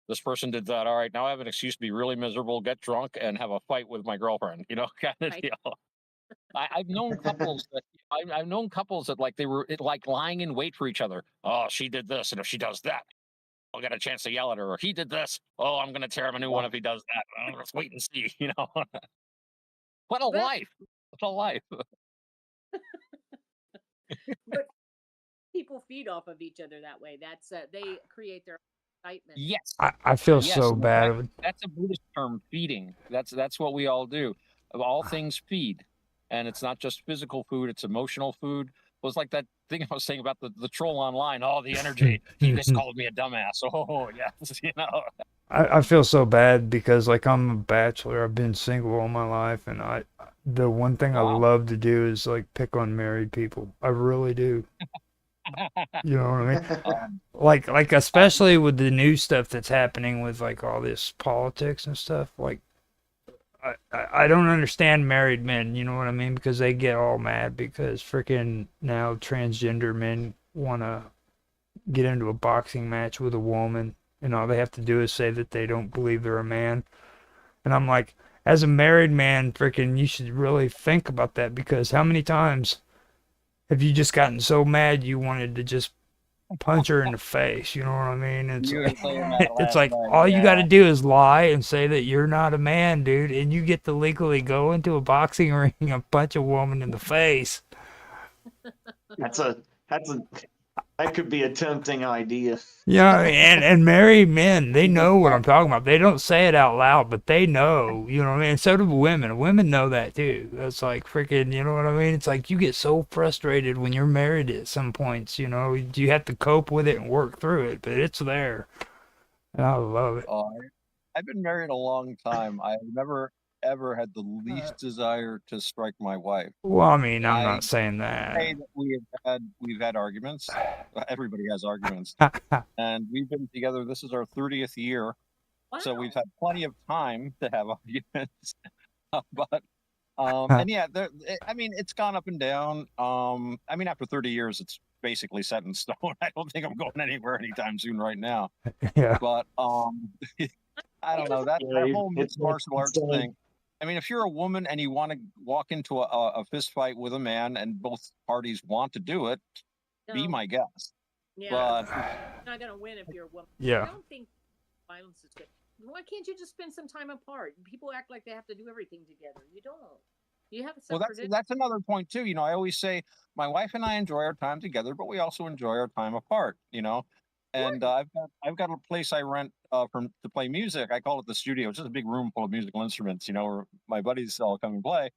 this person did that. All right, now I have an excuse to be really miserable, get drunk, and have a fight with my girlfriend, kind of Right. deal. I've known couples that I've known couples that like they were like lying in wait for each other. Oh, she did this, and if she does that, I'll get a chance to yell at her. Or he did this. Oh, I'm going to tear him a new one if he does that. Oh, let's wait and see. What a But, life! What a life! but people feed off of each other that way. That's they create their excitement. Yes, I feel yes. so bad. That's a Buddhist term, feeding. That's what we all do. All things feed, and it's not just physical food; it's emotional food. It was like that thing I was saying about the troll online. Oh, the energy. He just called me a dumbass. Oh, yes, I feel so bad because like I'm a bachelor. I've been single all my life, and the one thing I Wow. love to do is like pick on married people. I really do. You know what I mean? Like especially with the new stuff that's happening with like all this politics and stuff. Like I don't understand married men. You know what I mean? Because they get all mad because freaking now transgender men want to get into a boxing match with a woman, and all they have to do is say that they don't believe they're a man. And I'm like, as a married man, freaking, you should really think about that, because how many times have you just gotten so mad you wanted to just punch her in the face? You know what I mean? You were saying that It's last like night, all you got to yeah. do is lie and say that you're not a man, dude, and you get to legally go into a boxing ring and punch a woman in the face. That could be a tempting idea. Yeah, and married men, they know what I'm talking about. They don't say it out loud, but they know, you know what I mean? And so do women. Women know that too. It's like freaking, you know what I mean? It's like you get so frustrated when you're married at some points, you know. You have to cope with it and work through it, but it's there. And I love it. I've been married a long time. I've never ever had the least desire to strike my wife. Well, I mean, I'm I not saying say that. that we've had arguments. Everybody has arguments, and we've been together. This is our 30th year, so we've had plenty of time to have arguments. But and yeah, I mean, it's gone up and down. I mean, after 30 years, it's basically set in stone. I don't think I'm going anywhere anytime soon right now. Yeah. But I don't know that whole mixed martial arts insane. thing. I mean, if you're a woman and you want to walk into a fist fight with a man and both parties want to do it, be my guest. Yeah, But you're not gonna win if you're a woman. Yeah. I don't think violence is good. Why can't you just spend some time apart? People act like they have to do everything together. You don't. You have well, separate. that's another point too. I always say my wife and I enjoy our time together, but we also enjoy our time apart. And I've got a place I rent to play music. I call it the studio. It's just a big room full of musical instruments, where my buddies all come and play.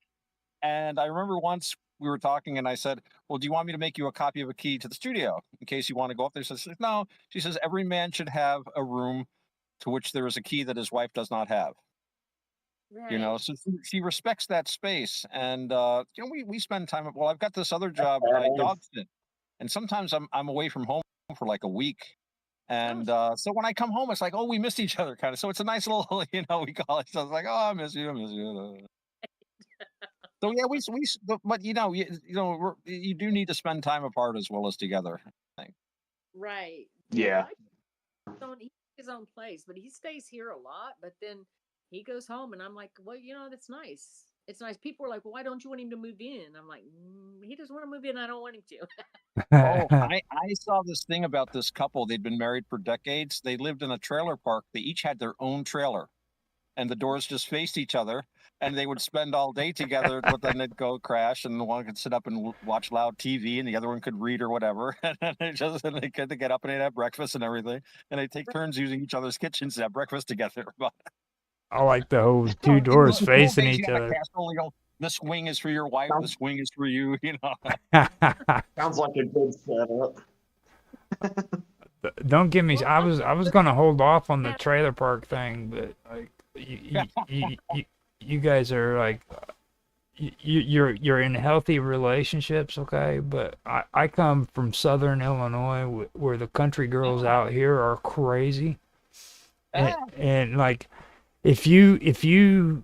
And I remember once we were talking, and I said, "Well, do you want me to make you a copy of a key to the studio in case you want to go up there?" She says, "No." She says, "Every man should have a room to which there is a key that his wife does not have." Right. So she respects that space, and we spend time. Well, I've got this other job. I dog sit, and sometimes I'm away from home for like a week. And so when I come home, it's like, oh, we missed each other, kind of. So it's a nice little, we call it. So it's like, oh, I miss you, I miss you. So yeah, but you do need to spend time apart as well as together. I think. Right. Yeah. He his own place, but he stays here a lot. But then he goes home, and I'm like, well, that's nice. It's nice. People are like, well, why don't you want him to move in? I'm like, he doesn't want to move in. I don't want him to. Oh, I saw this thing about this couple. They'd been married for decades. They lived in a trailer park. They each had their own trailer, and the doors just faced each other. And they would spend all day together, but then they'd go crash, and the one could sit up and watch loud TV, and the other one could read or whatever. And they could get up and they'd have breakfast and everything, and they'd take turns using each other's kitchens to have breakfast together. I like the whole In two doors the old facing days, you each had a other. casserole. This wing is for your wife. This wing is for you. Sounds like a good setup. Don't give me. I was gonna hold off on the trailer park thing, but like you guys are like you're in healthy relationships, okay? But I come from Southern Illinois, where the country girls out here are crazy, and like if you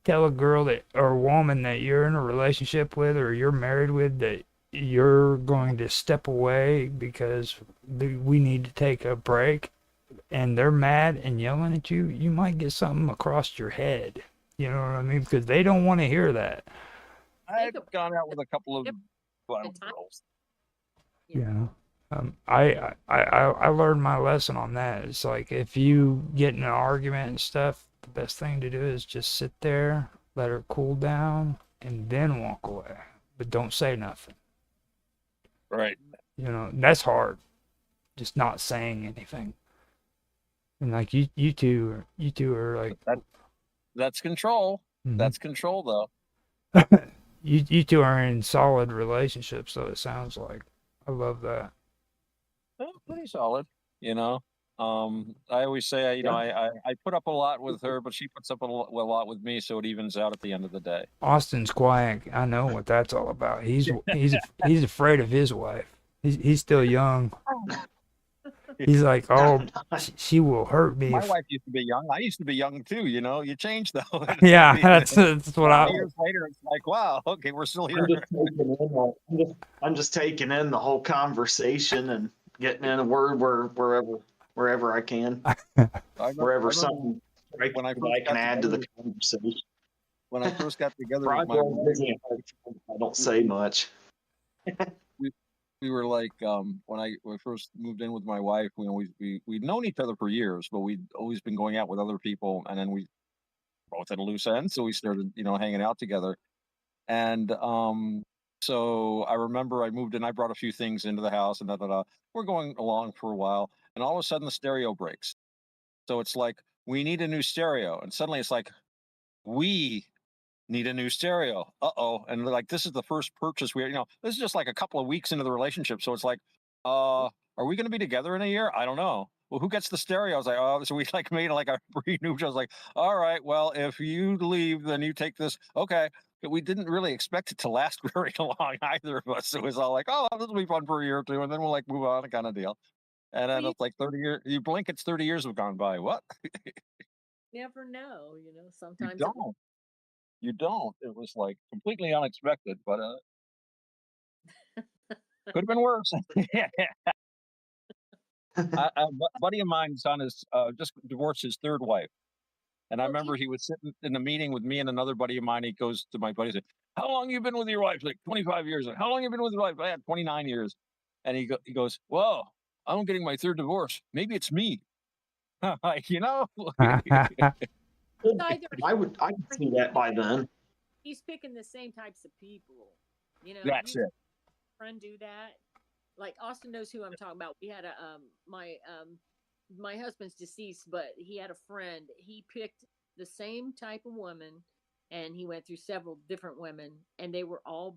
tell a girl that or a woman that you're in a relationship with or you're married with that you're going to step away because we need to take a break and they're mad and yelling at you, you might get something across your head. You know what I mean? Because they don't want to hear that. I've gone out with a couple of girls. Yeah. I learned my lesson on that. It's like if you get in an argument and stuff, the best thing to do is just sit there, let her cool down, and then walk away. But don't say nothing. Right. That's hard. Just not saying anything. And like you two are like that's control. Mm-hmm. That's control, though. you two are in solid relationships, so it sounds like. I love that. Pretty solid, I always say, I put up a lot with her, but she puts up a lot with me, so it evens out at the end of the day. Austin's quiet. I know what that's all about. He's afraid of his wife. He's still young. He's like, oh, she will hurt me. My wife used to be young. I used to be young too. You change though. Yeah, that's what I. Years later, it's like, wow, okay, we're still here. I'm just taking in the whole conversation and getting in a word wherever I can, wherever something I can add to the conversation. When I first got together, I don't say much. We were like, when I first moved in with my wife, we'd known each other for years, but we'd always been going out with other people, and then we both had a loose end, so we started, hanging out together. And so I remember I moved in, I brought a few things into the house, and we're going along for a while, and all of a sudden the stereo breaks. So it's like, we need a new stereo, and suddenly it's like, we need a new stereo. Uh-oh. And like, this is the first purchase this is just like a couple of weeks into the relationship. So it's like, are we going to be together in a year? I don't know. Well, who gets the stereo? I was like, oh, so we like made like a pre-new. I was like, all right, well, if you leave, then you take this. Okay. But we didn't really expect it to last very long, either of us. It was all like, oh, this will be fun for a year or two, and then we'll like move on, kind of deal. And then it's like 30 years. You blink, it's 30 years have gone by. What? Never know, sometimes. You don't. It was like completely unexpected, but could have been worse. A buddy of mine's on his just divorced his third wife, and I remember he was sitting in a meeting with me and another buddy of mine. He goes to my buddy and said, "How long you been with your wife?" Like 25 years. How long you been with your wife? I had 29 years. And he goes, "Whoa, I'm getting my third divorce. Maybe it's me." Like I could see that by then. He's picking the same types of people. That's it. Friend do that. Like Austin knows who I'm talking about. We had my my husband's deceased, but he had a friend. He picked the same type of woman, and he went through several different women, and they were all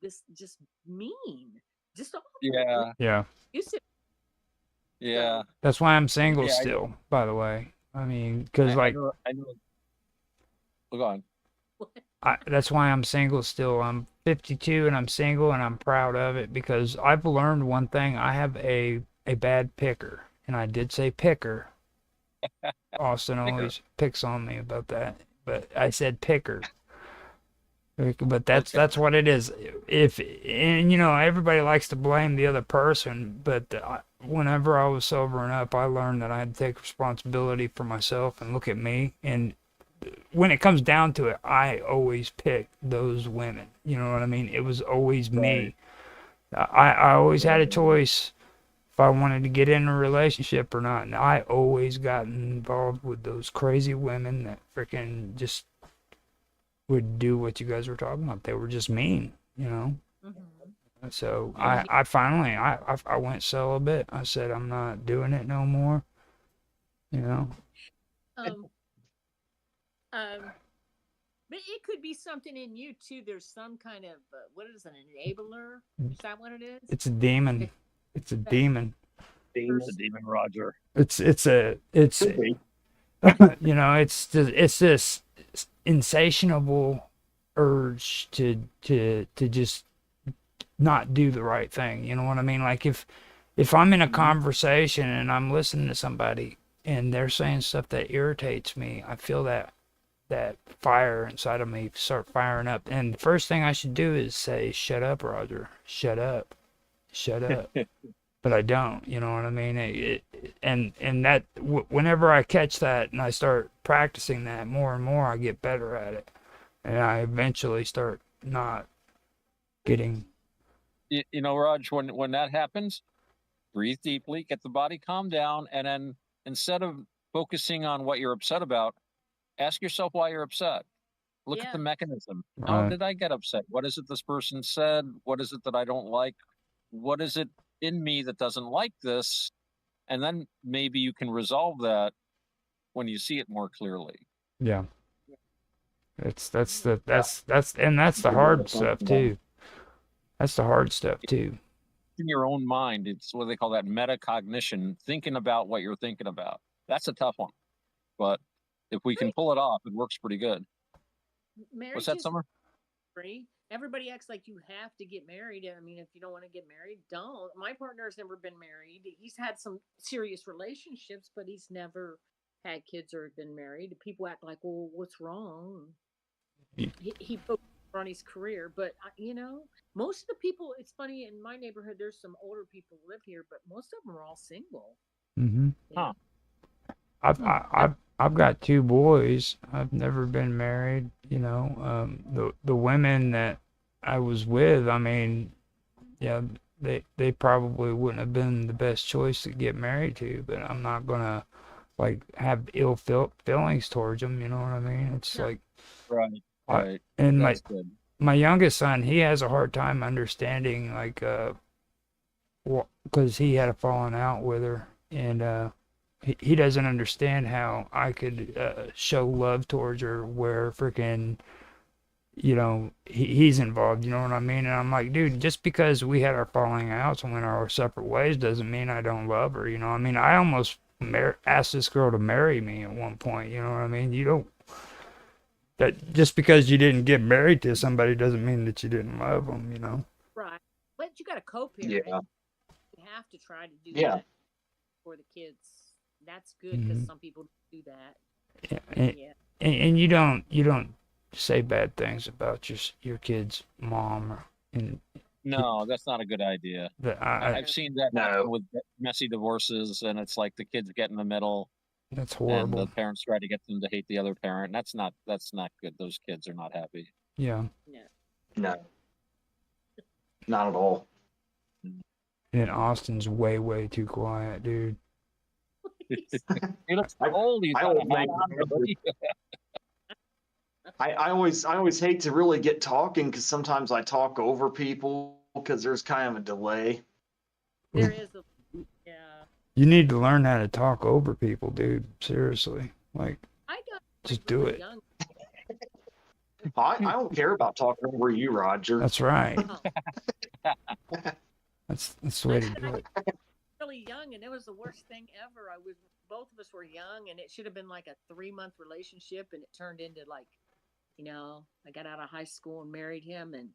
this just mean, just awful. Yeah. Yeah. Yeah. That's why I'm single Yeah, still, by the way. I mean, because like, I know. Go on. that's why I'm single still. I'm 52 and I'm single and I'm proud of it because I've learned one thing. I have a bad picker, and I did say picker. Austin always picks on me about that, but I said picker. But that's what it is. And everybody likes to blame the other person, but whenever I was sobering up, I learned that I had to take responsibility for myself and look at me. And when it comes down to it, I always pick those women. You know what I mean? It was always me. I always had a choice if I wanted to get in a relationship or not, and I always got involved with those crazy women that freaking just would do what you guys were talking about. They were just mean, So I finally I went celibate. I said I'm not doing it no more. But it could be something in you too. There's some kind of what is an enabler? Is that what it is? It's a demon. It's a demon. It's a demon, Roger. It's it's it's this insatiable urge to just not do the right thing. You know what I mean? Like if I'm in a conversation and I'm listening to somebody and they're saying stuff that irritates me, I feel that fire inside of me start firing up. And the first thing I should do is say, "Shut up, Roger. Shut up. Shut up." But I don't, you know what I mean? And that whenever I catch that and I start practicing that more and more, I get better at it, and I eventually start not getting. Raj, when that happens, breathe deeply, get the body calmed down, and then instead of focusing on what you're upset about, ask yourself why you're upset. Look at the mechanism. How did I get upset? What is it this person said? What is it that I don't like? What is it in me that doesn't like this? And then maybe you can resolve that when you see it more clearly. Yeah. That's the hard stuff too. That's the hard stuff too. In your own mind, it's what they call that metacognition, thinking about what you're thinking about. That's a tough one. But if we can pull it off, it works pretty good. What's that, Summer? Free. Everybody acts like you have to get married. I mean, if you don't want to get married, don't. My partner has never been married. He's had some serious relationships, but he's never had kids or been married. People act like, well, what's wrong? He focused on his career, but most of the people. It's funny, in my neighborhood, there's some older people who live here, but most of them are all single. Mm-hmm. I've got 2 boys. I've never been married. The women that I was with, I mean, yeah, they probably wouldn't have been the best choice to get married to, but I'm not gonna like have ill feelings towards them. You know what I mean? It's like right. And my youngest son, he has a hard time understanding because he had a falling out with her, and he doesn't understand how I could show love towards her where freaking, he's involved, you know what I mean? And I'm like, dude, just because we had our falling outs and went our separate ways doesn't mean I don't love her, I mean, I almost asked this girl to marry me at one point, you know what I mean? That just because you didn't get married to somebody doesn't mean that you didn't love them, Right. But you got to co-parent. Yeah. You have to try to do that for the kids. That's good because some people do that. And you don't say bad things about your kid's mom no, that's not a good idea. I've seen that happen with messy divorces, and it's like the kids get in the middle. That's horrible. And the parents try to get them to hate the other parent. That's not good. Those kids are not happy. Yeah. No. Not at all. And Austin's way too quiet, dude. He looks old. I always hate to really get talking because sometimes I talk over people because there's kind of a delay. There is You need to learn how to talk over people, dude. Seriously. Like, I got just do really it. young. I don't care about talking over you, Roger. That's right. Oh, That's the way I to said do I it. was really young, and it was the worst thing ever. Both of us were young, and it should have been like a 3-month relationship, and it turned into like, I got out of high school and married him, and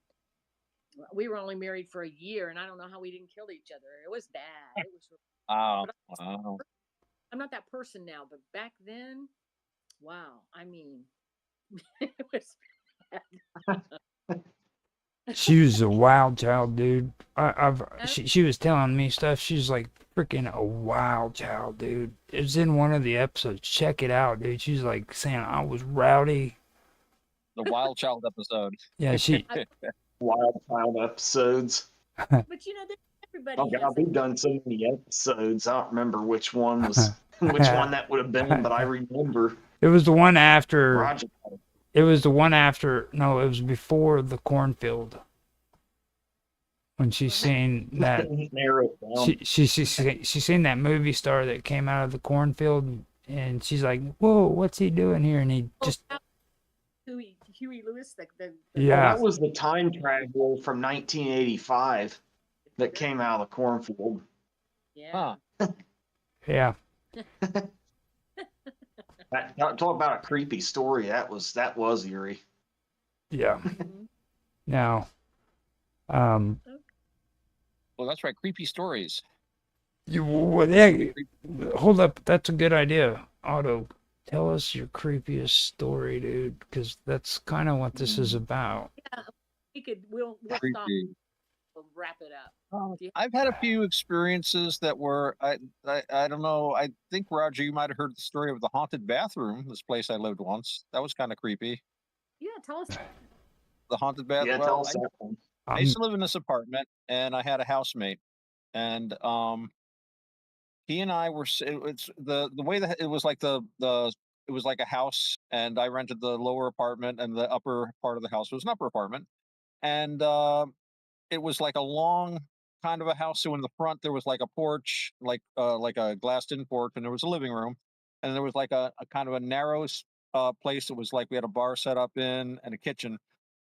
we were only married for a year, and I don't know how we didn't kill each other. It was bad. It was. Wow. But Wow. I'm not that person now, but back then, wow. I mean, it was bad. She was a wild child, dude. She was telling me stuff. She's like freaking a wild child, dude. It's in one of the episodes. Check it out, dude. She's like saying I was rowdy. The Wild Child episode. Yeah, she. Wild Child episodes. But everybody Oh has God, we've done so many episodes. I don't remember which one was which one that would have been, but I remember It was the one after. Roger. It was the one after. No, it was before the cornfield. When she's seen that, Narrow it down. she seen that movie star that came out of the cornfield, and she's like, "Whoa, what's he doing here?" And he just, Huey Lewis, the Oh, yeah, that was the time travel from 1985 that came out of the cornfield. yeah. Huh. yeah, Talk about a creepy story. That was eerie. yeah. Mhm. Now, Well, that's right. Creepy stories. yeah, hold up. That's a good idea, Otto. Tell us your creepiest story, dude, because that's kind of what this is about. Yeah, we'll stop. Creepy. We'll wrap it up. I've had a few experiences that were I don't know. I think Roger, you might have heard the story of the haunted bathroom. This place I lived once. That was kind of creepy. Yeah, tell us. The haunted bath. Yeah, Well, tell us that one. I used to live in this apartment, and I had a housemate, and he and I were. It's the way that it was like the it was like a house, and I rented the lower apartment, and the upper part of the house was an upper apartment, and it was like a long kind of a house. So in the front there was like a porch, like a glassed-in porch, and there was a living room, and there was like a kind of a narrow place that was like we had a bar set up in and a kitchen,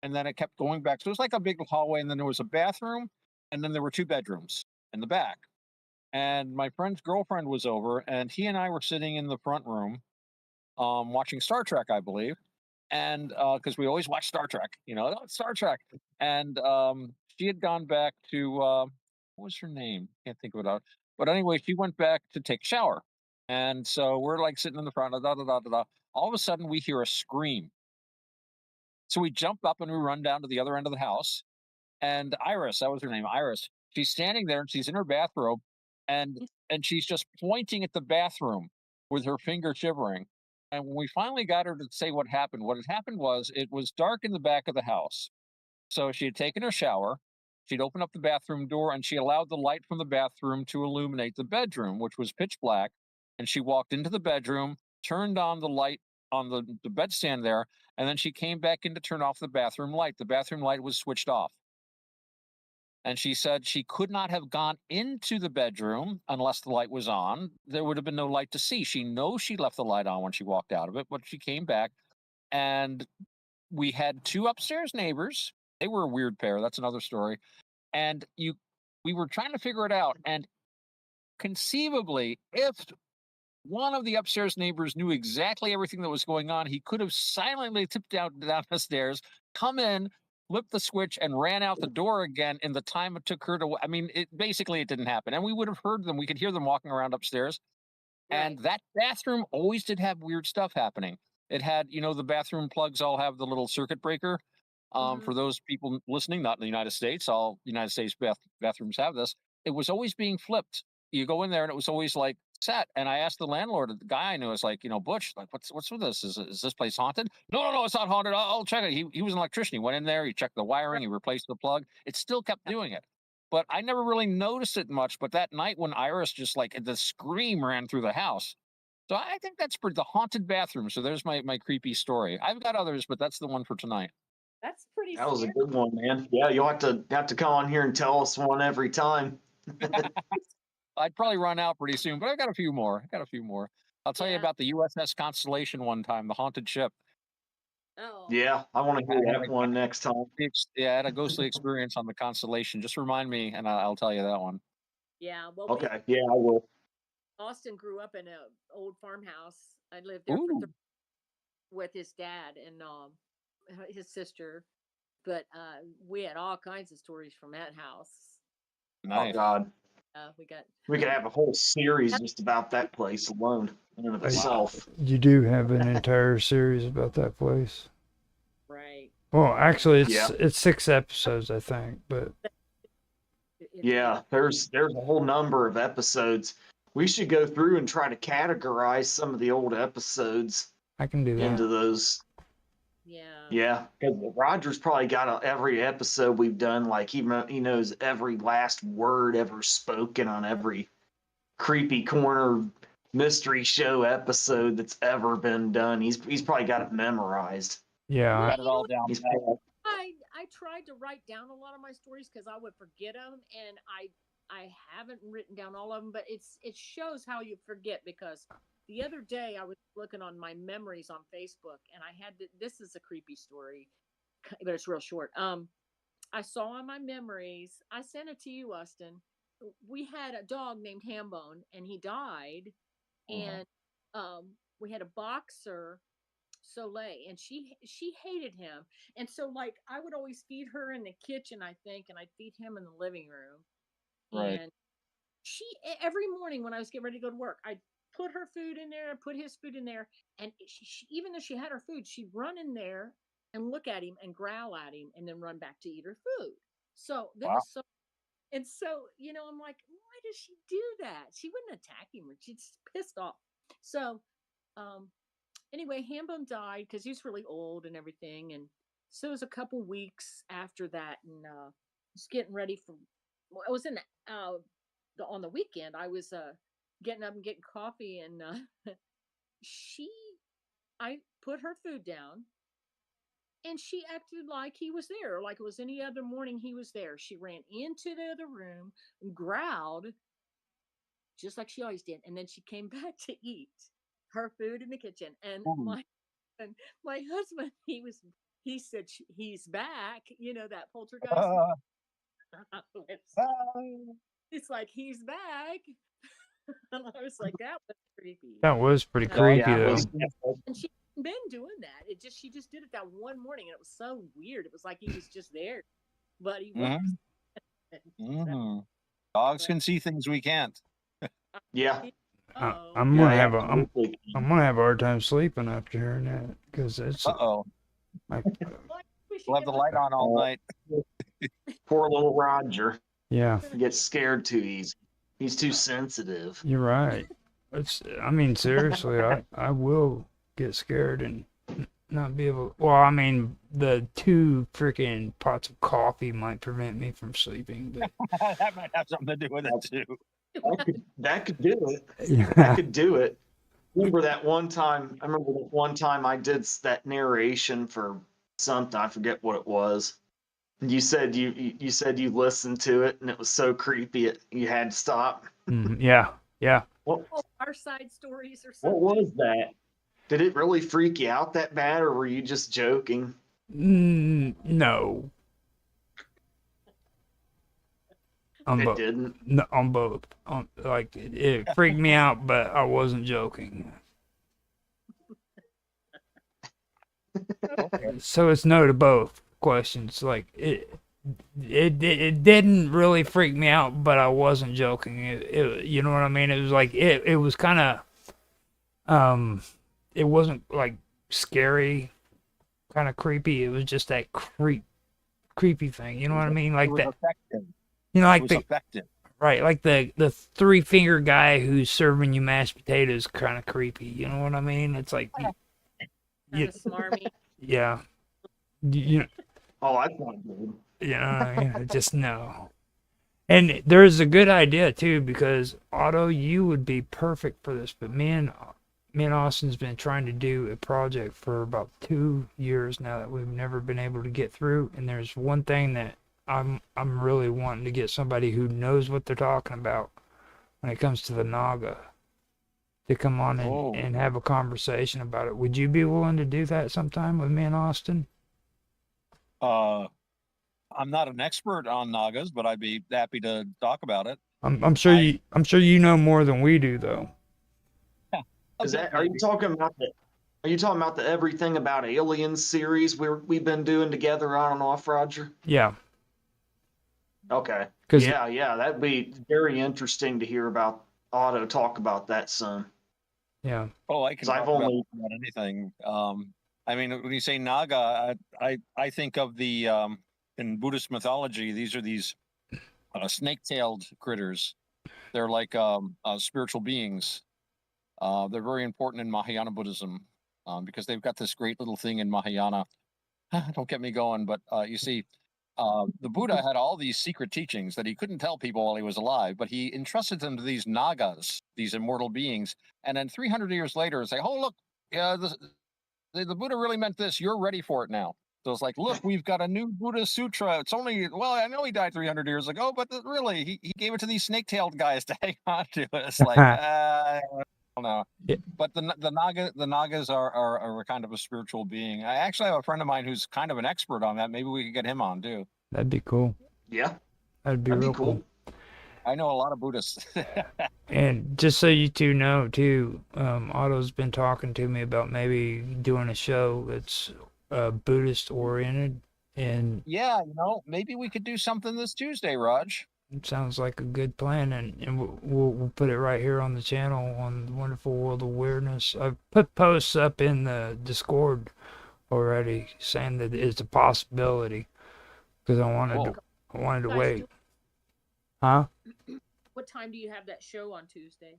and then it kept going back. So it was like a big hallway, and then there was a bathroom, and then there were two bedrooms in the back. And my friend's girlfriend was over, and he and I were sitting in the front room, watching Star Trek, I believe, and because we always watch Star Trek, "Oh, it's Star Trek," and she had gone back to what was her name? Can't think of it out. But anyway, she went back to take a shower, and so we're like sitting in the front. Da, da, da, da, da. All of a sudden, we hear a scream. So we jump up and we run down to the other end of the house. And Iris, that was her name, Iris. She's standing there and she's in her bathrobe, and she's just pointing at the bathroom with her finger shivering. And when we finally got her to say what had happened was it was dark in the back of the house. So she had taken her shower, she'd opened up the bathroom door, and she allowed the light from the bathroom to illuminate the bedroom, which was pitch black. And she walked into the bedroom, turned on the light on the bedstand there, and then she came back in to turn off the bathroom light. The bathroom light was switched off. And she said she could not have gone into the bedroom unless the light was on. There would have been no light to see. She knows she left the light on when she walked out of it, but she came back, and we had two upstairs neighbors. They were a weird pair. That's another story. And we were trying to figure it out. And conceivably, if one of the upstairs neighbors knew exactly everything that was going on, he could have silently tipped down the stairs, come in, flipped the switch, and ran out the door again in the time it took her to. I mean, it didn't happen, and we would have heard them. We could hear them walking around upstairs. And Right. that bathroom always did have weird stuff happening. It had, the bathroom plugs all have the little circuit breaker. Mhm. For those people listening, not in the United States, all United States bathrooms have this. It was always being flipped. You go in there and it was always like set. And I asked the landlord, the guy I knew, was like, Butch, like, what's with this? Is this place haunted? No, it's not haunted. I'll check it. He was an electrician. He went in there, he checked the wiring, he replaced the plug. It still kept doing it. But I never really noticed it much. But that night when Iris just like the scream ran through the house. So I think that's for the haunted bathroom. So there's my creepy story. I've got others, but that's the one for tonight. That's pretty That was a scary. good one, man. Yeah, you'll have to come on here and tell us one every time. I'd probably run out pretty soon, but I got a few more. I'll tell you Yeah. about the USS Constellation one time, the haunted ship. Oh. Yeah, I want to hear that one next time. Yeah, I had a ghostly experience on the Constellation. Just remind me, and I'll tell you that one. Yeah. Well, Okay, yeah, I will. Austin grew up in an old farmhouse. I lived there for Ooh, with his dad and his sister, but we had all kinds of stories from that house. Oh nice. God, We could have a whole series just about that place alone in and of itself. You do have an entire series about that place. right. Well, actually, Yeah. it's 6 episodes, I think, but Yeah, there's a whole number of episodes. We should go through and try to categorize some of the old episodes I can do that. into those. Yeah. Yeah, because Roger's probably got every episode we've done. Like he knows every last word ever spoken on every creepy corner mystery show episode that's ever been done. He's probably got it memorized. Yeah. Got it all down. He's pat. I tried to write down a lot of my stories because I would forget them, and I haven't written down all of them. But it shows how you forget, because the other day I was looking on my memories on Facebook, and I had this is a creepy story, but it's real short. I saw in my memories. I sent it to you, Austin. We had a dog named Hambone, and he died, and we had a boxer, Soleil, and she hated him, and so like I would always feed her in the kitchen, I think, and I'd feed him in the living room. Right. And she, every morning when I was getting ready to go to work, I'd put her food in there, put his food in there, and even though she had her food, she'd run in there and look at him and growl at him, and then run back to eat her food. So that was so. And so, I'm like, why does she do that? She wouldn't attack him. She's pissed off. So, anyway, Hambone died because he's really old and everything. And so it was a couple weeks after that. And was getting ready for, well, I was in on the weekend. I was getting up and getting coffee. And I put her food down. And she acted like he was there, like it was any other morning he was there. She ran into the other room, growled, just like she always did. And then she came back to eat her food in the kitchen. And my husband, he said, he's back, that poltergeist. It's like, he's back. And I was like, that was creepy. That was pretty creepy, though. And she hadn't been doing that. She just did it that one morning, and it was so weird. It was like he was just there, but he wasn't. Dogs can see things we can't. Yeah. I'm gonna have a hard time sleeping after hearing that, because it's. We'll have the light on all night. Poor little Roger. Yeah. He gets scared too easy. He's too sensitive. You're right. I mean, seriously, I will get scared and not be able. Well, I mean, the 2 freaking pots of coffee might prevent me from sleeping, but that might have something to do with it too. That could do it. Yeah. That could do it. Remember that one time? I remember that one time I did that narration for something. I forget what it was. And you said you said you listened to it and it was so creepy you had to stop. Yeah. What? Our side stories or something. What was that? Did it really freak you out that bad, or were you just joking? No. It didn't. No, on both. Like it freaked me out, but I wasn't joking. So it's no to both questions. Like it didn't really freak me out, but I wasn't joking. You know what I mean? It was like it was kind of it wasn't like scary, kind of creepy. It was just that creepy thing. You know what I mean? Like that. Effective. You know, like effective. Right, like the 3-finger guy who's serving you mashed potatoes, kind of creepy. You know what I mean? It's like, kind of smarmy. Yeah. Oh, that's not good. Just no. And there's a good idea too, because Otto, you would be perfect for this. But me and Austin's been trying to do a project for about 2 years now that we've never been able to get through. And there's one thing that I'm really wanting to get somebody who knows what they're talking about when it comes to the Naga, to come on and have a conversation about it. Would you be willing to do that sometime with me and Austin? I'm not an expert on Nagas, but I'd be happy to talk about it. I'm sure you know more than we do, though. Are you talking about the Everything About Aliens series we've been doing together on and off, Roger? Yeah. Okay. Yeah, that'd be very interesting to hear about Otto talk about that some. Yeah. Oh, I can talk about anything. I mean, when you say Naga, I think of the in Buddhist mythology, these are these snake-tailed critters. They're like spiritual beings. They're very important in Mahayana Buddhism because they've got this great little thing in Mahayana. Don't get me going, but you see, the Buddha had all these secret teachings that he couldn't tell people while he was alive, but he entrusted them to these Nagas, these immortal beings. And then 300 years later, say, "Oh, look, the Buddha really meant this. You're ready for it now." So it's like, look, we've got a new Buddha Sutra. It's only, well, I know he died 300 years ago, but really, he gave it to these snake-tailed guys to hang on to. It's like, I don't know. Yeah. But the Nagas are kind of a spiritual being. I actually have a friend of mine who's kind of an expert on that. Maybe we could get him on too. That'd be cool. Yeah. That'd be real cool. I know a lot of Buddhists. And just so you two know, too, Otto's been talking to me about maybe doing a show that's Buddhist oriented. And yeah, maybe we could do something this Tuesday, Raj. It sounds like a good plan, and we'll put it right here on the channel on the Wonderful World of Weirdness. I've put posts up in the Discord already saying that it's a possibility because I wanted to wait. Huh? What time do you have that show on Tuesday?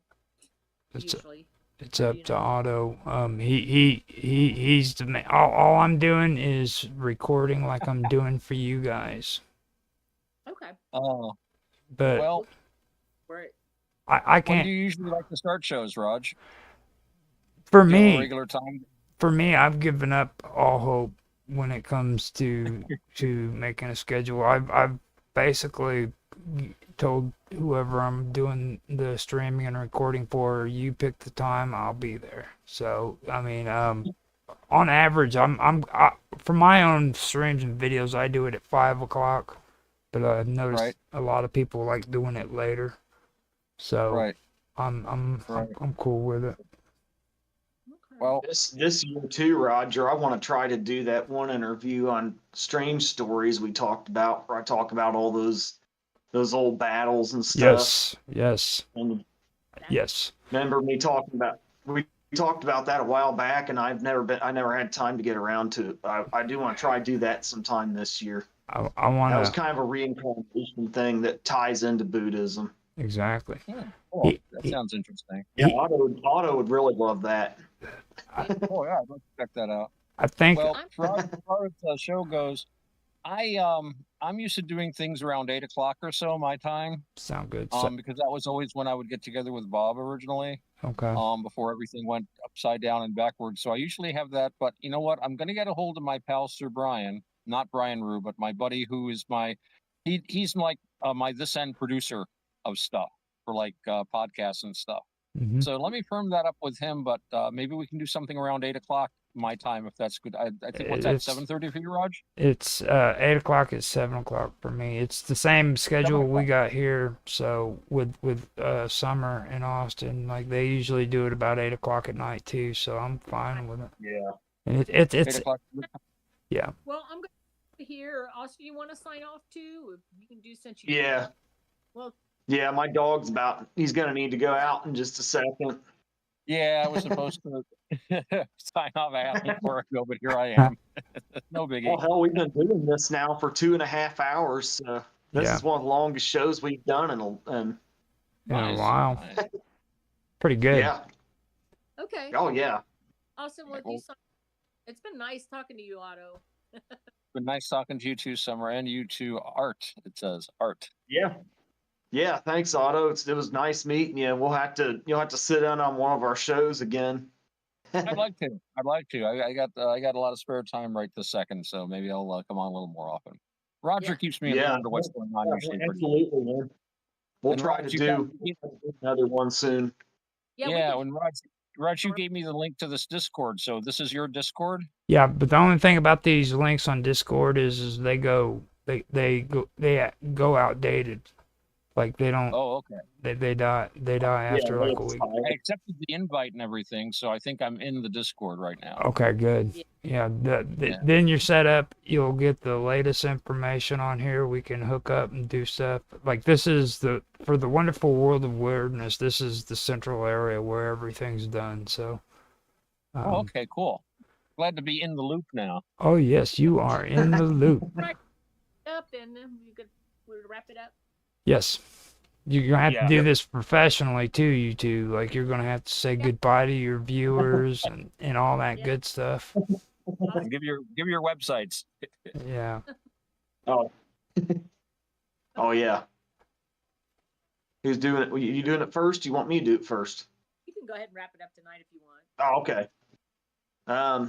Usually. It's up to Otto. He's the man. All I'm doing is recording like I'm doing for you guys. Okay. Oh. But well, I can't. When do you usually like to start shows, Raj? For me, regular time. For me, I've given up all hope when it comes to making a schedule. I've basically told whoever I'm doing the streaming and recording for, you pick the time, I'll be there. So I mean, on average, for my own streams and videos, I do it at 5 o'clock. But I've noticed a lot of people like doing it later, so I'm cool with it. Well, this year too, Roger, I want to try to do that one interview on Strange Stories we talked about, where I talk about all those old battles and stuff. Yes. Remember me talking about we talked about that a while back, and I never had time to get around to it. I do want to try to do that sometime this year. I want to. That was kind of a reincarnation thing that ties into Buddhism. Exactly. Yeah. Oh, that sounds interesting. Yeah, Otto would really love that. I'd like to check that out. I think. Well, as far as the show goes, I'm used to doing things around 8 o'clock or so my time. Sound good. Because that was always when I would get together with Bob originally. Okay. Before everything went upside down and backwards. So I usually have that. But you know what? I'm going to get a hold of my pal Sir Brian. Not Brian Rue, but my buddy who is he's like my this end producer of stuff for like podcasts and stuff. Mm-hmm. So let me firm that up with him, but maybe we can do something around 8 o'clock my time if that's good. I think what's that, 7:30 for you, Raj? It's 8 o'clock is 7 o'clock for me. It's the same schedule we got here. So with Summer in Austin, like they usually do it about 8 o'clock at night too. So I'm fine with it. Yeah. And it's 8 o'clock. Yeah. Well, I'm going to hear. Austin, you want to sign off too? You can do since you. Yeah. Well. Yeah, my dog's he's going to need to go out in just a second. Yeah, I was supposed to sign off before I go, but here I am. No biggie. Well, hell, we've been doing this now for 2.5 hours. So this is one of the longest shows we've done in a while. Pretty good. Yeah. Okay. Oh, yeah. Awesome. It's been nice talking to you, Otto. Been nice talking to you too, Summer, and you too, Art. It says Art. Yeah. Yeah, thanks, Otto. It was nice meeting you. You'll have to sit in on one of our shows again. I'd like to. I got a lot of spare time right this second, so maybe I'll come on a little more often. Roger keeps me informed of what's going on. Absolutely, man. We'll And try Raj, to do another one soon. Yeah, when Raj, you gave me the link to this Discord, so this is your Discord? Yeah, but the only thing about these links on Discord is they go outdated. Like they don't Oh, okay. they die after like a week. I accepted the invite and everything, so I think I'm in the Discord right now. Okay, good. Yeah, then you're set up. You'll get the latest information on here. We can hook up and do stuff. Like this is for the wonderful world of weirdness. This is the central area where everything's done. So. Okay, cool. Glad to be in the loop now. Oh yes, you are in the loop. Right up, and you could wrap it up. Yes. You're gonna have to do this professionally too, you two. Like you're gonna have to say goodbye to your viewers and all that good stuff. And give your websites. Yeah. Oh. Oh yeah. Who's doing it? You doing it first? You want me to do it first? You can go ahead and wrap it up tonight if you want. Oh, okay.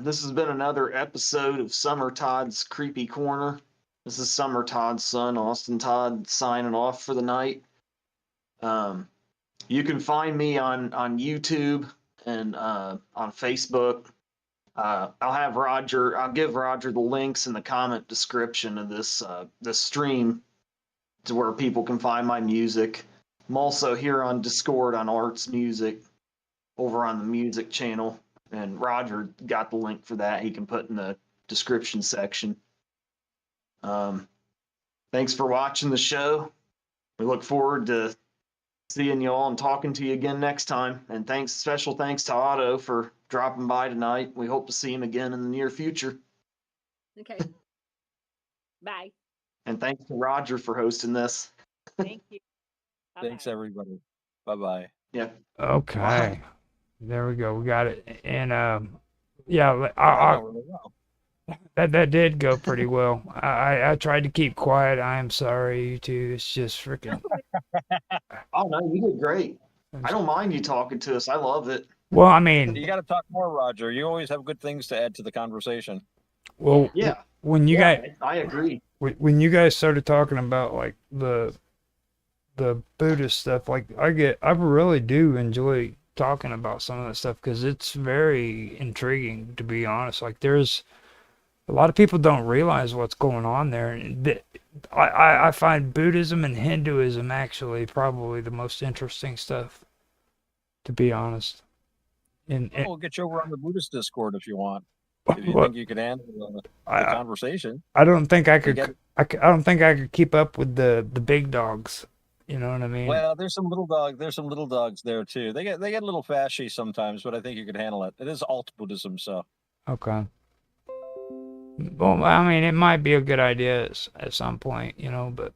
This has been another episode of Summer Todd's Creepy Corner. This is Summer Todd's son, Austin Todd, signing off for the night. You can find me on YouTube and on Facebook. I'll give Roger the links in the comment description of this stream to where people can find my music. I'm also here on Discord on Arts Music over on the music channel, and Roger got the link for that. He can put in the description section. Thanks for watching the show. We look forward to seeing y'all and talking to you again next time. And special thanks to Otto for dropping by tonight. We hope to see him again in the near future. Okay. Bye. And thanks to Roger for hosting this. Thank you. Bye-bye. Thanks, everybody. Bye-bye. Yeah. Okay. Bye. There we go. We got it. And that did go pretty well. I tried to keep quiet. I am sorry, you two. It's just freaking. Oh no, you did great. I don't mind you talking to us. I love it. Well, I mean, you got to talk more, Roger. You always have good things to add to the conversation. Well, yeah. When you guys, I agree. When you guys started talking about like the Buddhist stuff, like I really do enjoy talking about some of that stuff because it's very intriguing, to be honest. Like there's a lot of people don't realize what's going on there. I find Buddhism and Hinduism actually probably the most interesting stuff, to be honest. And we'll get you over on the Buddhist Discord if you want. If you think you can handle the conversation. I don't think I could. I don't think I could keep up with the big dogs. You know what I mean? Well, there's some little dogs there too. They get a little fashy sometimes, but I think you could handle it. It is alt Buddhism, so. Okay. Well, I mean, it might be a good idea at some point, you know, but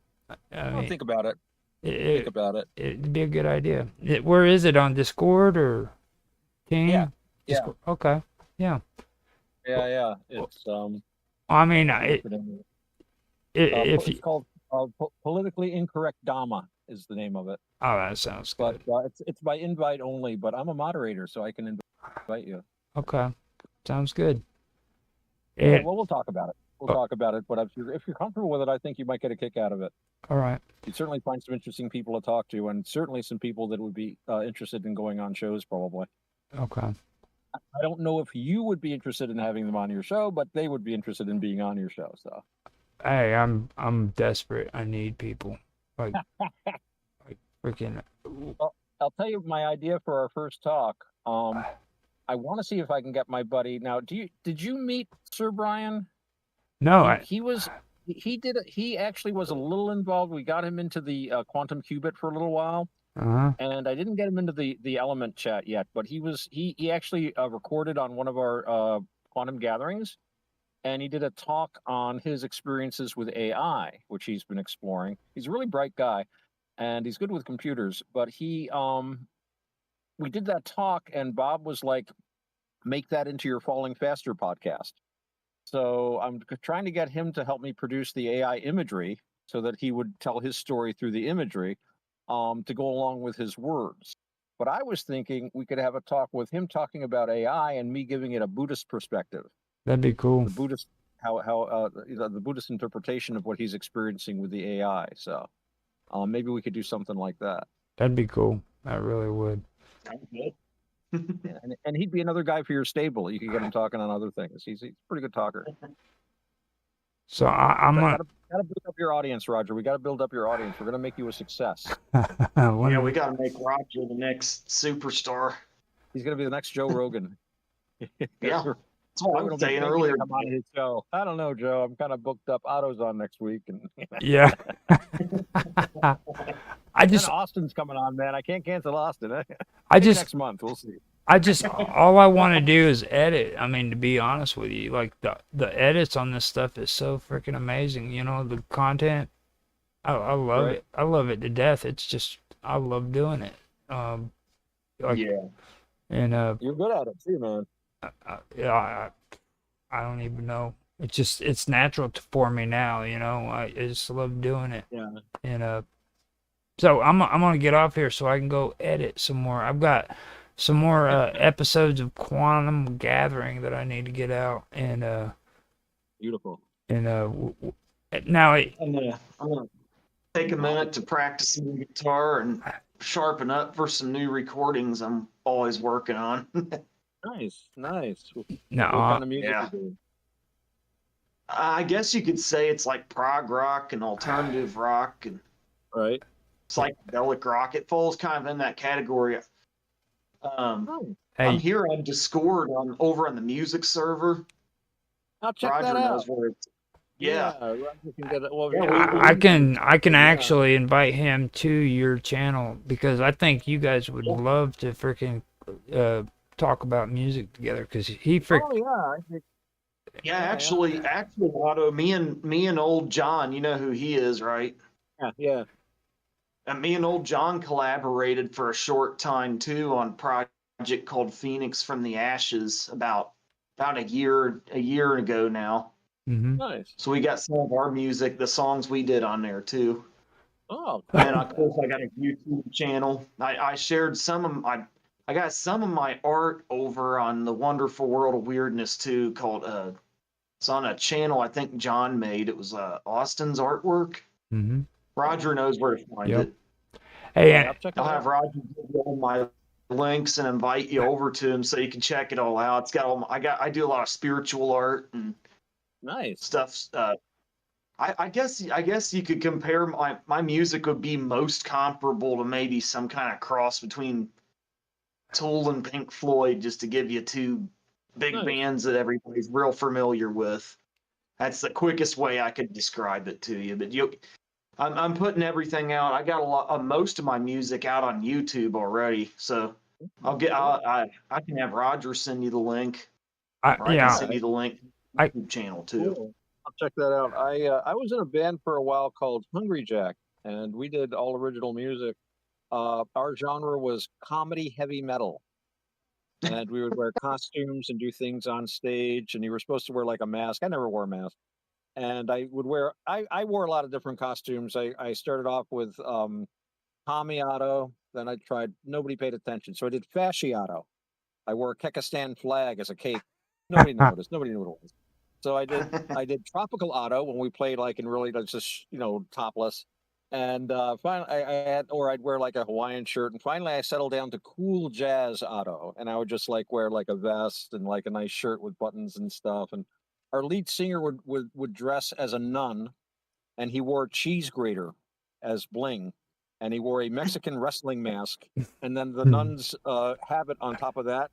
I mean, think about it. Think about it. It'd be a good idea. Where is it, on Discord or Team? Yeah. Discord? Yeah. Okay. Yeah. Yeah. It's I mean, it's called Politically Incorrect Dhamma is the name of it. Oh, that sounds good. But it's by invite only. But I'm a moderator, so I can invite you. Okay, sounds good. Well, we'll talk about it. We'll talk about it. But if you're comfortable with it, I think you might get a kick out of it. All right. You'd certainly find some interesting people to talk to, and certainly some people that would be interested in going on shows, probably. Okay. I don't know if you would be interested in having them on your show, but they would be interested in being on your show. So, hey, I'm desperate. I need people. Like freaking. Well, I'll tell you my idea for our first talk. I want to see if I can get my buddy. Now, did you meet Sir Brian? No, he actually was a little involved. We got him into the quantum qubit for a little while. And I didn't get him into the element chat yet, but he actually recorded on one of our quantum gatherings, and he did a talk on his experiences with AI, which he's been exploring. He's a really bright guy, and he's good with computers. But we did that talk, and Bob was like, "Make that into your Falling Faster podcast." So I'm trying to get him to help me produce the AI imagery so that he would tell his story through the imagery. To go along with his words. But I was thinking we could have a talk with him talking about AI and me giving it a Buddhist perspective. That'd be cool. The Buddhist, the Buddhist interpretation of what he's experiencing with the AI. So Maybe we could do something like that. That'd be cool. That really would. Yeah, and he'd be another guy for your stable. You could get him talking on other things. He's a pretty good talker. So I'm gotta build up your audience, Roger. We gotta build up your audience. We're gonna make you a success. Yeah, we gotta make Roger the next superstar. He's gonna be the next Joe Rogan. Yeah, that's what I was saying earlier. Come on his show. I don't know, Joe. I'm kind of booked up. Otto's on next week, and yeah. Austin's coming on, man. I can't cancel Austin. Next month we'll see. All I want to do is edit. I mean, to be honest with you, like the edits on this stuff is so freaking amazing. You know, the content, I love it. I love it to death. It's just, I love doing it. Yeah. And you're good at it too, man. I don't even know. It's natural for me now. You know, I just love doing it. Yeah. And so I'm gonna get off here so I can go edit some more. I've got some more episodes of Quantum Gathering that I need to get out, and beautiful. And now I'm gonna take a minute to practice the guitar and sharpen up for some new recordings I'm always working on. Nice. No, what kind of music you doing? I guess you could say it's like prog rock and alternative rock and right. Psychedelic rock. It falls kind of in that category. I'm here on Discord over on the music server. I'll check Roger that out. knows where it's. Yeah. Roger can get it. Well, I can actually invite him to your channel because I think you guys would love to freaking talk about music together because he Yeah, actually, Otto, me and old John, you know who he is, right? Yeah. And me and old John collaborated for a short time too on a project called Phoenix from the Ashes about a year ago now. Mm-hmm. Nice. So we got some of our music, the songs we did on there too. Oh. Cool. And of course, I got a YouTube channel. I shared I got some of my art over on the Wonderful World of Weirdness too, called it's on a channel I think John made. It was Austin's artwork. Mm-hmm. Roger knows where to find it. Hey, I'll have Roger give you all my links and invite you over to him so you can check it all out. It's got all I do a lot of spiritual art and nice stuff. I guess you could compare my music would be most comparable to maybe some kind of cross between Tool and Pink Floyd, just to give you two big bands that everybody's real familiar with. That's the quickest way I could describe it to you. But I'm putting everything out. I got most of my music out on YouTube already, so I can have Roger send you the link. I can send you the link to the YouTube channel too. Cool. I'll check that out. I was in a band for a while called Hungry Jack, and we did all original music. Our genre was comedy heavy metal, and we would wear costumes and do things on stage, and you were supposed to wear like a mask. I never wore a mask, and I wore a lot of different costumes. I started off with Tommy Otto, then I tried, nobody paid attention, so I did Fasciato. I wore a Kekistan flag as a cape. Nobody noticed. Nobody knew what it was. So I did Tropical Otto when we played like in really just topless. And finally, I'd wear like a Hawaiian shirt. And finally, I settled down to Cool Jazz Otto, and I would just like wear like a vest and like a nice shirt with buttons and stuff. And our lead singer would dress as a nun, and he wore cheese grater as bling, and he wore a Mexican wrestling mask, and then the nun's habit on top of that.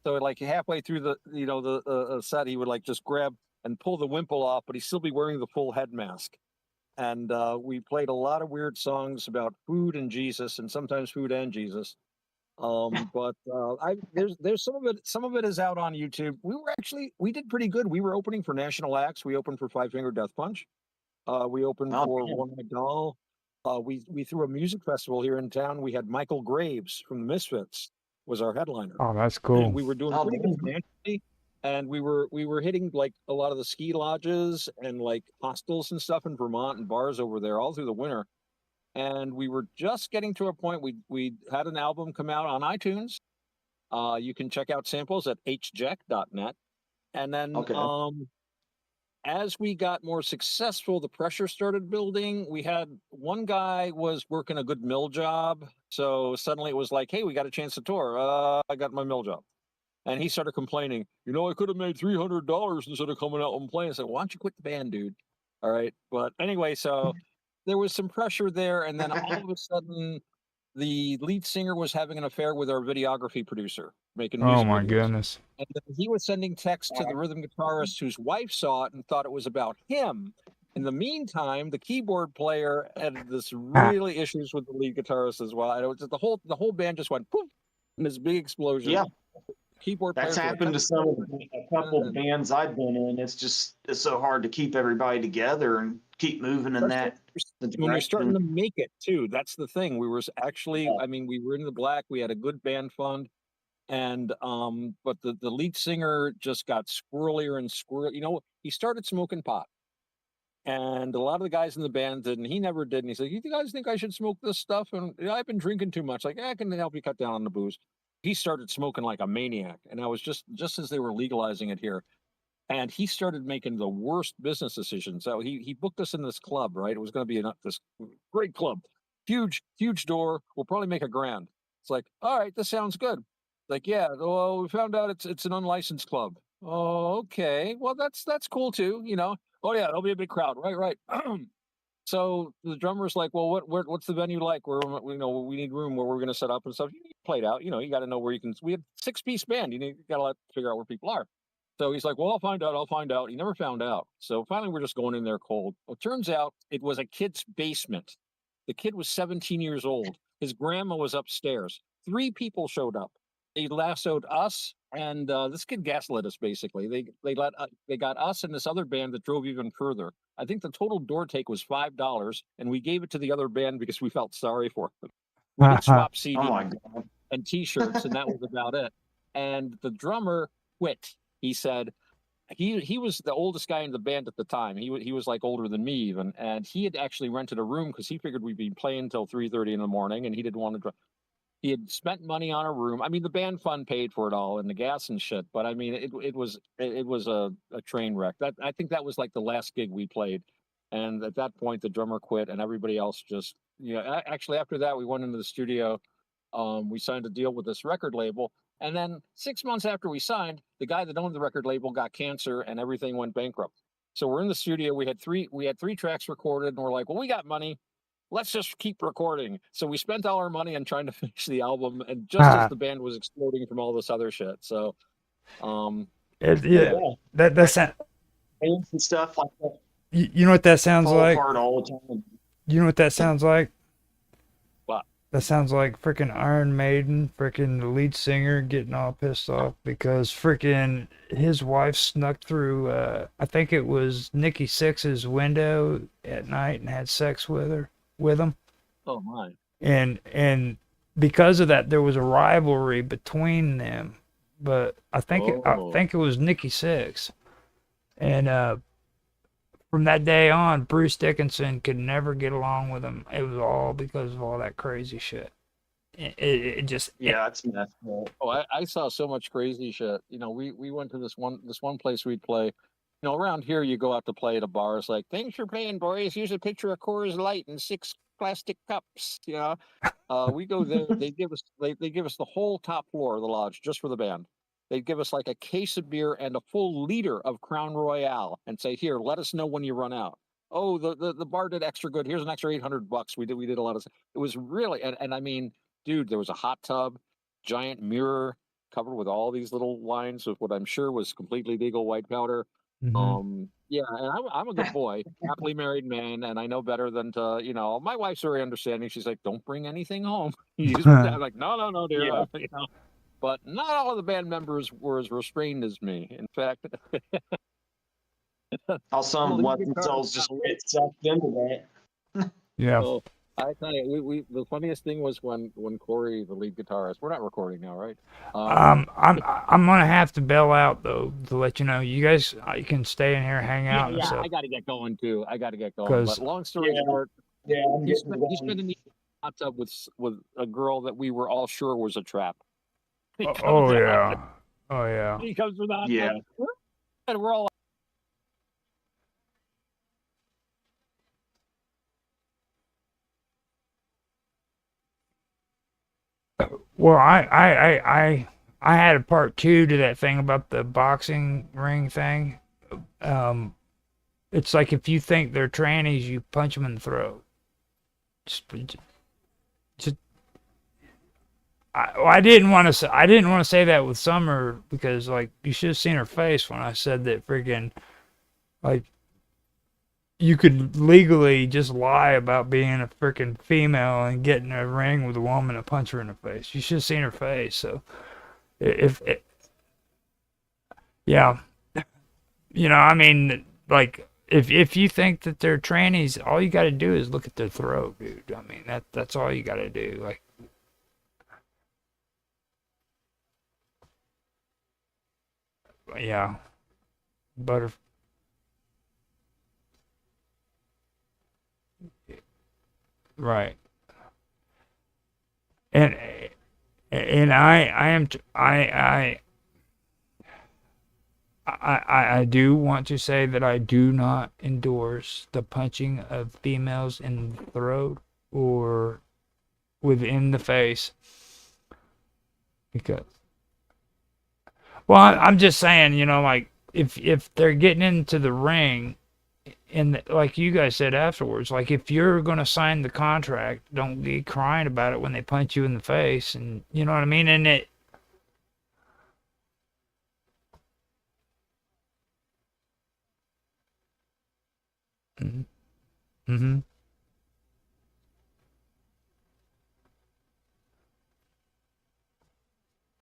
So like halfway through the set, he would like just grab and pull the wimple off, but he'd still be wearing the full head mask. And we played a lot of weird songs about food and Jesus, and sometimes food and Jesus. But there's some of it is out on YouTube. We did pretty good. We were opening for national acts. We opened for Five Finger Death Punch. We opened for One Eyed Doll. We threw a music festival here in town. We had Michael Graves from the Misfits was our headliner. Oh, that's cool. And we were doing pretty good financially, and we were hitting like a lot of the ski lodges and like hostels and stuff in Vermont and bars over there all through the winter. And we were just getting to a point. We had an album come out on iTunes. You can check out samples at hjack.net. And then as we got more successful, the pressure started building. We had one guy was working a good mill job. So suddenly it was like, hey, we got a chance to tour. I got my mill job. And he started complaining, I could have made $300 instead of coming out and playing. I said, why don't you quit the band, dude? All right. But anyway, so there was some pressure there. And then all of a sudden, the lead singer was having an affair with our videography producer, making Oh music my videos. goodness. And then he was sending texts to the rhythm guitarist whose wife saw it and thought it was about him. In the meantime, the keyboard player had this really issues with the lead guitarist as well. And it was just the whole band just went poof in this big explosion. Yeah. Keyboard That's happened to a couple of bands I've been in. It's so hard to keep everybody together and keep moving in that when you're starting direction. to make it too. That's the thing. We were actually, we were in the black. We had a good band fund, and but the lead singer just got squirrelier and squirrely. He started smoking pot, and a lot of the guys in the band did, and he never did. And he said, "You guys think I should smoke this stuff?" And I've been drinking too much. Like, I can help you cut down on the booze. He started smoking like a maniac, and I was just as they were legalizing it here, and he started making the worst business decisions. So he booked us in this club, right? It was going to be this great club, huge door. We'll probably make $1,000. It's like, all right, this sounds good. Like, yeah, well, we found out it's an unlicensed club. Oh, okay. Well, that's cool too. Oh yeah, it'll be a big crowd. Right. So the drummer's like, well, what's the venue like? Where we need room where we're going to set up and stuff. You play it out. You got to know where you can. We had 6-piece band. You got to figure out where people are. So he's like, well, I'll find out. He never found out. So finally, we're just going in there cold. Well, it turns out it was a kid's basement. The kid was 17 years old. His grandma was upstairs. 3 people showed up. They lassoed us, and this kid gaslit us, basically. They got us and this other band that drove even further. I think the total door take was $5, and we gave it to the other band because we felt sorry for them. We did swap CDs Oh my God. and T-shirts, and that was about it. And the drummer quit. He said he was the oldest guy in the band at the time. He was like older than me even, and he had actually rented a room because he figured we'd be playing until 3:30 in the morning, and he didn't want to. He had spent money on a room. I mean, the band fund paid for it all and the gas and shit. But I mean, it was a train wreck. I think that was like the last gig we played, and at that point, the drummer quit, and everybody else just Actually, after that, we went into the studio. We signed a deal with this record label, and then 6 months after we signed, the guy that owned the record label got cancer, and everything went bankrupt. So we're in the studio. We had three tracks recorded, and we're like, well, we got money. Let's just keep recording. So we spent all our money on trying to finish the album, and just as the band was exploding from all this other shit. So, that sound, and stuff like that. You know what that sounds Fall like? apart all the time. You know what that sounds like? What? That sounds like freaking Iron Maiden, freaking the lead singer getting all pissed off because freaking his wife snuck through, I think it was Nikki Sixx's window at night and had sex with him. Oh my. And because of that, there was a rivalry between them. But I think it was Nikki Sixx. And from that day on, Bruce Dickinson could never get along with him. It was all because of all that crazy shit. It just it's messed up. Oh, I saw so much crazy shit. We went to this one place we'd play. Around here you go out to play at a bar. It's like, thanks for playing, boys. Here's a picture of Coors Light and 6 plastic cups. We go there. They give us the whole top floor of the lodge just for the band. They'd give us like a case of beer and a full liter of Crown Royale and say, here, let us know when you run out. Oh, the bar did extra good. Here's an extra $800. We did a lot of. It was really and I mean, dude, there was a hot tub, giant mirror covered with all these little lines of what I'm sure was completely legal white powder. Mm-hmm. Yeah, and I'm a good boy, happily married man, and I know better than to, my wife's very understanding. She's like, don't bring anything home. I'm like, no, dear. Yeah. But not all of the band members were as restrained as me. In fact, How some let themselves just get sucked into that. Yeah. So, I tell you, we the funniest thing was when Corey, the lead guitarist, we're not recording now, right? I'm gonna have to bail out though to let you know. You guys, you can stay in here, hang out. Yeah, and stuff. I got to get going too. But long story short, he spent in the hot tub with a girl that we were all sure was a trap. Oh yeah. He comes with the hot Yeah. tub, and we're all Well, I had a part two to that thing about the boxing ring thing. Um, it's like if you think they're trannies, you punch them in the throat. Just, just I didn't want to say that with Summer because like you should have seen her face when I said that freaking like you could legally just lie about being a freaking female and get in a ring with a woman and punch her in the face. You should have seen her face. So if yeah, I mean, like if you think that they're trannies, all you got to do is look at their throat, dude. I mean that's all you got to do. Like yeah, butter right. And I am I do want to say that I do not endorse the punching of females in the throat or within the face because well I'm just saying like if they're getting into the ring and like you guys said afterwards like if you're going to sign the contract don't be crying about it when they punch you in the face and you know what I mean and it mhm.